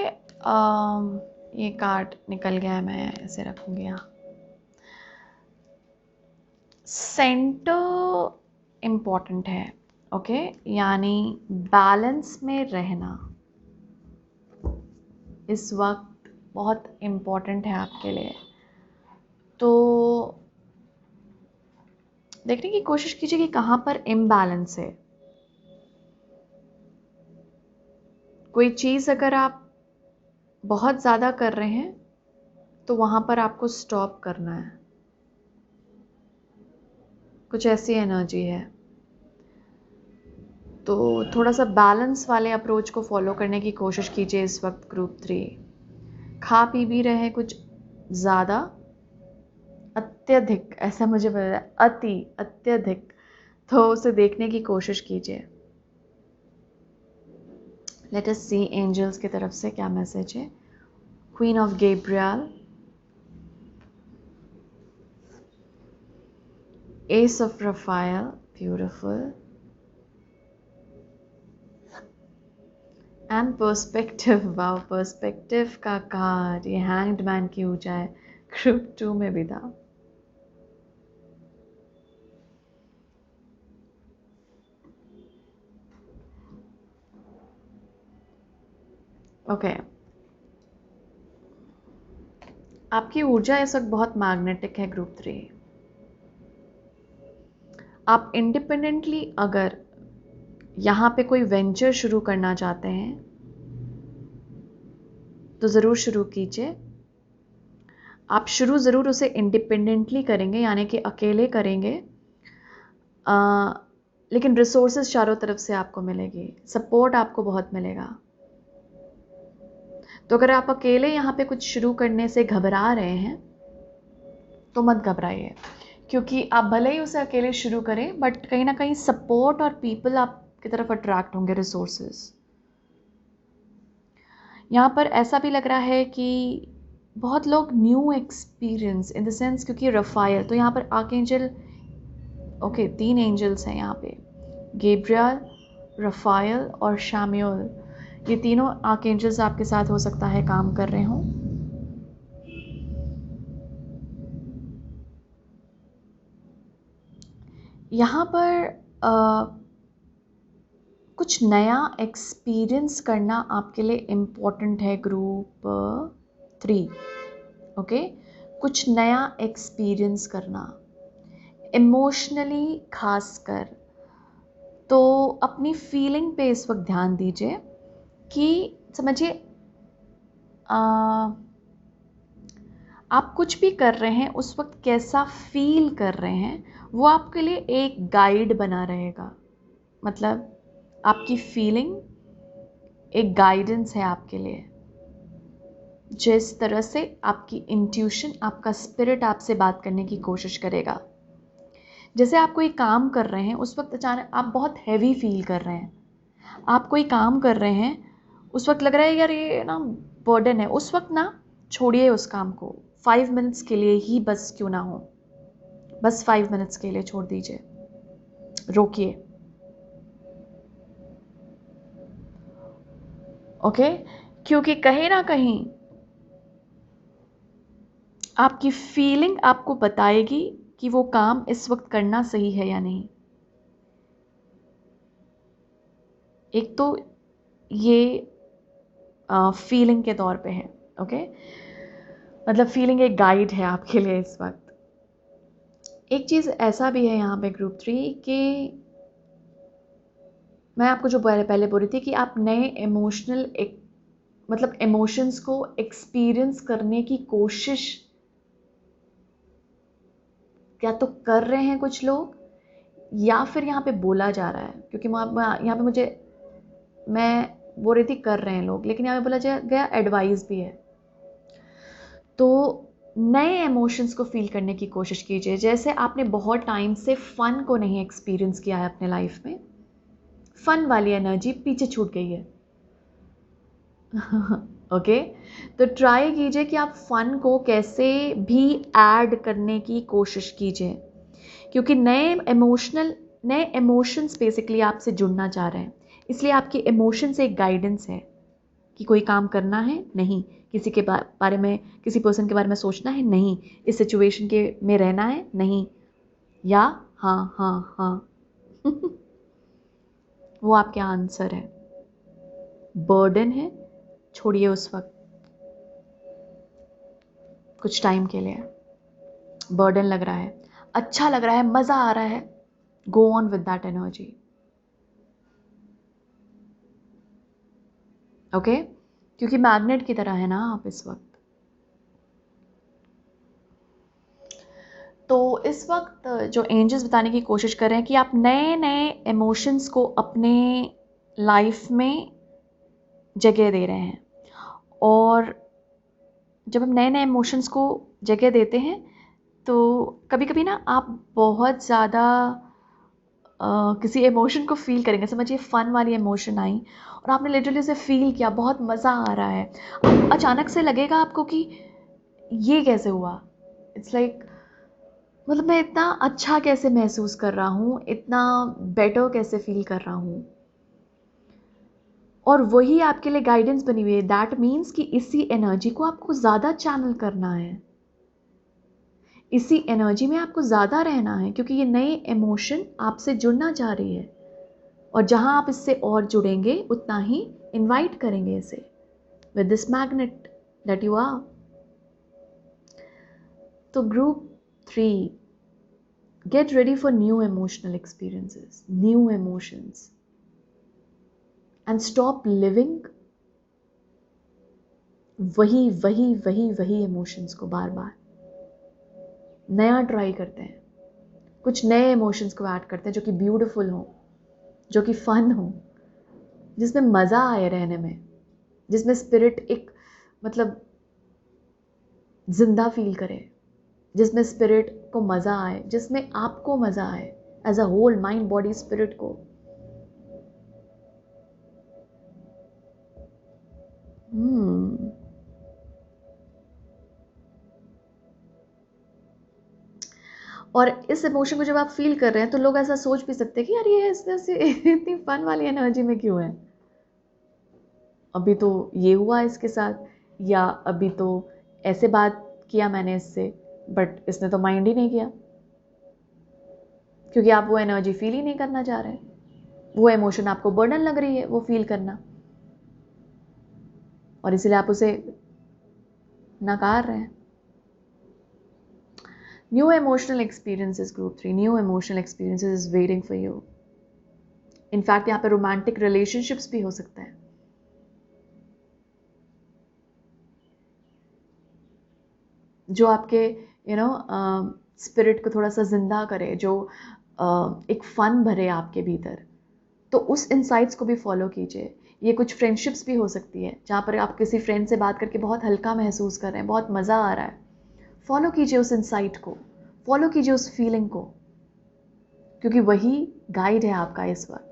ये कार्ड निकल गया है, मैं इसे रखूंगी यहाँ. सेंटर इम्पॉर्टेंट है. ओके, यानी बैलेंस में रहना इस वक्त बहुत इम्पॉर्टेंट है आपके लिए. तो देखने की कोशिश कीजिए कि कहाँ पर इम्बैलेंस है. कोई चीज़ अगर आप बहुत ज़्यादा कर रहे हैं तो वहाँ पर आपको स्टॉप करना है. कुछ ऐसी एनर्जी है. तो थोड़ा सा बैलेंस वाले अप्रोच को फॉलो करने की कोशिश कीजिए इस वक्त ग्रुप 3. खा पी भी रहे हैं कुछ ज़्यादा, अत्यधिक, ऐसा मुझे पता है, अत्यधिक, तो उसे देखने की कोशिश कीजिए. लेट अस सी एंजल्स की तरफ से क्या मैसेज है. Queen of Gabriel, S of Raphael, beautiful, and perspective. Wow, perspective का कार्ड, ये हैंग्ड मैन की ऊर्जा है. ग्रुप 2 में भी था. ओके, आपकी ऊर्जा इस वक्त बहुत मैग्नेटिक है ग्रुप 3. आप इंडिपेंडेंटली अगर यहाँ पे कोई वेंचर शुरू करना चाहते हैं तो ज़रूर शुरू कीजिए. आप शुरू ज़रूर उसे इंडिपेंडेंटली करेंगे, यानी कि अकेले करेंगे, लेकिन रिसोर्सेज चारों तरफ से आपको मिलेगी, सपोर्ट आपको बहुत मिलेगा. तो अगर आप अकेले यहाँ पे कुछ शुरू करने से घबरा रहे हैं तो मत घबराइए, क्योंकि आप भले ही उसे अकेले शुरू करें बट कहीं ना कहीं सपोर्ट और पीपल आपकी तरफ अट्रैक्ट होंगे, रिसोर्सेज. यहाँ पर ऐसा भी लग रहा है कि बहुत लोग new experience in the sense, क्योंकि रफायल, तो यहाँ पर आर्कएंजल, ओके 3 एंजल्स हैं यहाँ पे, गैब्रियल, रफायल और शाम्यूल. ये तीनों आर्कएंजल्स आपके साथ हो सकता है काम कर रहे हों. यहाँ पर कुछ नया एक्सपीरियंस करना आपके लिए इम्पोर्टेंट है ग्रुप 3. ओके, कुछ नया एक्सपीरियंस करना. इमोशनली खासकर, तो अपनी फीलिंग पे इस वक्त ध्यान दीजिए कि समझिए आप कुछ भी कर रहे हैं उस वक्त कैसा फील कर रहे हैं वो आपके लिए एक गाइड बना रहेगा। मतलब आपकी फीलिंग एक गाइडेंस है आपके लिए। जिस तरह से आपकी इंट्यूशन, आपका स्पिरिट आपसे बात करने की कोशिश करेगा। जैसे आप कोई काम कर रहे हैं उस वक्त अचानक आप बहुत हैवी फील कर रहे हैं, आप कोई काम कर रहे हैं उस वक्त लग रहा है यार ये ना बर्डन है, उस वक्त ना छोड़िए उस काम को, 5 मिनट्स के लिए ही बस क्यों ना हो, बस 5 मिनट्स के लिए छोड़ दीजिए, रोकिए। ओके, क्योंकि कहीं ना कहीं आपकी फीलिंग आपको बताएगी कि वो काम इस वक्त करना सही है या नहीं। एक तो ये फीलिंग के तौर पे है। ओके, मतलब फीलिंग एक गाइड है आपके लिए इस वक्त। एक चीज़ ऐसा भी है यहाँ पे ग्रुप 3 कि मैं आपको जो पहले बोल रही थी कि आप नए इमोशनल मतलब इमोशंस को एक्सपीरियंस करने की कोशिश क्या तो कर रहे हैं कुछ लोग, या फिर यहाँ पे बोला जा रहा है, क्योंकि यहाँ पे मैं बोल रही थी कर रहे हैं लोग, लेकिन यहाँ पे बोला गया एडवाइस भी है। तो नए इमोशंस को फील करने की कोशिश कीजिए। जैसे आपने बहुत टाइम से फन को नहीं एक्सपीरियंस किया है अपने लाइफ में, फन वाली एनर्जी पीछे छूट गई है। ओके, तो ट्राई कीजिए कि आप फन को कैसे भी ऐड करने की कोशिश कीजिए, क्योंकि नए इमोशंस बेसिकली आपसे जुड़ना चाह रहे हैं। इसलिए आपके इमोशंस एक गाइडेंस है कि कोई काम करना है, नहीं किसी के बारे में, किसी पर्सन के बारे में सोचना है, नहीं इस सिचुएशन के में रहना है, नहीं, या हाँ हाँ हाँ। वो आपके आंसर है। बर्डन है, छोड़िए उस वक्त कुछ टाइम के लिए। बर्डन लग रहा है, अच्छा लग रहा है, मजा आ रहा है, go on with that energy. Okay, क्योंकि मैग्नेट की तरह है ना आप इस वक्त। तो इस वक्त जो एंजल्स बताने की कोशिश कर रहे हैं कि आप नए नए इमोशंस को अपने लाइफ में जगह दे रहे हैं, और जब हम नए नए इमोशंस को जगह देते हैं तो कभी कभी ना आप बहुत ज़्यादा किसी इमोशन को फील करेंगे। समझिए फन वाली इमोशन आई और आपने लिटरली उसे फील किया, बहुत मज़ा आ रहा है, अब अचानक से लगेगा आपको कि ये कैसे हुआ। इट्स लाइक मतलब मैं इतना अच्छा कैसे महसूस कर रहा हूँ, इतना बेटर कैसे फील कर रहा हूँ, और वही आपके लिए गाइडेंस बनी हुई है। दैट मीन्स कि इसी एनर्जी को आपको ज़्यादा चैनल करना है, इसी एनर्जी में आपको ज़्यादा रहना है, क्योंकि ये नए इमोशन आपसे जुड़ना चाह रही है, और जहाँ आप इससे और जुड़ेंगे उतना ही इनवाइट करेंगे इसे with this magnet that you are. तो group 3, get ready for new emotional experiences, new emotions, and stop living वही वही वही वही इमोशंस को बार बार। नया ट्राई करते हैं, कुछ नए इमोशंस को ऐड करते हैं जो कि ब्यूटीफुल हो, जो कि फन हो, जिसमें मज़ा आए रहने में, जिसमें स्पिरिट एक मतलब जिंदा फील करे, जिसमें स्पिरिट को मज़ा आए, जिसमें आपको मज़ा आए as a whole, mind body spirit को। और इस इमोशन को जब आप फील कर रहे हैं तो लोग ऐसा सोच भी सकते हैं कि यार ये इसमें से इतनी फन वाली एनर्जी में क्यों है, अभी तो ये हुआ इसके साथ, या अभी तो ऐसे बात किया मैंने इससे, बट इसने तो माइंड ही नहीं किया, क्योंकि आप वो एनर्जी फील ही नहीं करना चाह रहे, वो इमोशन आपको बर्डन लग रही है वो फील करना, और इसीलिए आप उसे नकार रहे हैं। New emotional experiences, group 3. New emotional experiences is waiting for you. In fact यहाँ पे रोमांटिक रिलेशनशिप्स भी हो सकता है, जो आपके स्पिरिट को थोड़ा सा जिंदा करे, जो एक फन भरे आपके भीतर। तो उस इनसाइट्स को भी फॉलो कीजिए। ये कुछ फ्रेंडशिप्स भी हो सकती है जहाँ पर आप किसी फ्रेंड से बात करके बहुत हल्का महसूस कर रहे हैं, बहुत मज़ा आ रहा है। फॉलो कीजिए उस इनसाइट को, फॉलो कीजिए उस फीलिंग को, क्योंकि वही गाइड है आपका इस वक्त।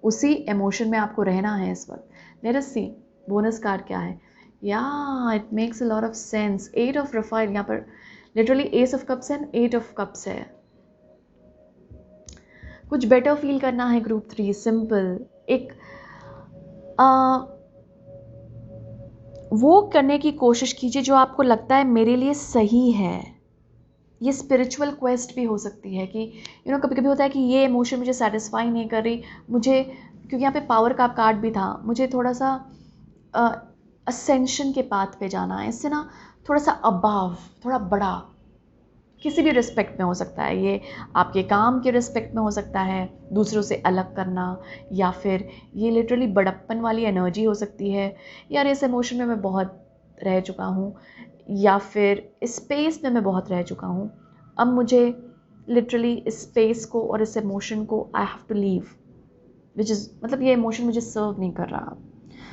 उसी इमोशन में आपको रहना है इस वक्त। लेट अस सी बोनस कार्ड क्या है। या it makes a lot of sense. 8 of Rafale, यहाँ पर literally S of cups and 8 of cups है। कुछ बेटर फील करना है ग्रुप 3, सिंपल। एक वो करने की कोशिश कीजिए जो आपको लगता है मेरे लिए सही है। ये स्पिरिचुअल क्वेस्ट भी हो सकती है कि कभी कभी होता है कि ये इमोशन मुझे सेटिस्फाई नहीं कर रही, मुझे, क्योंकि यहाँ पे पावर का कार्ड भी था, मुझे थोड़ा सा असेंशन के पाथ पे जाना है, इससे ना थोड़ा सा अबाव, थोड़ा बड़ा, किसी भी रिस्पेक्ट में हो सकता है। ये आपके काम के रिस्पेक्ट में हो सकता है, दूसरों से अलग करना, या फिर ये लिटरली बड़प्पन वाली एनर्जी हो सकती है, यार इस इमोशन में मैं बहुत रह चुका हूँ, या फिर इस स्पेस में मैं बहुत रह चुका हूँ, अब मुझे लिटरली इस स्पेस को और इस इमोशन को I have to leave, which is मतलब ये इमोशन मुझे सर्व नहीं कर रहा,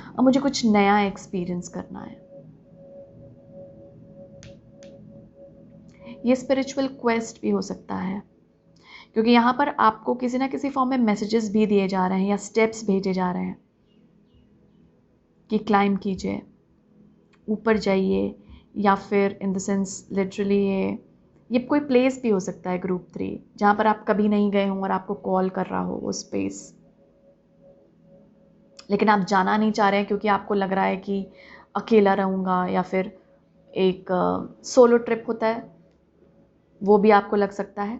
अब मुझे कुछ नया एक्सपीरियंस करना है। ये स्पिरिचुअल क्वेस्ट भी हो सकता है, क्योंकि यहाँ पर आपको किसी ना किसी फॉर्म में मैसेजेस भी दिए जा रहे हैं या स्टेप्स भेजे जा रहे हैं कि क्लाइम कीजिए, ऊपर जाइए, या फिर इन द सेंस लिटरली ये कोई प्लेस भी हो सकता है ग्रुप 3 जहाँ पर आप कभी नहीं गए हों और आपको कॉल कर रहा हो वो स्पेस, लेकिन आप जाना नहीं चाह रहे हैं क्योंकि आपको लग रहा है कि अकेला रहूँगा, या फिर एक सोलो ट्रिप होता है वो भी आपको लग सकता है।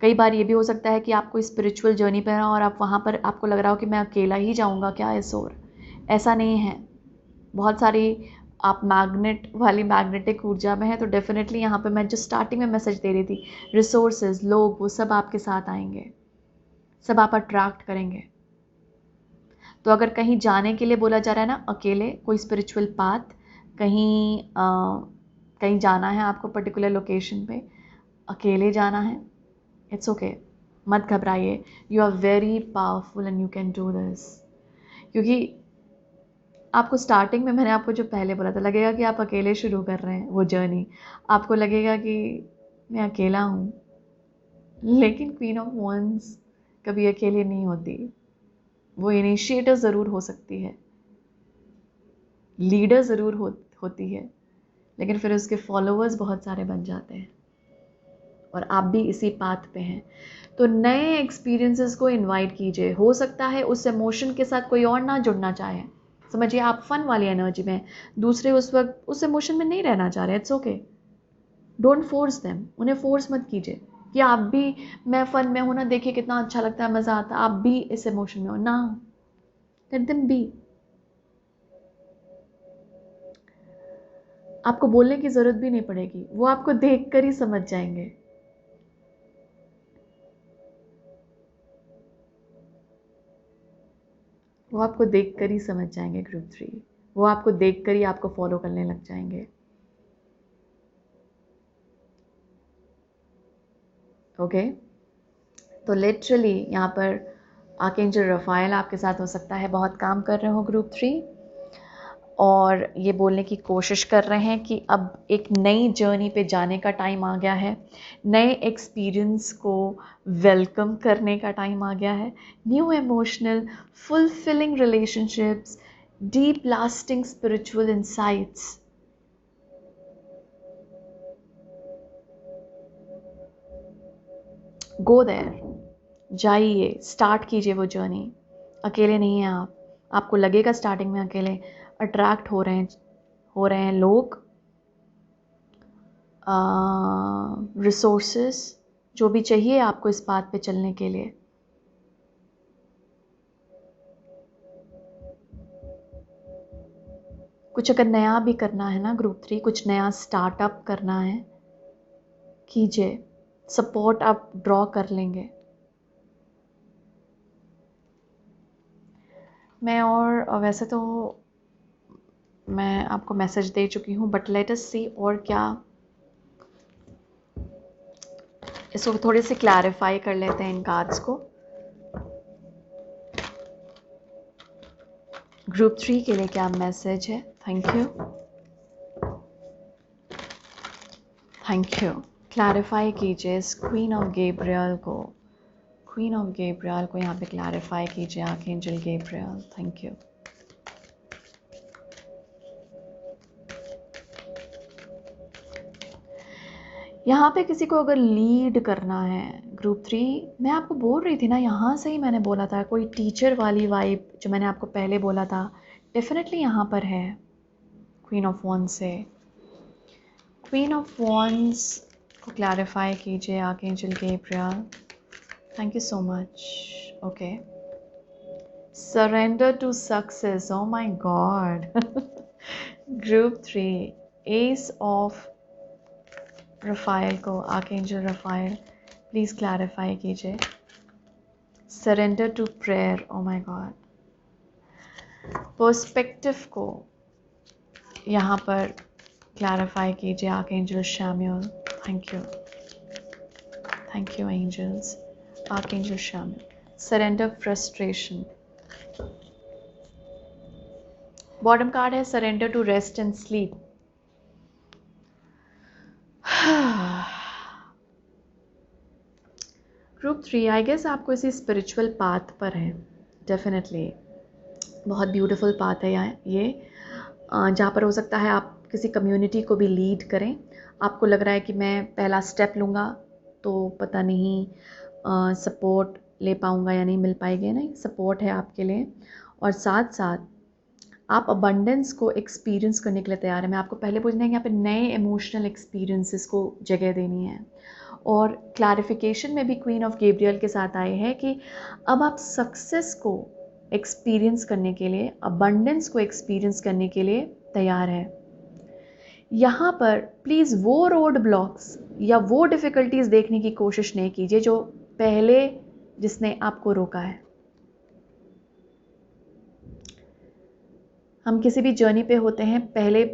कई बार ये भी हो सकता है कि आप कोई स्पिरिचुअल जर्नी पर हैं और आप वहाँ पर आपको लग रहा हो कि मैं अकेला ही जाऊँगा क्या इस ओर। ऐसा नहीं है, बहुत सारी आप मैग्नेट वाली मैग्नेटिक ऊर्जा में है, तो डेफिनेटली यहाँ पे मैं जो स्टार्टिंग में मैसेज दे रही थी, रिसोर्सेज, लोग, वो सब आपके साथ आएंगे, सब आप अट्रैक्ट करेंगे। तो अगर कहीं जाने के लिए बोला जा रहा है ना, अकेले कोई स्पिरिचुअल पाथ, कहीं जाना है आपको पर्टिकुलर लोकेशन पे, अकेले जाना है, इट्स ओके, मत घबराइए। You are very powerful and you can do this. क्योंकि आपको स्टार्टिंग में मैंने आपको जो पहले बोला था, लगेगा कि आप अकेले शुरू कर रहे हैं वो जर्नी, आपको लगेगा कि मैं अकेला हूँ, लेकिन क्वीन ऑफ वॉन्ड्स कभी अकेले नहीं होती। वो इनिशिएटर ज़रूर हो सकती है, लीडर ज़रूर होती है, लेकिन फिर उसके फॉलोअर्स बहुत सारे बन जाते हैं, और आप भी इसी पाथ पे हैं। तो नए एक्सपीरियंसेस को इनवाइट कीजिए। हो सकता है उस इमोशन के साथ कोई और ना जुड़ना चाहे, समझिए आप फन वाली एनर्जी में, दूसरे उस वक्त उस इमोशन में नहीं रहना चाह रहे, it's okay, don't force them, उन्हें फोर्स मत कीजिए कि आप भी, मैं फन में हूं ना, देखिए कितना अच्छा लगता है, मज़ा आता है, आप भी इस इमोशन में हो ना, लेट देम बी। आपको बोलने की ज़रूरत भी नहीं पड़ेगी, वो आपको देख कर ही समझ जाएंगे। वो आपको देख कर ही समझ जाएंगे ग्रुप 3, वो आपको देख कर ही आपको फॉलो करने लग जाएंगे। ओके, तो लिटरली यहाँ पर आर्कएंजल रफाएल आपके साथ हो सकता है बहुत काम कर रहे हो ग्रुप 3, और ये बोलने की कोशिश कर रहे हैं कि अब एक नई जर्नी पे जाने का टाइम आ गया है, नए एक्सपीरियंस को वेलकम करने का टाइम आ गया है। New emotional fulfilling relationships, deep lasting spiritual insights, go there, जाइए, स्टार्ट कीजिए वो जर्नी। अकेले नहीं हैं आप, आपको लगेगा स्टार्टिंग में अकेले, अट्रैक्ट हो रहे हैं लोग, रिसोर्सेस, जो भी चाहिए आपको इस बात पे चलने के लिए। कुछ अगर नया भी करना है ना ग्रुप 3, कुछ नया स्टार्टअप करना है कीजिए, सपोर्ट आप ड्रॉ कर लेंगे। मैं और वैसे तो मैं आपको मैसेज दे चुकी हूँ, बट लेट अस सी और क्या, इसको थोड़े से क्लैरिफाई कर लेते हैं इन कार्ड्स को। ग्रुप 3 के लिए क्या मैसेज है? Thank you, thank you. Clarify कीजिए इस क्वीन ऑफ गैब्रियल को, क्वीन ऑफ गैब्रियल को यहाँ पे क्लैरिफाई कीजिए आर्कएंजल गैब्रियल। Thank you. यहाँ पे किसी को अगर लीड करना है ग्रुप 3, मैं आपको बोल रही थी ना, यहाँ से ही मैंने बोला था कोई टीचर वाली वाइब जो मैंने आपको पहले बोला था, डेफिनेटली यहाँ पर है। क्वीन ऑफ वॉन्ड्स से, क्वीन ऑफ वॉन्ड्स को क्लैरिफाई कीजिए archangel Gabriel. Thank you so much. Okay, surrender to success. Oh my god. Group 3, ace of Raphael को, आर्कएंजल रफाइल प्लीज क्लैरिफाई कीजिए। Surrender to prayer. Oh my god. Perspective को यहाँ पर clarify कीजिए archangel Chamuel. Thank you, thank you angels. Archangel Chamuel. Surrender frustration. Bottom card है surrender to rest and sleep. Group 3, I guess आपको इसी spiritual path पर है, definitely बहुत ब्यूटीफुल पाथ है ये, जहाँ पर हो सकता है आप किसी कम्युनिटी को भी लीड करें। आपको लग रहा है कि मैं पहला स्टेप लूँगा तो पता नहीं सपोर्ट ले पाऊँगा या नहीं, मिल पाएगी, नहीं, सपोर्ट है आपके लिए। और साथ साथ आप अबंडेंस को एक्सपीरियंस करने के लिए तैयार है। मैं आपको पहले पूछना है कि यहाँ पे नए इमोशनल एक्सपीरियंसेस को जगह देनी है। और क्लैरिफिकेशन में भी क्वीन ऑफ गैब्रियल के साथ आए हैं कि अब आप सक्सेस को एक्सपीरियंस करने के लिए, अबंडेंस को एक्सपीरियंस करने के लिए तैयार है। यहाँ पर प्लीज़ वो रोड ब्लॉक्स या वो डिफ़िकल्टीज देखने की कोशिश नहीं कीजिए जो पहले जिसने आपको रोका है। हम किसी भी जर्नी पे होते हैं, पहले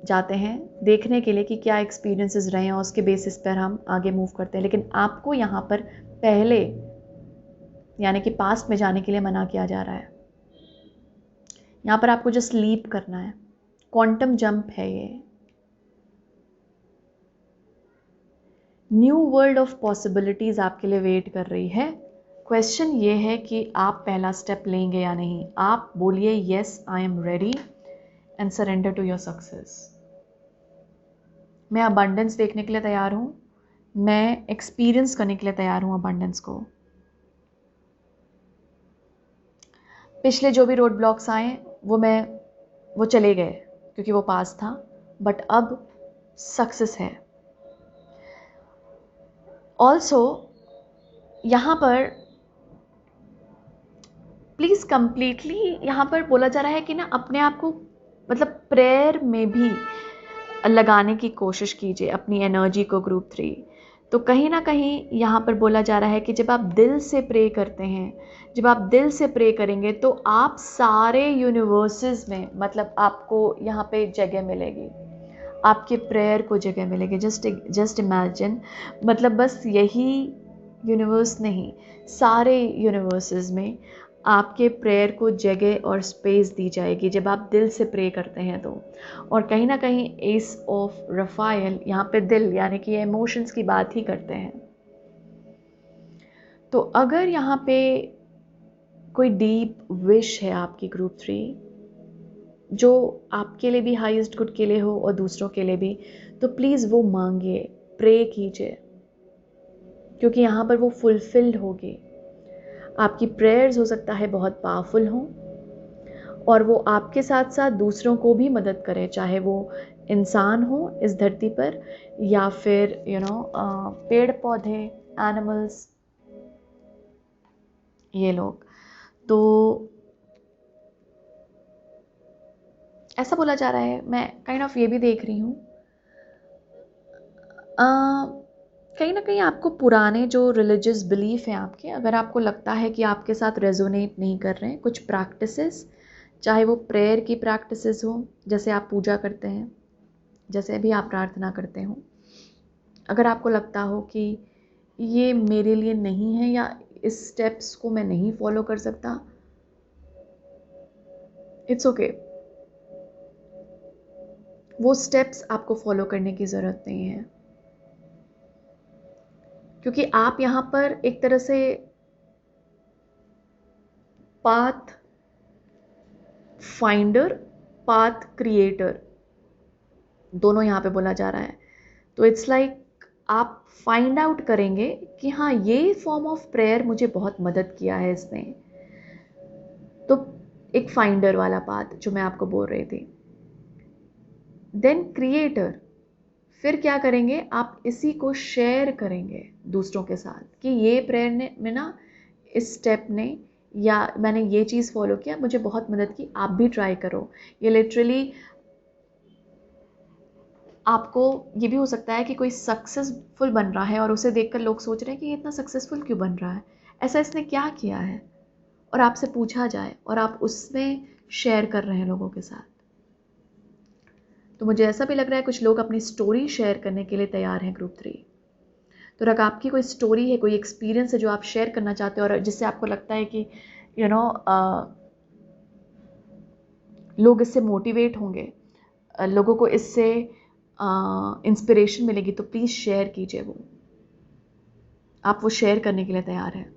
जाते हैं देखने के लिए कि क्या एक्सपीरियंसेस रहे हैं, और उसके बेसिस पर हम आगे मूव करते हैं। लेकिन आपको यहाँ पर पहले यानी कि पास्ट में जाने के लिए मना किया जा रहा है। यहाँ पर आपको जस्ट लीप करना है, क्वांटम जंप है ये। न्यू वर्ल्ड ऑफ पॉसिबिलिटीज आपके लिए वेट कर रही है। क्वेश्चन ये है कि आप पहला स्टेप लेंगे या नहीं। आप बोलिए yes I am ready and surrender to your success. मैं अबंडेंस देखने के लिए तैयार हूँ, मैं एक्सपीरियंस करने के लिए तैयार हूँ अबंडेंस को। पिछले जो भी रोड ब्लॉक्स आए वो चले गए क्योंकि वो पास था, बट अब सक्सेस है। ऑल्सो यहाँ पर प्लीज़ कंप्लीटली यहाँ पर बोला जा रहा है कि ना अपने आप को मतलब प्रेयर में भी लगाने की कोशिश कीजिए, अपनी एनर्जी को ग्रुप 3। तो कहीं ना कहीं यहाँ पर बोला जा रहा है कि जब आप दिल से प्रे करते हैं, जब आप दिल से प्रे करेंगे तो आप सारे यूनिवर्सेस में मतलब आपको यहाँ पे जगह मिलेगी, आपके प्रेयर को जगह मिलेगी। जस्ट इमेजिन, मतलब बस यही यूनिवर्स नहीं, सारे यूनिवर्सेस में आपके प्रेयर को जगह और स्पेस दी जाएगी जब आप दिल से प्रे करते हैं तो। और कहीं ना कहीं एस ऑफ रफाइल यहाँ पे दिल यानी कि इमोशंस की बात ही करते हैं। तो अगर यहाँ पे कोई डीप विश है आपकी ग्रुप 3 जो आपके लिए भी हाईएस्ट गुड के लिए हो और दूसरों के लिए भी, तो प्लीज़ वो मांगिए, प्रे कीजिए, क्योंकि यहाँ पर वो फुलफिल्ड होगी। आपकी प्रेयर्स हो सकता है बहुत पावरफुल हों और वो आपके साथ साथ दूसरों को भी मदद करें, चाहे वो इंसान हो इस धरती पर या फिर पेड़ पौधे, एनिमल्स, ये लोग। तो ऐसा बोला जा रहा है, मैं काइंड ऑफ ये भी देख रही हूँ, कहीं ना कहीं आपको पुराने जो रिलीजियस बिलीफ हैं आपके, अगर आपको लगता है कि आपके साथ रेजोनेट नहीं कर रहे हैं कुछ प्रैक्टिसेस, चाहे वो प्रेयर की प्रैक्टिसेस हो, जैसे आप पूजा करते हैं, जैसे भी आप प्रार्थना करते हो, अगर आपको लगता हो कि ये मेरे लिए नहीं है या इस स्टेप्स को मैं नहीं फॉलो कर सकता, इट्स ओके। वो स्टेप्स आपको फॉलो करने की ज़रूरत नहीं है, क्योंकि आप यहाँ पर एक तरह से पाथ फाइंडर, पाथ क्रिएटर दोनों यहाँ पे बोला जा रहा है। तो इट्स लाइक आप फाइंड आउट करेंगे कि हाँ, ये फॉर्म ऑफ प्रेयर मुझे बहुत मदद किया है इसने। तो एक फाइंडर वाला पाथ जो मैं आपको बोल रही थी। देन क्रिएटर, फिर क्या करेंगे, आप इसी को शेयर करेंगे दूसरों के साथ कि ये प्रेयर ने में ना, इस स्टेप ने, या मैंने ये चीज़ फॉलो किया, मुझे बहुत मदद की, आप भी ट्राई करो। ये लिटरली आपको ये भी हो सकता है कि कोई सक्सेसफुल बन रहा है और उसे देखकर लोग सोच रहे हैं कि ये इतना सक्सेसफुल क्यों बन रहा है, ऐसा इसने क्या किया है, और आपसे पूछा जाए और आप उसमें शेयर कर रहे हैं लोगों के साथ। तो मुझे ऐसा भी लग रहा है कुछ लोग अपनी स्टोरी शेयर करने के लिए तैयार हैं ग्रुप 3। तो अगर आपकी कोई स्टोरी है, कोई एक्सपीरियंस है जो आप शेयर करना चाहते हो और जिससे आपको लगता है कि लोग इससे मोटिवेट होंगे, लोगों को इससे इंस्पिरेशन मिलेगी, तो प्लीज़ शेयर कीजिए। वो आप वो शेयर करने के लिए तैयार हैं।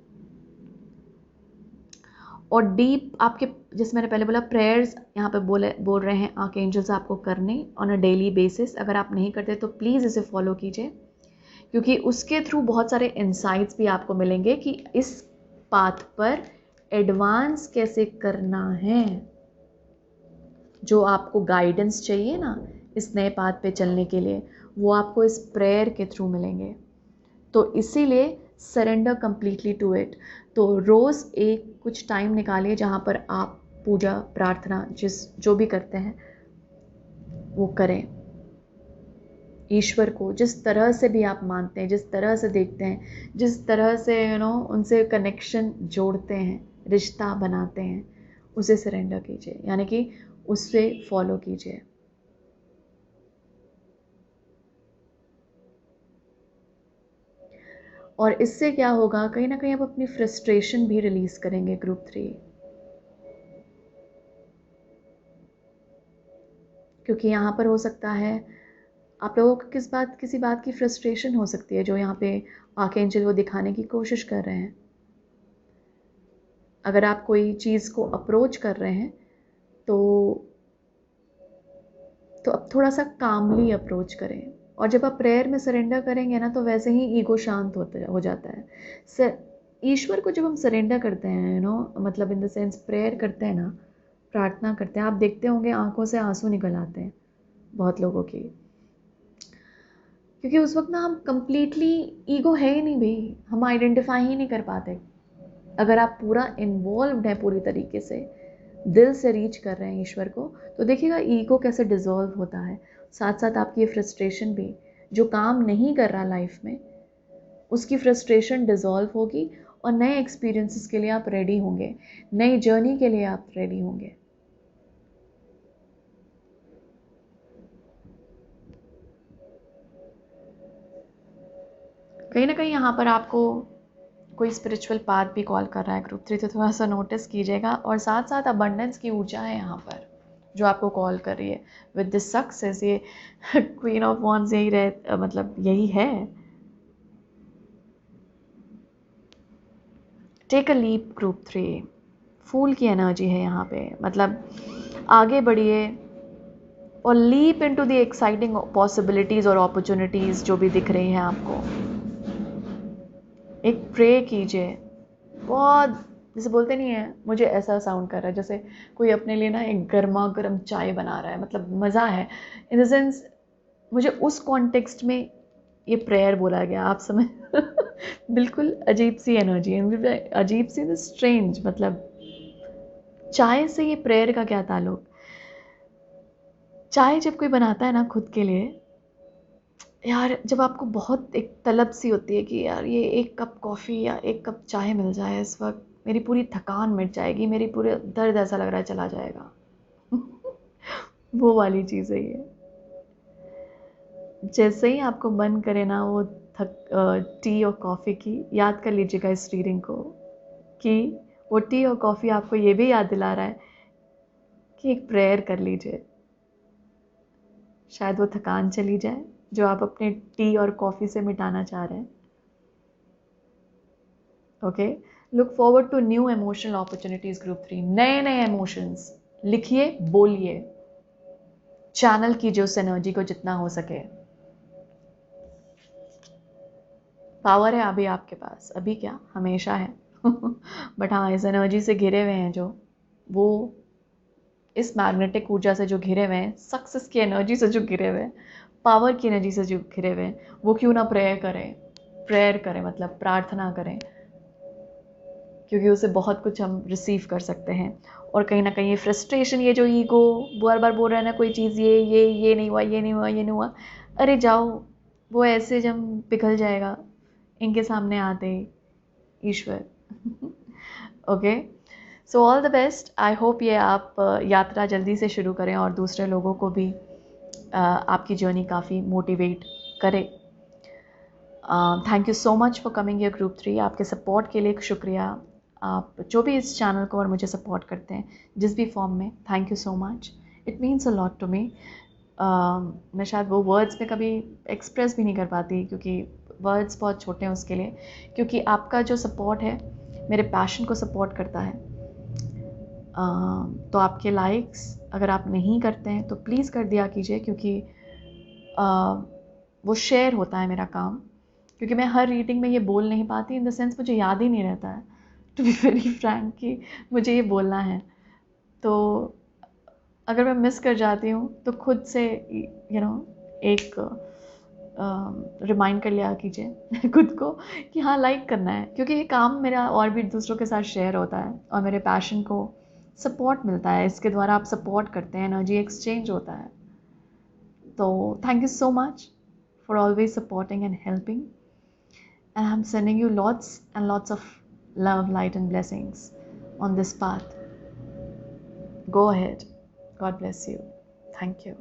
और डीप आपके, जैसे मैंने पहले बोला, प्रेयर्स यहाँ पे बोल रहे हैं आर्कएंजल्स आपको करने ऑन अ डेली बेसिस। अगर आप नहीं करते तो प्लीज़ इसे फॉलो कीजिए, क्योंकि उसके थ्रू बहुत सारे इंसाइट्स भी आपको मिलेंगे कि इस पाथ पर एडवांस कैसे करना है। जो आपको गाइडेंस चाहिए ना इस नए पाथ पे चलने के लिए, वो आपको इस प्रेयर के थ्रू मिलेंगे। तो इसीलिए सरेंडर कंप्लीटली टू इट। तो रोज़ एक कुछ टाइम निकालिए जहाँ पर आप पूजा प्रार्थना जो भी करते हैं वो करें। ईश्वर को जिस तरह से भी आप मानते हैं, जिस तरह से देखते हैं, जिस तरह से उनसे कनेक्शन जोड़ते हैं, रिश्ता बनाते हैं, उसे सरेंडर कीजिए, यानी कि उससे फॉलो कीजिए। और इससे क्या होगा, कहीं ना कहीं आप अपनी फ्रस्ट्रेशन भी रिलीज करेंगे ग्रुप 3। क्योंकि यहाँ पर हो सकता है आप लोगों को किसी बात की फ्रस्ट्रेशन हो सकती है, जो यहाँ पे आर्कएंजल वो दिखाने की कोशिश कर रहे हैं। अगर आप कोई चीज़ को अप्रोच कर रहे हैं तो अब थोड़ा सा कामली अप्रोच करें। और जब आप प्रेयर में सरेंडर करेंगे ना, तो वैसे ही ईगो शांत हो जाता है। ईश्वर को जब हम सरेंडर करते हैं, मतलब इन द सेंस प्रेयर करते हैं ना, प्रार्थना करते हैं, आप देखते होंगे आंखों से आंसू निकल आते हैं बहुत लोगों की, क्योंकि उस वक्त ना हम कंप्लीटली, ईगो है ही नहीं भाई, हम आइडेंटिफाई ही नहीं कर पाते। अगर आप पूरा इन्वॉल्व हैं, पूरी तरीके से दिल से रीच कर रहे हैं ईश्वर को, तो देखिएगा ईगो कैसे डिसॉल्व होता है। साथ साथ आपकी ये फ्रस्ट्रेशन भी, जो काम नहीं कर रहा लाइफ में, उसकी फ्रस्ट्रेशन डिसॉल्व होगी और नए एक्सपीरियंसेस के लिए आप रेडी होंगे, नई जर्नी के लिए आप रेडी होंगे। कहीं ना कहीं यहाँ पर आपको कोई स्पिरिचुअल पाथ भी कॉल कर रहा है ग्रुप 3, तो थोड़ा सा नोटिस कीजिएगा। और साथ साथ अबंडेंस की ऊर्जा है यहाँ पर जो आपको कॉल कर रही है विद दिस सक्सेस। ये क्वीन ऑफ वॉन्ड्स यही मतलब यही है। Take a leap group 3, fool की एनर्जी है यहाँ पे, मतलब आगे बढ़िए और leap into the exciting possibilities और अपॉर्चुनिटीज़ जो भी दिख रही हैं आपको। एक प्रे कीजिए, बहुत, जैसे बोलते नहीं है, मुझे ऐसा साउंड कर रहा है जैसे कोई अपने लिए ना एक गर्मा गर्म चाय बना रहा है, मतलब मज़ा है इन द सेंस। मुझे उस कॉन्टेक्स्ट में ये प्रेयर बोला गया, आप समझ बिल्कुल अजीब सी एनर्जी, अजीब सी, स्ट्रेंज, मतलब चाय से ये प्रेयर का क्या ताल्लुक। चाय जब कोई बनाता है ना खुद के लिए, यार जब आपको बहुत एक तलब सी होती है कि यार ये एक कप कॉफ़ी या एक कप चाय मिल जाए इस वक्त, मेरी पूरी थकान मिट जाएगी, मेरी पूरे दर्द ऐसा लग रहा है चला जाएगा। वो वाली चीज़ है ये। जैसे ही आपको मन करे ना वो टी और कॉफ़ी की, याद कर लीजिएगा इस रीडिंग को कि वो टी और कॉफ़ी आपको ये भी याद दिला रहा है कि एक प्रेयर कर लीजिए। शायद वो थकान चली जाए जो आप अपने टी और कॉफ़ी से मिटाना चाह रहे हैं। Okay, look forward to new emotional opportunities group 3। नए नए इमोशंस लिखिए, बोलिए, चैनल कीजिए उस एनर्जी को जितना हो सके। पावर है अभी आपके पास, अभी क्या हमेशा है। बट हाँ, इस एनर्जी से घिरे हुए हैं जो, वो इस मैग्नेटिक ऊर्जा से जो घिरे हुए हैं, सक्सेस की एनर्जी से जो घिरे हुए हैं, पावर की एनर्जी से जो घिरे हुए हैं, वो क्यों ना प्रेयर करें। प्रेयर करें मतलब प्रार्थना करें, क्योंकि उसे बहुत कुछ हम रिसीव कर सकते हैं। और कहीं ना कहीं ये फ्रस्ट्रेशन, ये जो ईगो बार बार बोल रहा है ना कोई चीज़, ये नहीं हुआ, ये नहीं हुआ, ये नहीं हुआ, अरे जाओ, वो ऐसे जब पिघल जाएगा इनके सामने आते ही ईश्वर। Okay, so all the best. I hope ये आप यात्रा जल्दी से शुरू करें और दूसरे लोगों को भी आपकी जर्नी काफ़ी मोटिवेट करे। Thank you so much for coming your group 3। आपके सपोर्ट के लिए शुक्रिया। आप जो भी इस चैनल को और मुझे सपोर्ट करते हैं जिस भी फॉर्म में, thank you so much. It means a lot to me. मैं शायद वो वर्ड्स में कभी एक्सप्रेस भी नहीं कर पाती, क्योंकि वर्ड्स बहुत छोटे हैं उसके लिए, क्योंकि आपका जो सपोर्ट है मेरे पैशन को सपोर्ट करता है। तो आपके लाइक्स अगर आप नहीं करते हैं तो प्लीज़ कर दिया कीजिए, क्योंकि वो शेयर होता है मेरा काम। क्योंकि मैं हर रीडिंग में ये बोल नहीं पाती, इन द सेंस मुझे याद ही नहीं रहता है, टू बी वेरी फ्रैंक, कि मुझे ये बोलना है। तो अगर मैं मिस कर जाती हूँ तो खुद से एक रिमाइंड कर लिया कीजिए खुद को कि हाँ लाइक करना है, क्योंकि ये काम मेरा और भी दूसरों के साथ शेयर होता है और मेरे पैशन को सपोर्ट मिलता है। इसके द्वारा आप सपोर्ट करते हैं, एनर्जी एक्सचेंज होता है। तो thank you so much for always supporting and helping, and I'm sending you lots and lots of love, light and blessings on this path. Go ahead. God bless you. Thank you.